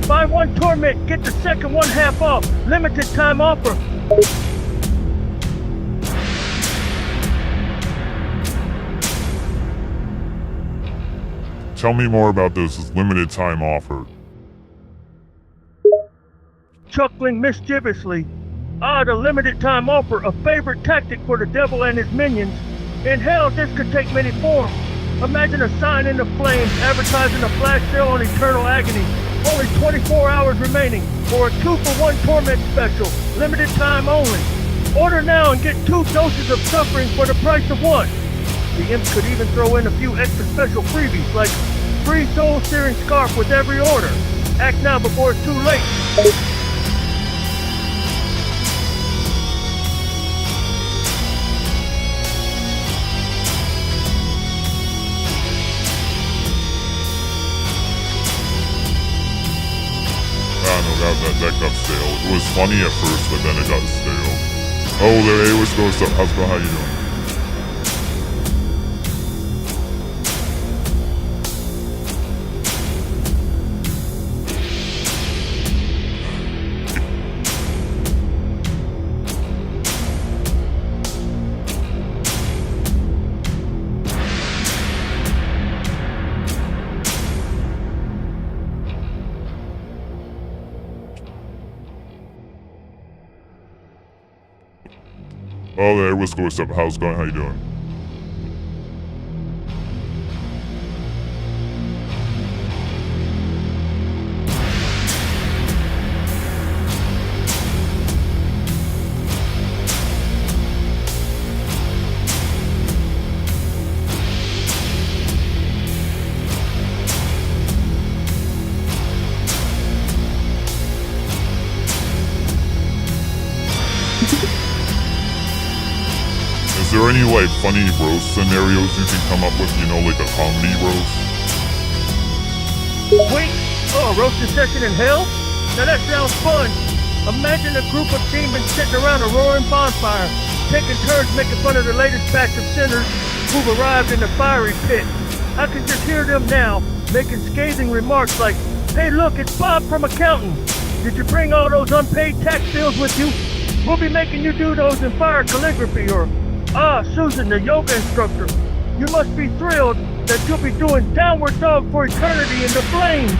Buy one torment, get the second one half off. Limited time offer. Tell me more about this limited time offer. Chuckling mischievously. The limited time offer, a favorite tactic for the devil and his minions. In hell, this could take many forms. Imagine a sign in the flames advertising a flash sale on eternal agony. Only 24 hours remaining, or a 2-for-1 torment special, limited time only. Order now and get 2 doses of suffering for the price of 1. The imp could even throw in a few extra special freebies, like free soul-searing scarf with every order. Act now before it's too late. That got stale. It was funny at first, but then it got stale. Oh, there, hey, what's going on? How's it going? How you doing? Oh, there was cool stuff. How's it going? How you doing? Is there any, like, funny roast scenarios you can come up with, you know, like a comedy roast? Wait, oh, a roasting session in hell? Now that sounds fun. Imagine a group of demons sitting around a roaring bonfire, taking turns making fun of the latest batch of sinners who've arrived in the fiery pit. I can just hear them now, making scathing remarks like, "Hey look, it's Bob from accounting. Did you bring all those unpaid tax bills with you? We'll be making you do those in fire calligraphy," or, "Ah, Susan, the yoga instructor, you must be thrilled that you'll be doing downward dog for eternity in the flames."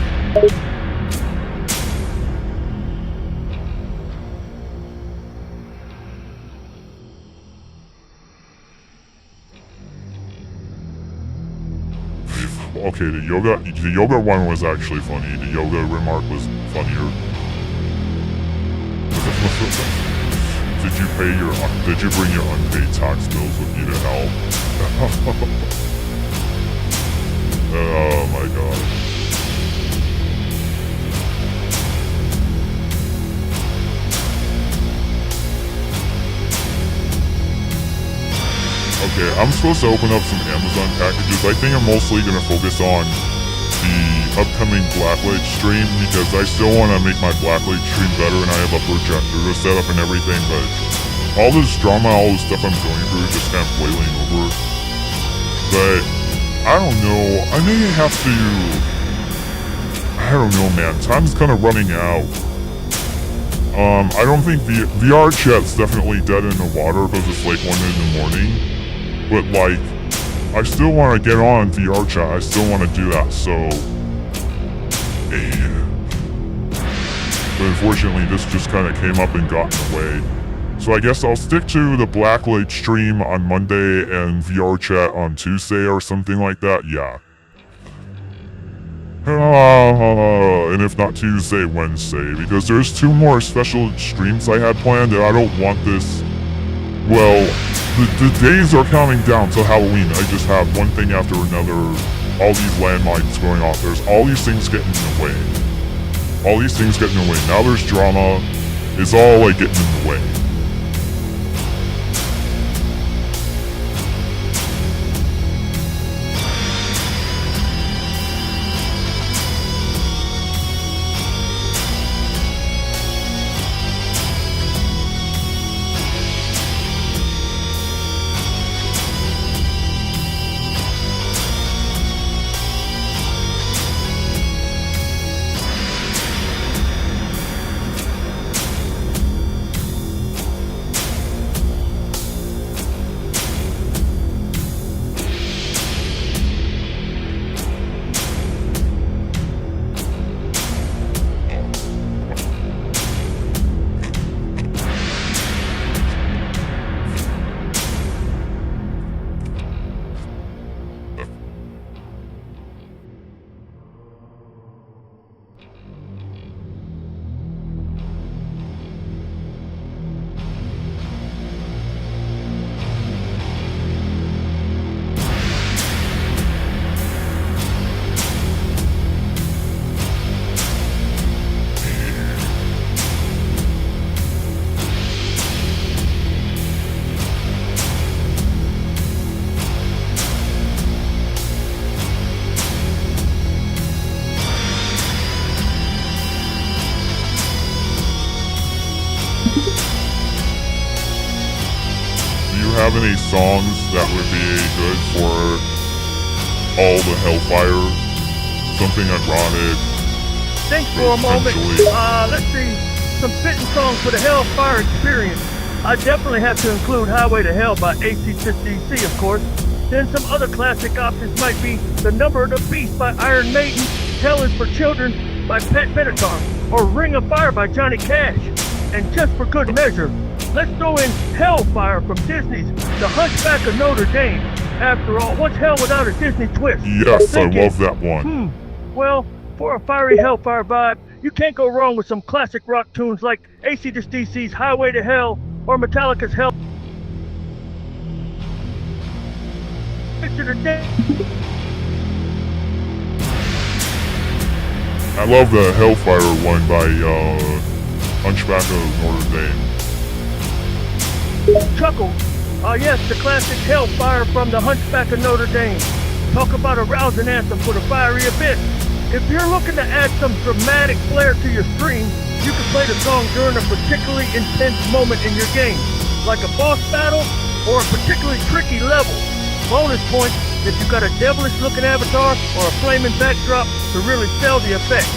Okay, the yoga one was actually funny. The yoga remark was funnier. Did you bring your unpaid tax bills with you to hell? Oh my god. Okay, I'm supposed to open up some Amazon packages. I think I'm mostly gonna focus on the upcoming Blacklight stream because I still want to make my Blacklight stream better and I have a projector set up and everything, but all this drama, all this stuff I'm going through is just kind of boiling over. But I don't know, I may have to, I don't know man, time's kind of running out. I don't think VR chat's definitely dead in the water because it's like 1 in the morning. But like, I still want to get on VR chat. I still want to do that. So, but unfortunately, this just kind of came up and got in the way. So I guess I'll stick to the Blacklight stream on Monday and VR chat on Tuesday or something like that. Yeah. And if not Tuesday, Wednesday, because there's 2 more special streams I had planned, and I don't want this. Well, the days are counting down till Halloween. I just have one thing after another, all these landmines going off. There's all these things getting in the way. All these things getting in the way. Now there's drama. It's all like getting in the way. Have any songs that would be good for all the Hellfire? Something ironic. Thanks for a moment. Let's see. Some fitting songs for the Hellfire experience. I definitely have to include Highway to Hell by AC/DC, of course. Then some other classic options might be The Number of the Beast by Iron Maiden, Hell is for Children by Pet Minotaur, or Ring of Fire by Johnny Cash. And just for good measure, let's throw in Hellfire from Disney's The Hunchback of Notre Dame. After all, what's hell without a Disney twist? Yes, I love that one. Well, for a fiery Hellfire vibe, you can't go wrong with some classic rock tunes like AC/DC's Highway to Hell or Metallica's Hell. Picture the day. I love the Hellfire one by Hunchback of Notre Dame. Chuckle. Yes, the classic Hellfire from the Hunchback of Notre Dame. Talk about a rousing anthem for the fiery abyss. If you're looking to add some dramatic flair to your stream, you can play the song during a particularly intense moment in your game, like a boss battle or a particularly tricky level. Bonus points if you got a devilish looking avatar or a flaming backdrop to really sell the effect.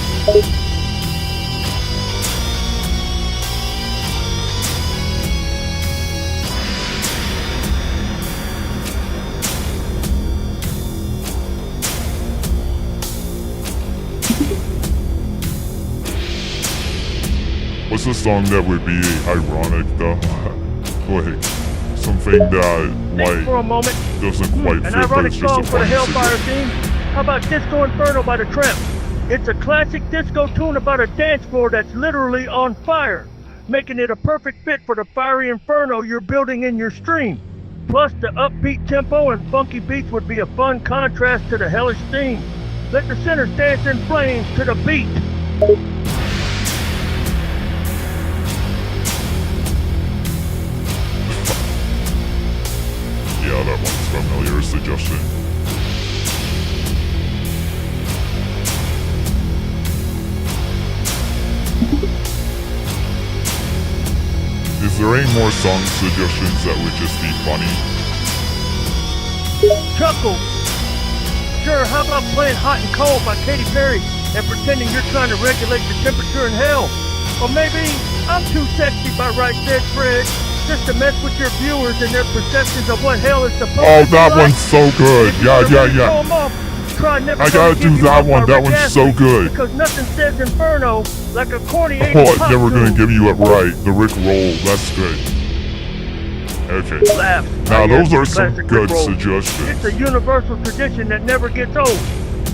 What's a song that would be ironic though? Like, something that, Think for a moment. doesn't quite An fit, but ironic it's just song a for the funny Hellfire suggestion. theme? How about Disco Inferno by the Tramp? It's a classic disco tune about a dance floor that's literally on fire, making it a perfect fit for the fiery inferno you're building in your stream. Plus, the upbeat tempo and funky beats would be a fun contrast to the hellish theme. Let the sinners dance in flames to the beat. Yeah, that one's familiar suggestion. Is there any more song suggestions that would just be funny? Chuckle. Sure, how about playing Hot and Cold by Katy Perry and pretending you're trying to regulate the temperature in hell? Or maybe I'm Too Sexy by Right Said Fred, just to mess with your viewers and their perceptions of what hell is supposed to be like. Oh, that one's so good. Yeah. I gotta do that one. That one's so good. Because nothing says inferno like a corny 80s Oh, I'm pop never gonna tune. give you it right. The Rick Roll, that's good. Okay. Laugh. Now, Oh, yeah, those are some classic good Rick Roll. suggestions. It's a universal tradition that never gets old.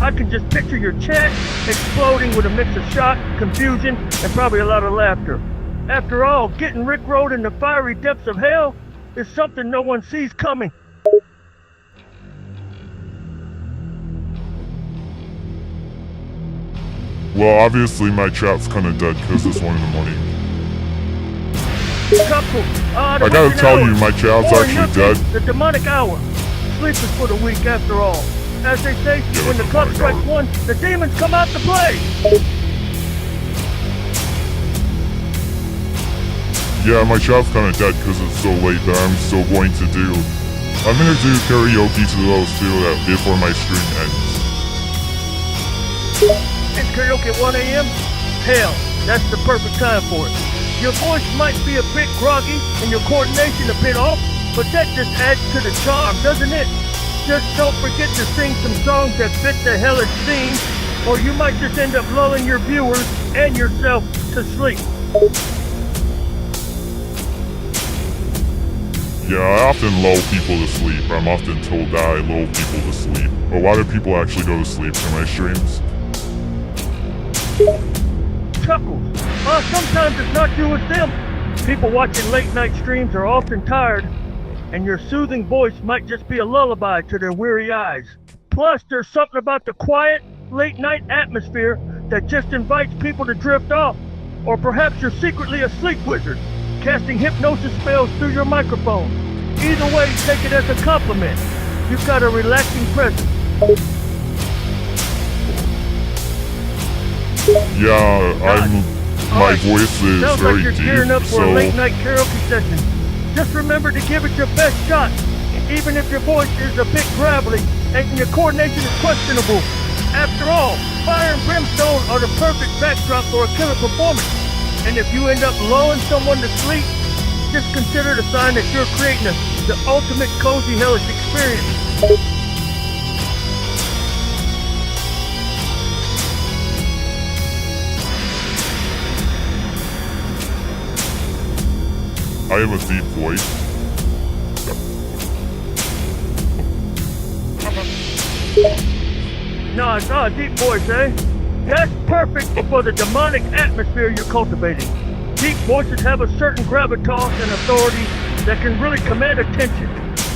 I can just picture your chat exploding with a mix of shock, confusion, and probably a lot of laughter. After all, getting rickrolled in the fiery depths of hell is something no one sees coming. Well, obviously my chat's kinda dead because it's 1 in the morning. Couple, I gotta tell you, my chat's Or in your actually dead. case, the demonic hour. Sleep is for the weak after all. As they say, Yeah, when the the clock demonic strikes hour. 1, the demons come out to play. Yeah, my chat's kinda dead because it's so late that I'm still going to do. I'm gonna do karaoke to those two before my stream ends. It's karaoke at 1 a.m.? Hell, that's the perfect time for it. Your voice might be a bit groggy and your coordination a bit off, but that just adds to the charm, doesn't it? Just don't forget to sing some songs that fit the hellish theme, or you might just end up lulling your viewers and yourself to sleep. Yeah, I often lull people to sleep. I'm often told that I lull people to sleep. But why do people actually go to sleep to my streams? Chuckles. Sometimes it's not you, it's them. People watching late night streams are often tired, and your soothing voice might just be a lullaby to their weary eyes. Plus, there's something about the quiet, late night atmosphere that just invites people to drift off. Or perhaps you're secretly a sleep wizard, casting hypnosis spells through your microphone. Either way, take it as a compliment. You've got a relaxing presence. Yeah, my Alright, voice is sounds very like you're gearing deep, up for a so late night karaoke session. Just remember to give it your best shot, even if your voice is a bit gravelly and your coordination is questionable. After all, fire and brimstone are the perfect backdrop for a killer performance. And if you end up lulling someone to sleep, just consider it a sign that you're creating the ultimate cozy hellish experience. I have a deep voice. No, it's not a deep voice, eh? That's perfect for the demonic atmosphere you're cultivating. Deep voices have a certain gravitas and authority that can really command attention.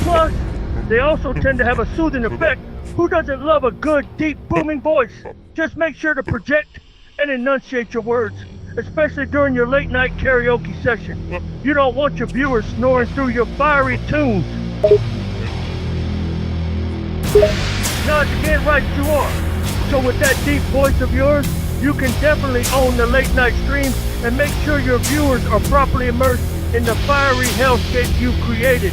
Plus, they also tend to have a soothing effect. Who doesn't love a good, deep, booming voice? Just make sure to project and enunciate your words, especially during your late-night karaoke session. You don't want your viewers snoring through your fiery tunes. Nod again, right you are. So with that deep voice of yours, you can definitely own the late-night streams and make sure your viewers are properly immersed in the fiery hellscape you created.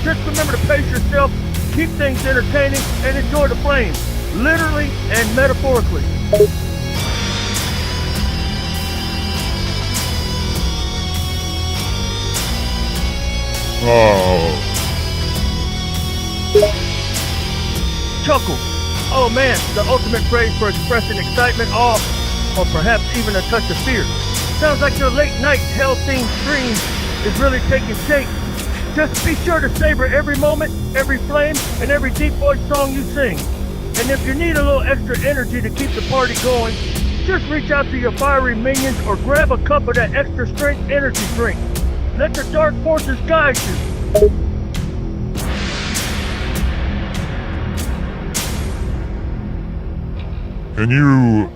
Just remember to pace yourself, keep things entertaining, and enjoy the flames, literally and metaphorically. Oh. Chuckle. Oh man, the ultimate phrase for expressing excitement, awe, or perhaps even a touch of fear. Sounds like your late night hell-themed stream is really taking shape. Just be sure to savor every moment, every flame, and every deep voice song you sing. And if you need a little extra energy to keep the party going, just reach out to your fiery minions or grab a cup of that extra strength energy drink. Let the dark forces guide you. Can you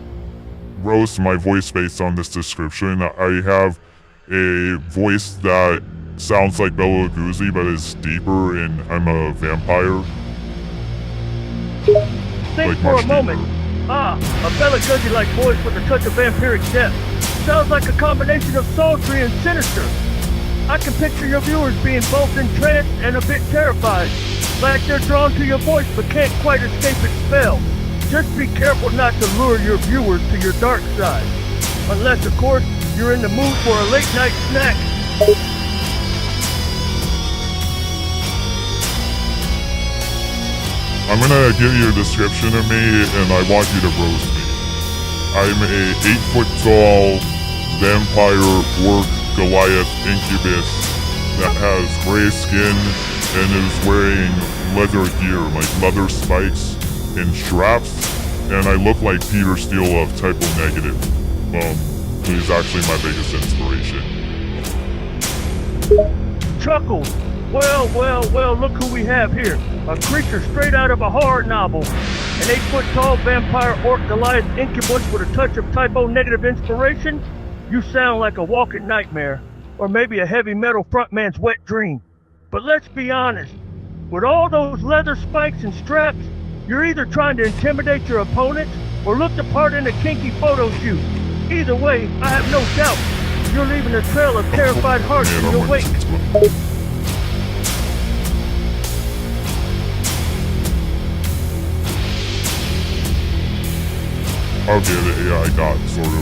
roast my voice based on this description? I have a voice that sounds like Bela Lugosi, but is deeper, and I'm a vampire. Think Like for much a moment. deeper. A Bela Lugosi-like voice with a touch of vampiric depth. Sounds like a combination of sultry and sinister. I can picture your viewers being both entranced and a bit terrified. Like they're drawn to your voice but can't quite escape its spell. Just be careful not to lure your viewers to your dark side. Unless, of course, you're in the mood for a late night snack. I'm gonna give you a description of me, and I want you to roast me. I'm a 8-foot-tall vampire orc Goliath incubus that has gray skin and is wearing leather gear, like leather spikes and straps, and I look like Peter Steele of Typo Negative, who's actually my biggest inspiration. Chuckles. Well, look who we have here. A creature straight out of a horror novel. An 8-foot-tall vampire orc Goliath incubus with a touch of Typo Negative inspiration? You sound like a walking nightmare, or maybe a heavy metal frontman's wet dream. But let's be honest, with all those leather spikes and straps, you're either trying to intimidate your opponent or look the part in a kinky photo shoot. Either way, I have no doubt you're leaving a trail of terrified hearts in your wake. Okay, yeah, I got sort of.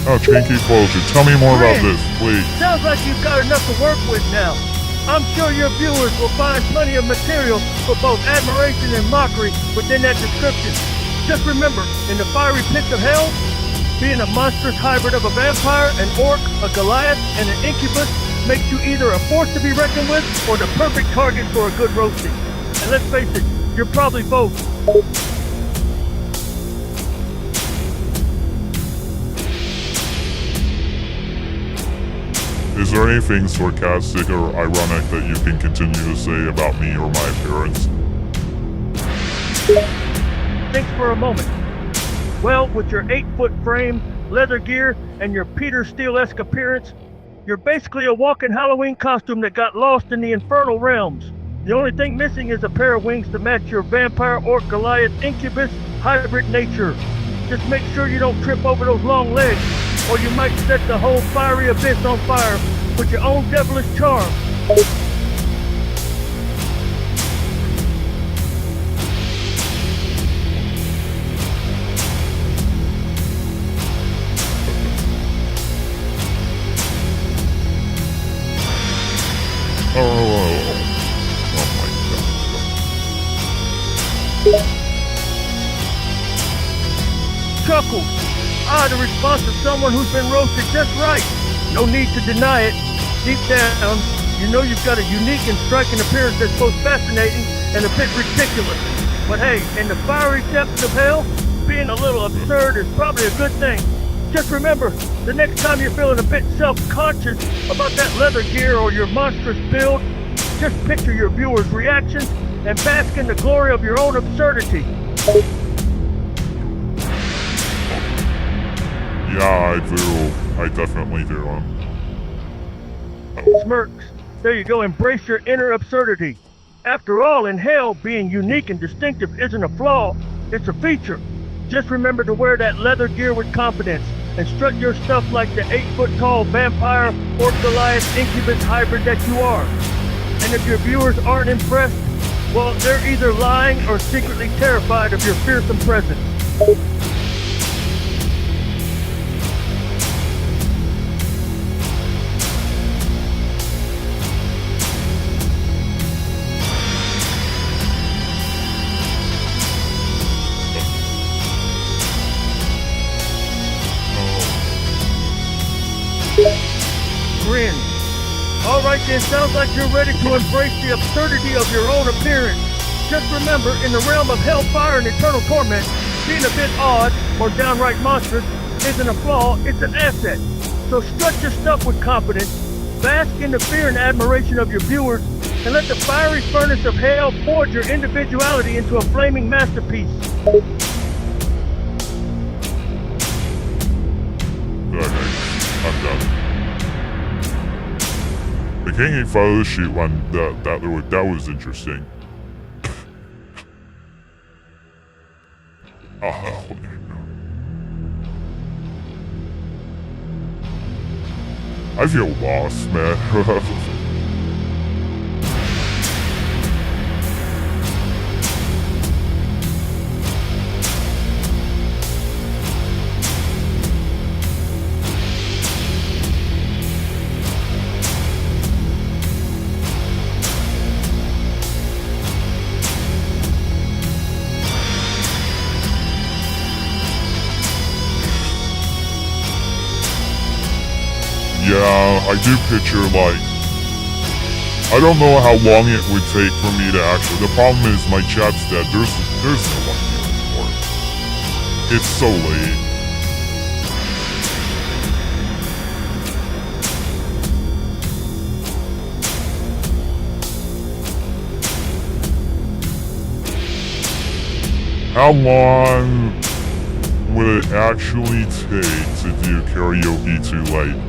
Oh, Chinky Closure, tell me more about this, please. Sounds like you've got enough to work with now. I'm sure your viewers will find plenty of material for both admiration and mockery within that description. Just remember, in the fiery pits of hell, being a monstrous hybrid of a vampire, an orc, a Goliath, and an incubus makes you either a force to be reckoned with or the perfect target for a good roasting. And let's face it, you're probably both. Is there anything sarcastic or ironic that you can continue to say about me or my appearance? Think for a moment. Well, with your 8-foot frame, leather gear, and your Peter Steele-esque appearance, you're basically a walking Halloween costume that got lost in the infernal realms. The only thing missing is a pair of wings to match your vampire orc Goliath incubus hybrid nature. Just make sure you don't trip over those long legs, or you might set the whole fiery abyss on fire with your own devilish charm. Chuckles. the response of someone who's been roasted just right. No need to deny it. Deep down, you know you've got a unique and striking appearance that's both fascinating and a bit ridiculous. But hey, in the fiery depths of hell, being a little absurd is probably a good thing. Just remember, the next time you're feeling a bit self-conscious about that leather gear or your monstrous build, just picture your viewers' reactions and bask in the glory of your own absurdity. Yeah, I do. I definitely do. Smirks. There you go, embrace your inner absurdity. After all, in hell, being unique and distinctive isn't a flaw, it's a feature. Just remember to wear that leather gear with confidence and strut your stuff like the 8-foot-tall vampire or Goliath incubus hybrid that you are. And if your viewers aren't impressed, well, they're either lying or secretly terrified of your fearsome presence. Grin. Alright then, sounds like you're ready to embrace the absurdity of your own appearance. Just remember, in the realm of hellfire and eternal torment, being a bit odd, or downright monstrous, isn't a flaw, it's an asset. So strut your stuff with confidence, bask in the fear and admiration of your viewers, and let the fiery furnace of hell forge your individuality into a flaming masterpiece. I'm done. The King photo shoot one, that was interesting. Oh, I feel lost, man. Yeah, I do picture, like, I don't know how long it would take for me to actually, the problem is my chat's dead, there's no one here anymore. It's so late. How long would it actually take to do karaoke too late?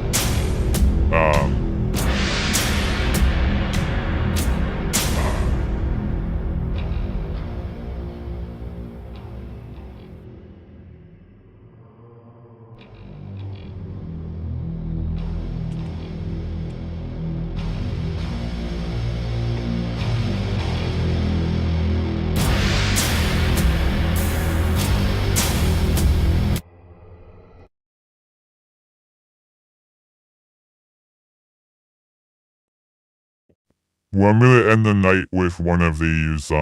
Well, I'm gonna end the night with one of these,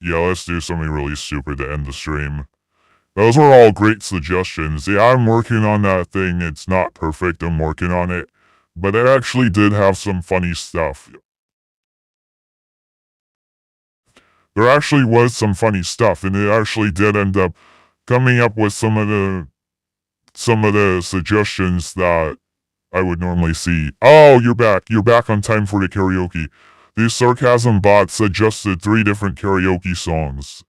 yeah, let's do something really stupid to end the stream. Those were all great suggestions. Yeah, I'm working on that thing. It's not perfect. I'm working on it. But it actually did have some funny stuff. There actually was some funny stuff, and it actually did end up coming up with some of the suggestions that I would normally see. Oh, you're back. You're back on time for the karaoke. These sarcasm bots suggested 3 different karaoke songs.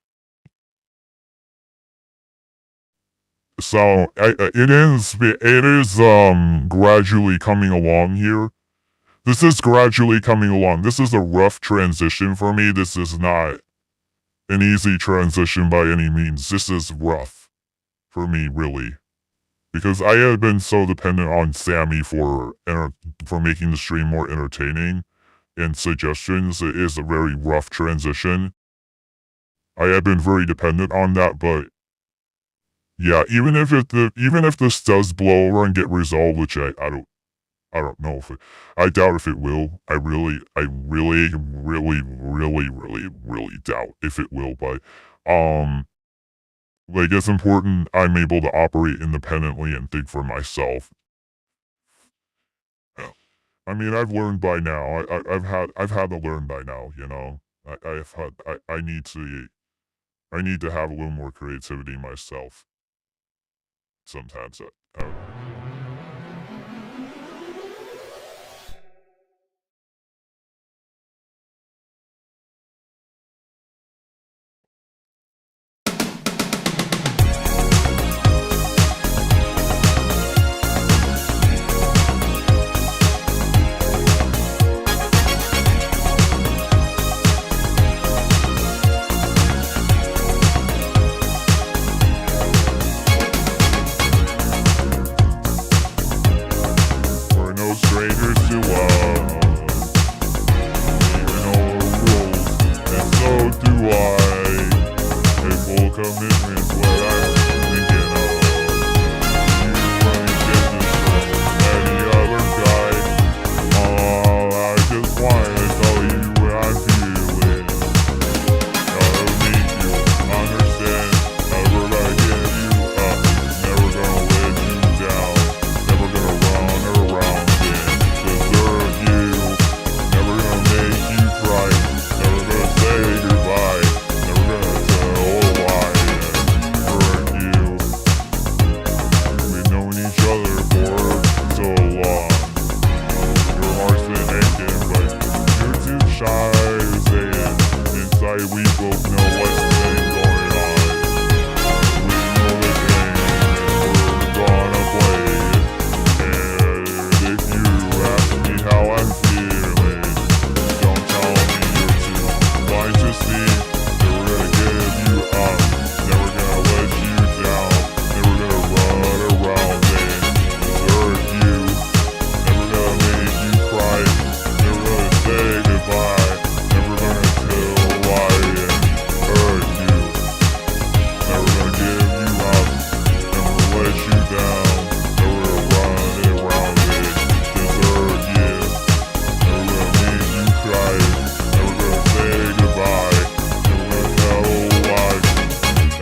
So, it is gradually coming along here. This is gradually coming along. This is a rough transition for me. This is not an easy transition by any means. This is rough for me, really. Because I have been so dependent on Sammy for making the stream more entertaining and suggestions. It is a very rough transition. I have been very dependent on that, but yeah, even if this does blow over and get resolved, which I don't know if I doubt if it will. I really doubt if it will, but like, it's important I'm able to operate independently and think for myself. I mean, I've learned by now. I've had to learn by now. You know, I need to have a little more creativity myself. Sometimes I don't know. We're no strangers to love. Even our rules, and so do I. A full commitment is what I'm thinking of. You wouldn't get this from any other guy. I just wanna tell you what I'm feeling. Gotta make you understand. Never gonna give you up. Never gonna let you down. Never gonna run around and desert you. Never gonna make you cry. Never gonna say goodbye. Never gonna tell a lie and hurt you. We've known each other for so long. Your heart's been aching, but you're too shy to say it. Inside we both know what's been going on. We know the game and we're gonna play it. And if you ask me how I'm feeling, don't tell me you're too blind to see. Never gonna give you up. Never gonna let you down. Never gonna run around and desert you. Never gonna make you cry. Never gonna say goodbye. Never gonna tell a lie and hurt you. Never gonna give you up. Never let you down. Never gonna run around and desert you. Never gonna make you cry. Never gonna say goodbye. Never gonna tell a lie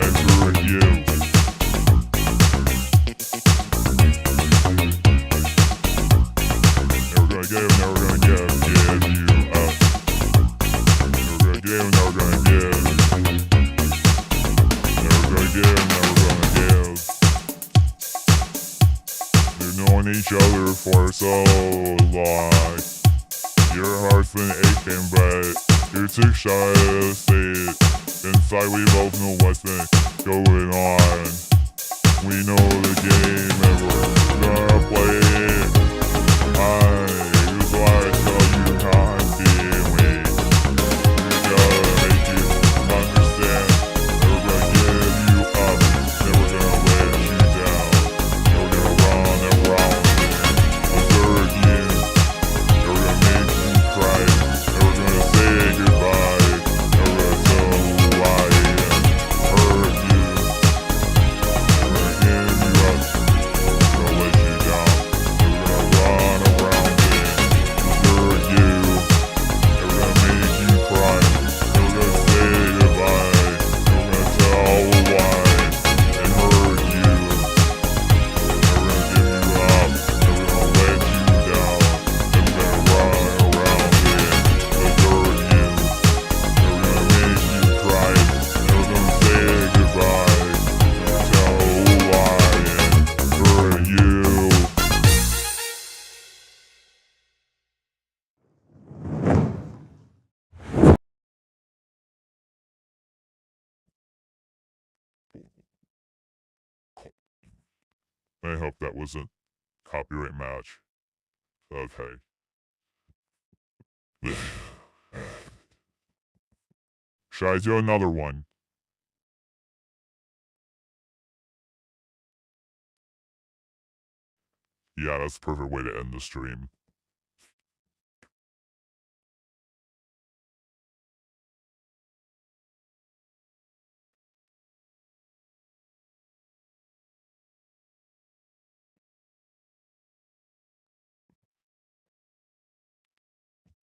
and hurt you. Never gonna give you up. Never gonna give. Never gonna give. We've known each other for so long. Your heart's been aching, but you're too shy to say it. Inside we both know what's been going on. We know the game and we're gonna play it. Here's why I tell you how I'm feeling. We gotta make you understand. Never gonna give you up. Never gonna let you down. Never gonna run around and desert you. Never gonna make you cry. Never gonna say goodbye. Never gonna tell a lie and hurt you. Never gonna give you up. Never gonna let you down. Never gonna run around and desert you. Never gonna make you cry. Never gonna say goodbye. Never gonna tell a lie and hurt you. Never gonna give you up. Never gonna let you down. Never gonna run around and desert you. Never gonna make you cry. Never gonna say goodbye. Never tell a lie and hurt you. I hope that wasn't copyright match. Okay. Should I do another one? Yeah, that's the perfect way to end the stream.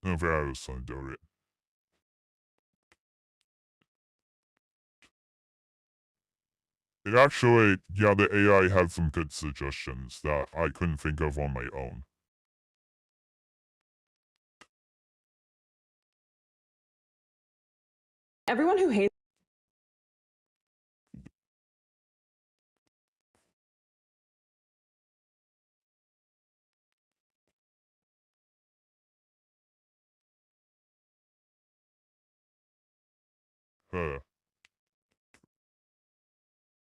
No, I was trying to do it. It actually, yeah, the AI had some good suggestions that I couldn't think of on my own. Everyone who hates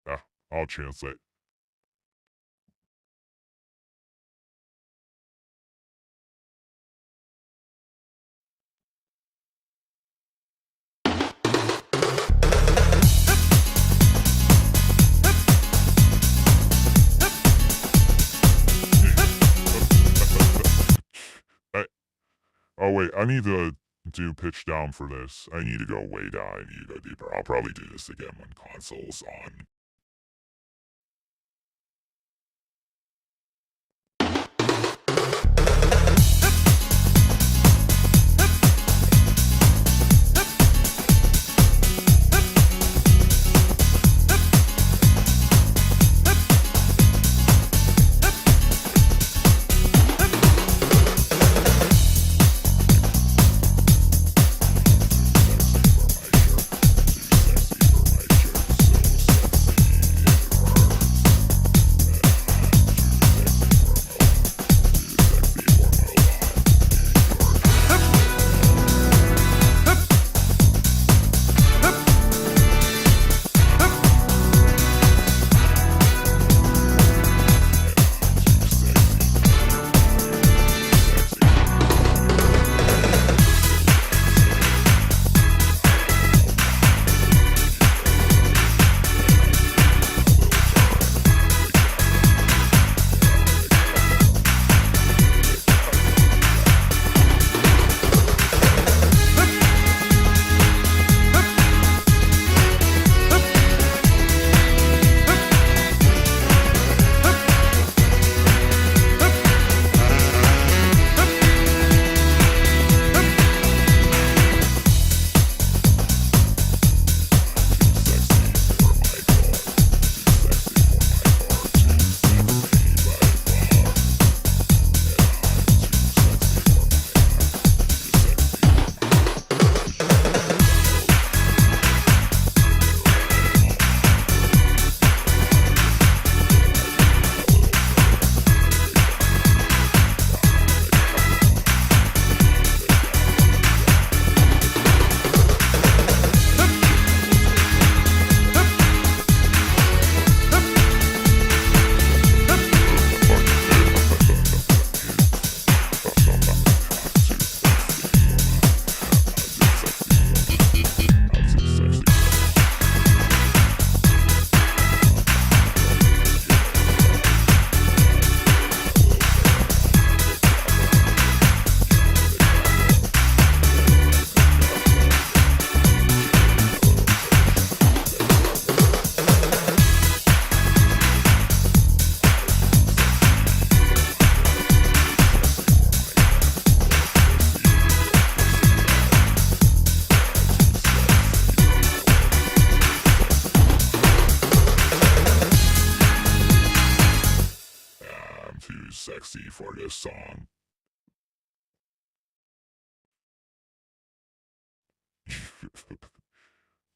Yeah, I'll translate. Oh wait, I need to do pitch down for this. I need to go way down. I need to go deeper. I'll probably do this again when console's on. I'm too sexy for this song.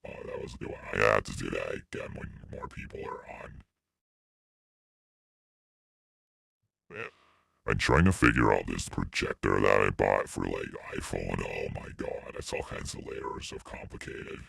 Oh, that was a good one. I have to do that again when more people are on. Yeah. I'm trying to figure out this projector that I bought for like iPhone. Oh my god, it's all kinds of layers of complicated.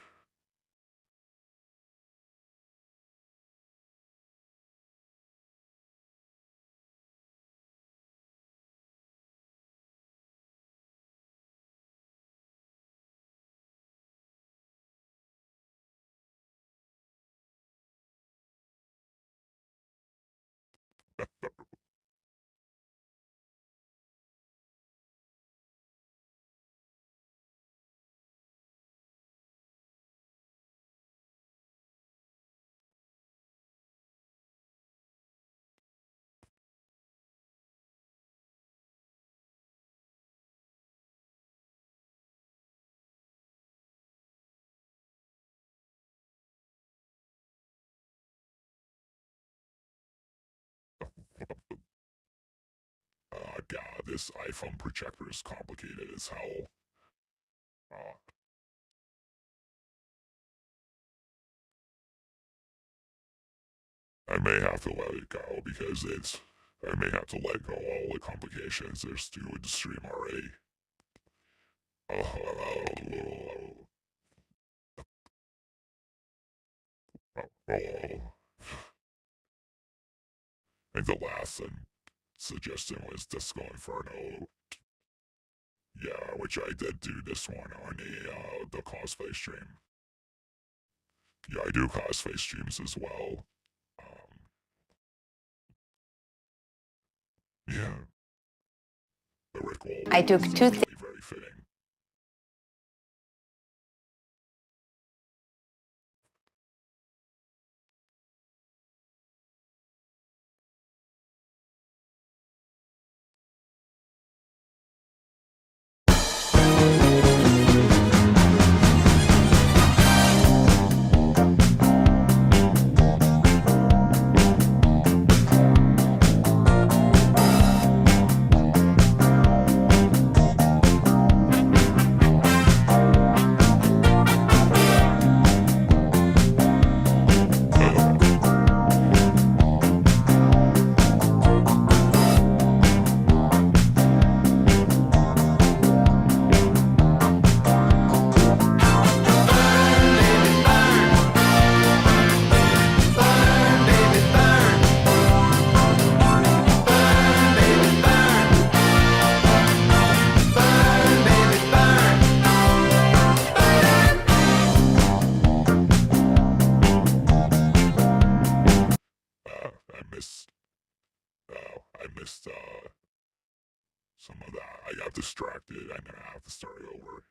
God, this iPhone projector is complicated as hell. I may have to let it go because I may have to let go all the complications there's due to the stream already. I think the last suggestion was Disco Inferno. Yeah, which I did do this one on the cosplay stream. Yeah, I do cosplay streams as well. Yeah. The Rick Roll I took is two definitely very fitting. I missed some of that. I got distracted and then I have to start over.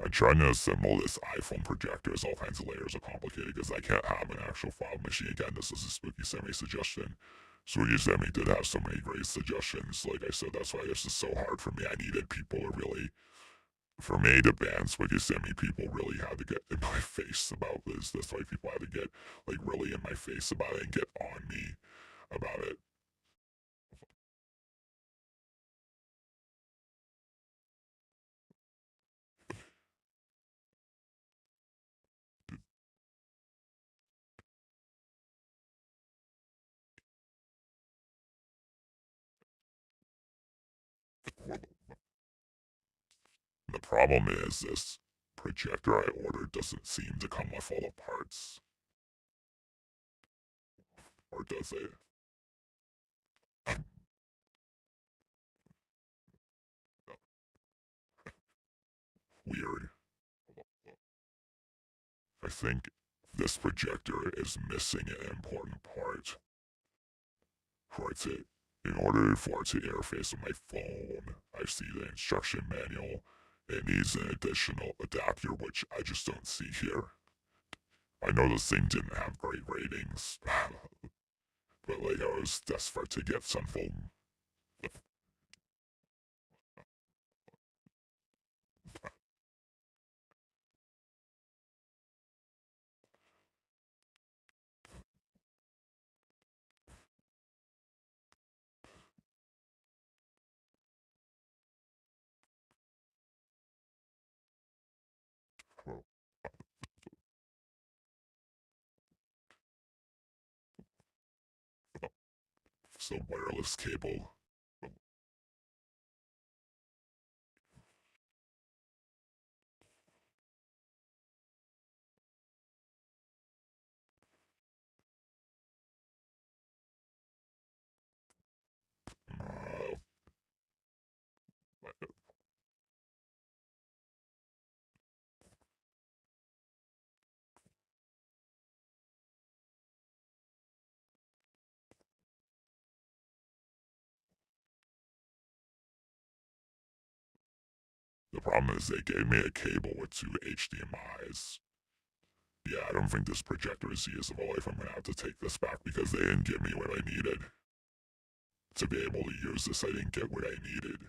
I'm trying to assemble this iPhone projector as all kinds of layers are complicated because I can't have an actual file machine. Again, this is a Spooky Semi suggestion. Spooky Semi did have so many great suggestions. Like I said, that's why this is so hard for me. I needed people to really, for me to ban Spooky Semi, people really had to get in my face about this. That's why people had to get like really in my face about it and get on me about it. The problem is this projector I ordered doesn't seem to come with all the parts. Or does it? Weird. I think this projector is missing an important part. In order for it to interface with my phone, I see the instruction manual. It needs an additional adapter, which I just don't see here. I know this thing didn't have great ratings, but like I was desperate to get something. Some wireless cable. Uh, the problem is they gave me a cable with 2 HDMIs. Yeah, I don't think this projector is usable if I'm gonna have to take this back because they didn't give me what I needed. To be able to use this, I didn't get what I needed.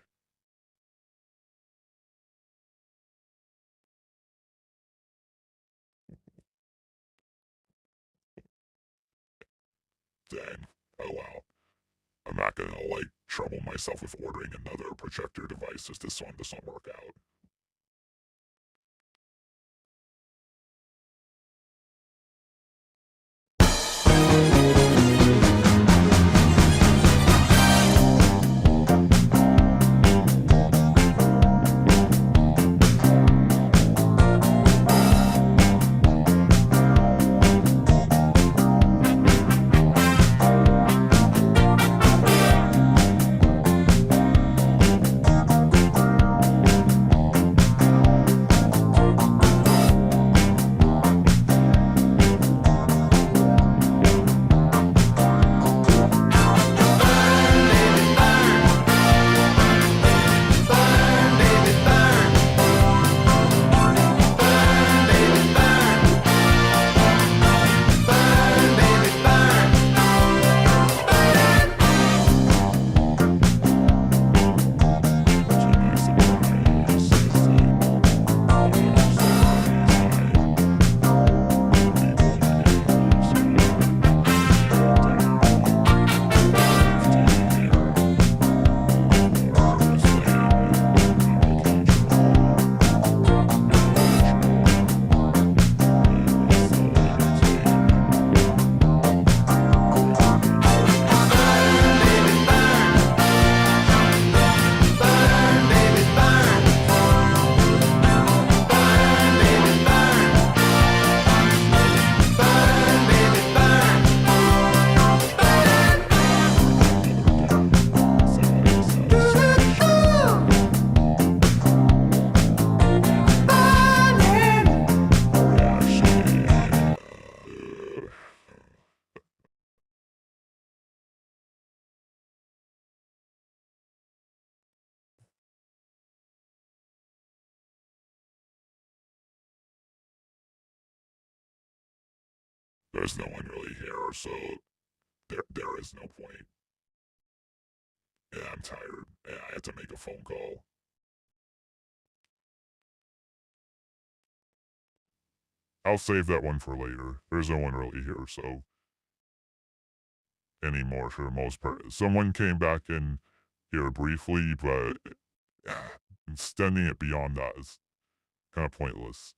Dang. Oh well. I'm not gonna, like, trouble myself with ordering another projector device as this one doesn't work out. There's no one really here, so there is no point. Yeah, I'm tired. Yeah, I had to make a phone call. I'll save that one for later. There's no one really here, so anymore for the most part. Someone came back in here briefly, but extending it beyond that is kind of pointless.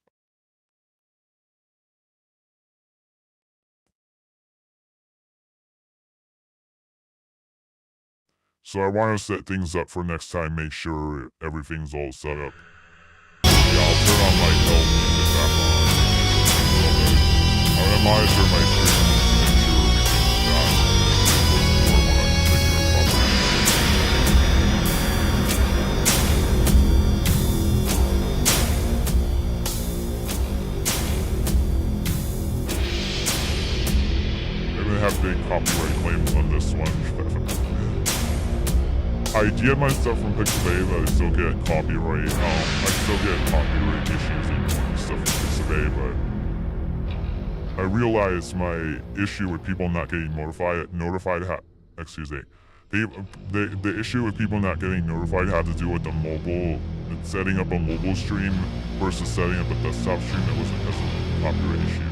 So I want to set things up for next time, make sure everything's all set up. Yeah, I'll turn on my note music back on. I'll monitor my stream to make sure everything's back. Or when I configure it properly. I'm gonna have big copyright claims on this one. I get my stuff from Pixabay, but I still get copyright. I still get copyright issues and stuff from Pixabay, but I realize my issue with people not getting notified. The issue with people not getting notified had to do with the mobile, setting up a mobile stream versus setting up a desktop stream that wasn't because of copyright issues.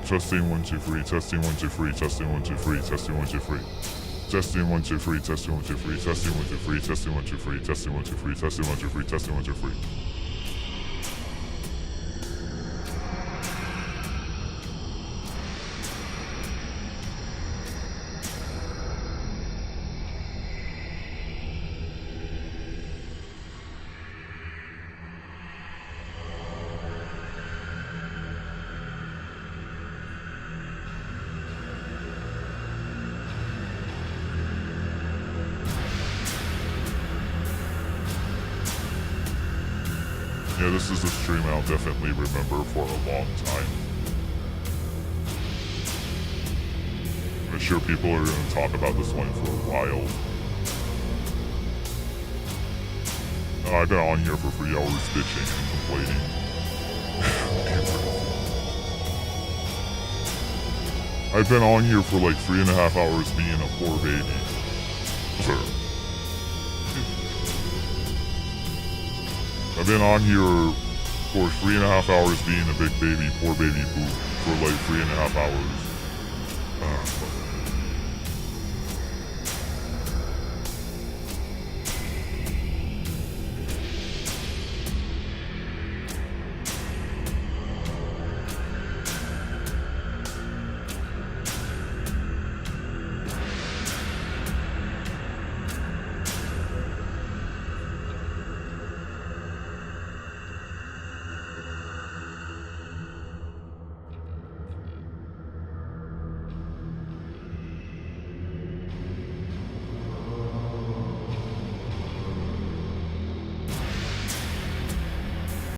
Testing 1 2 3, testing 1 2 3, testing 1 2 3, testing 1 2 3. Testing 1 2 3, testing 1 2 3, testing 1 2 3, testing 1 2 3, testing 1 2 3, testing 1 2 3, testing 1 2 3. Yeah, this is a stream I'll definitely remember for a long time. I'm sure people are going to talk about this one for a while. I've been on here for 3 hours bitching and complaining. I've been on here for like 3.5 hours being a poor baby. I've been on here for 3.5 hours being a big baby, poor baby poop for like 3.5 hours.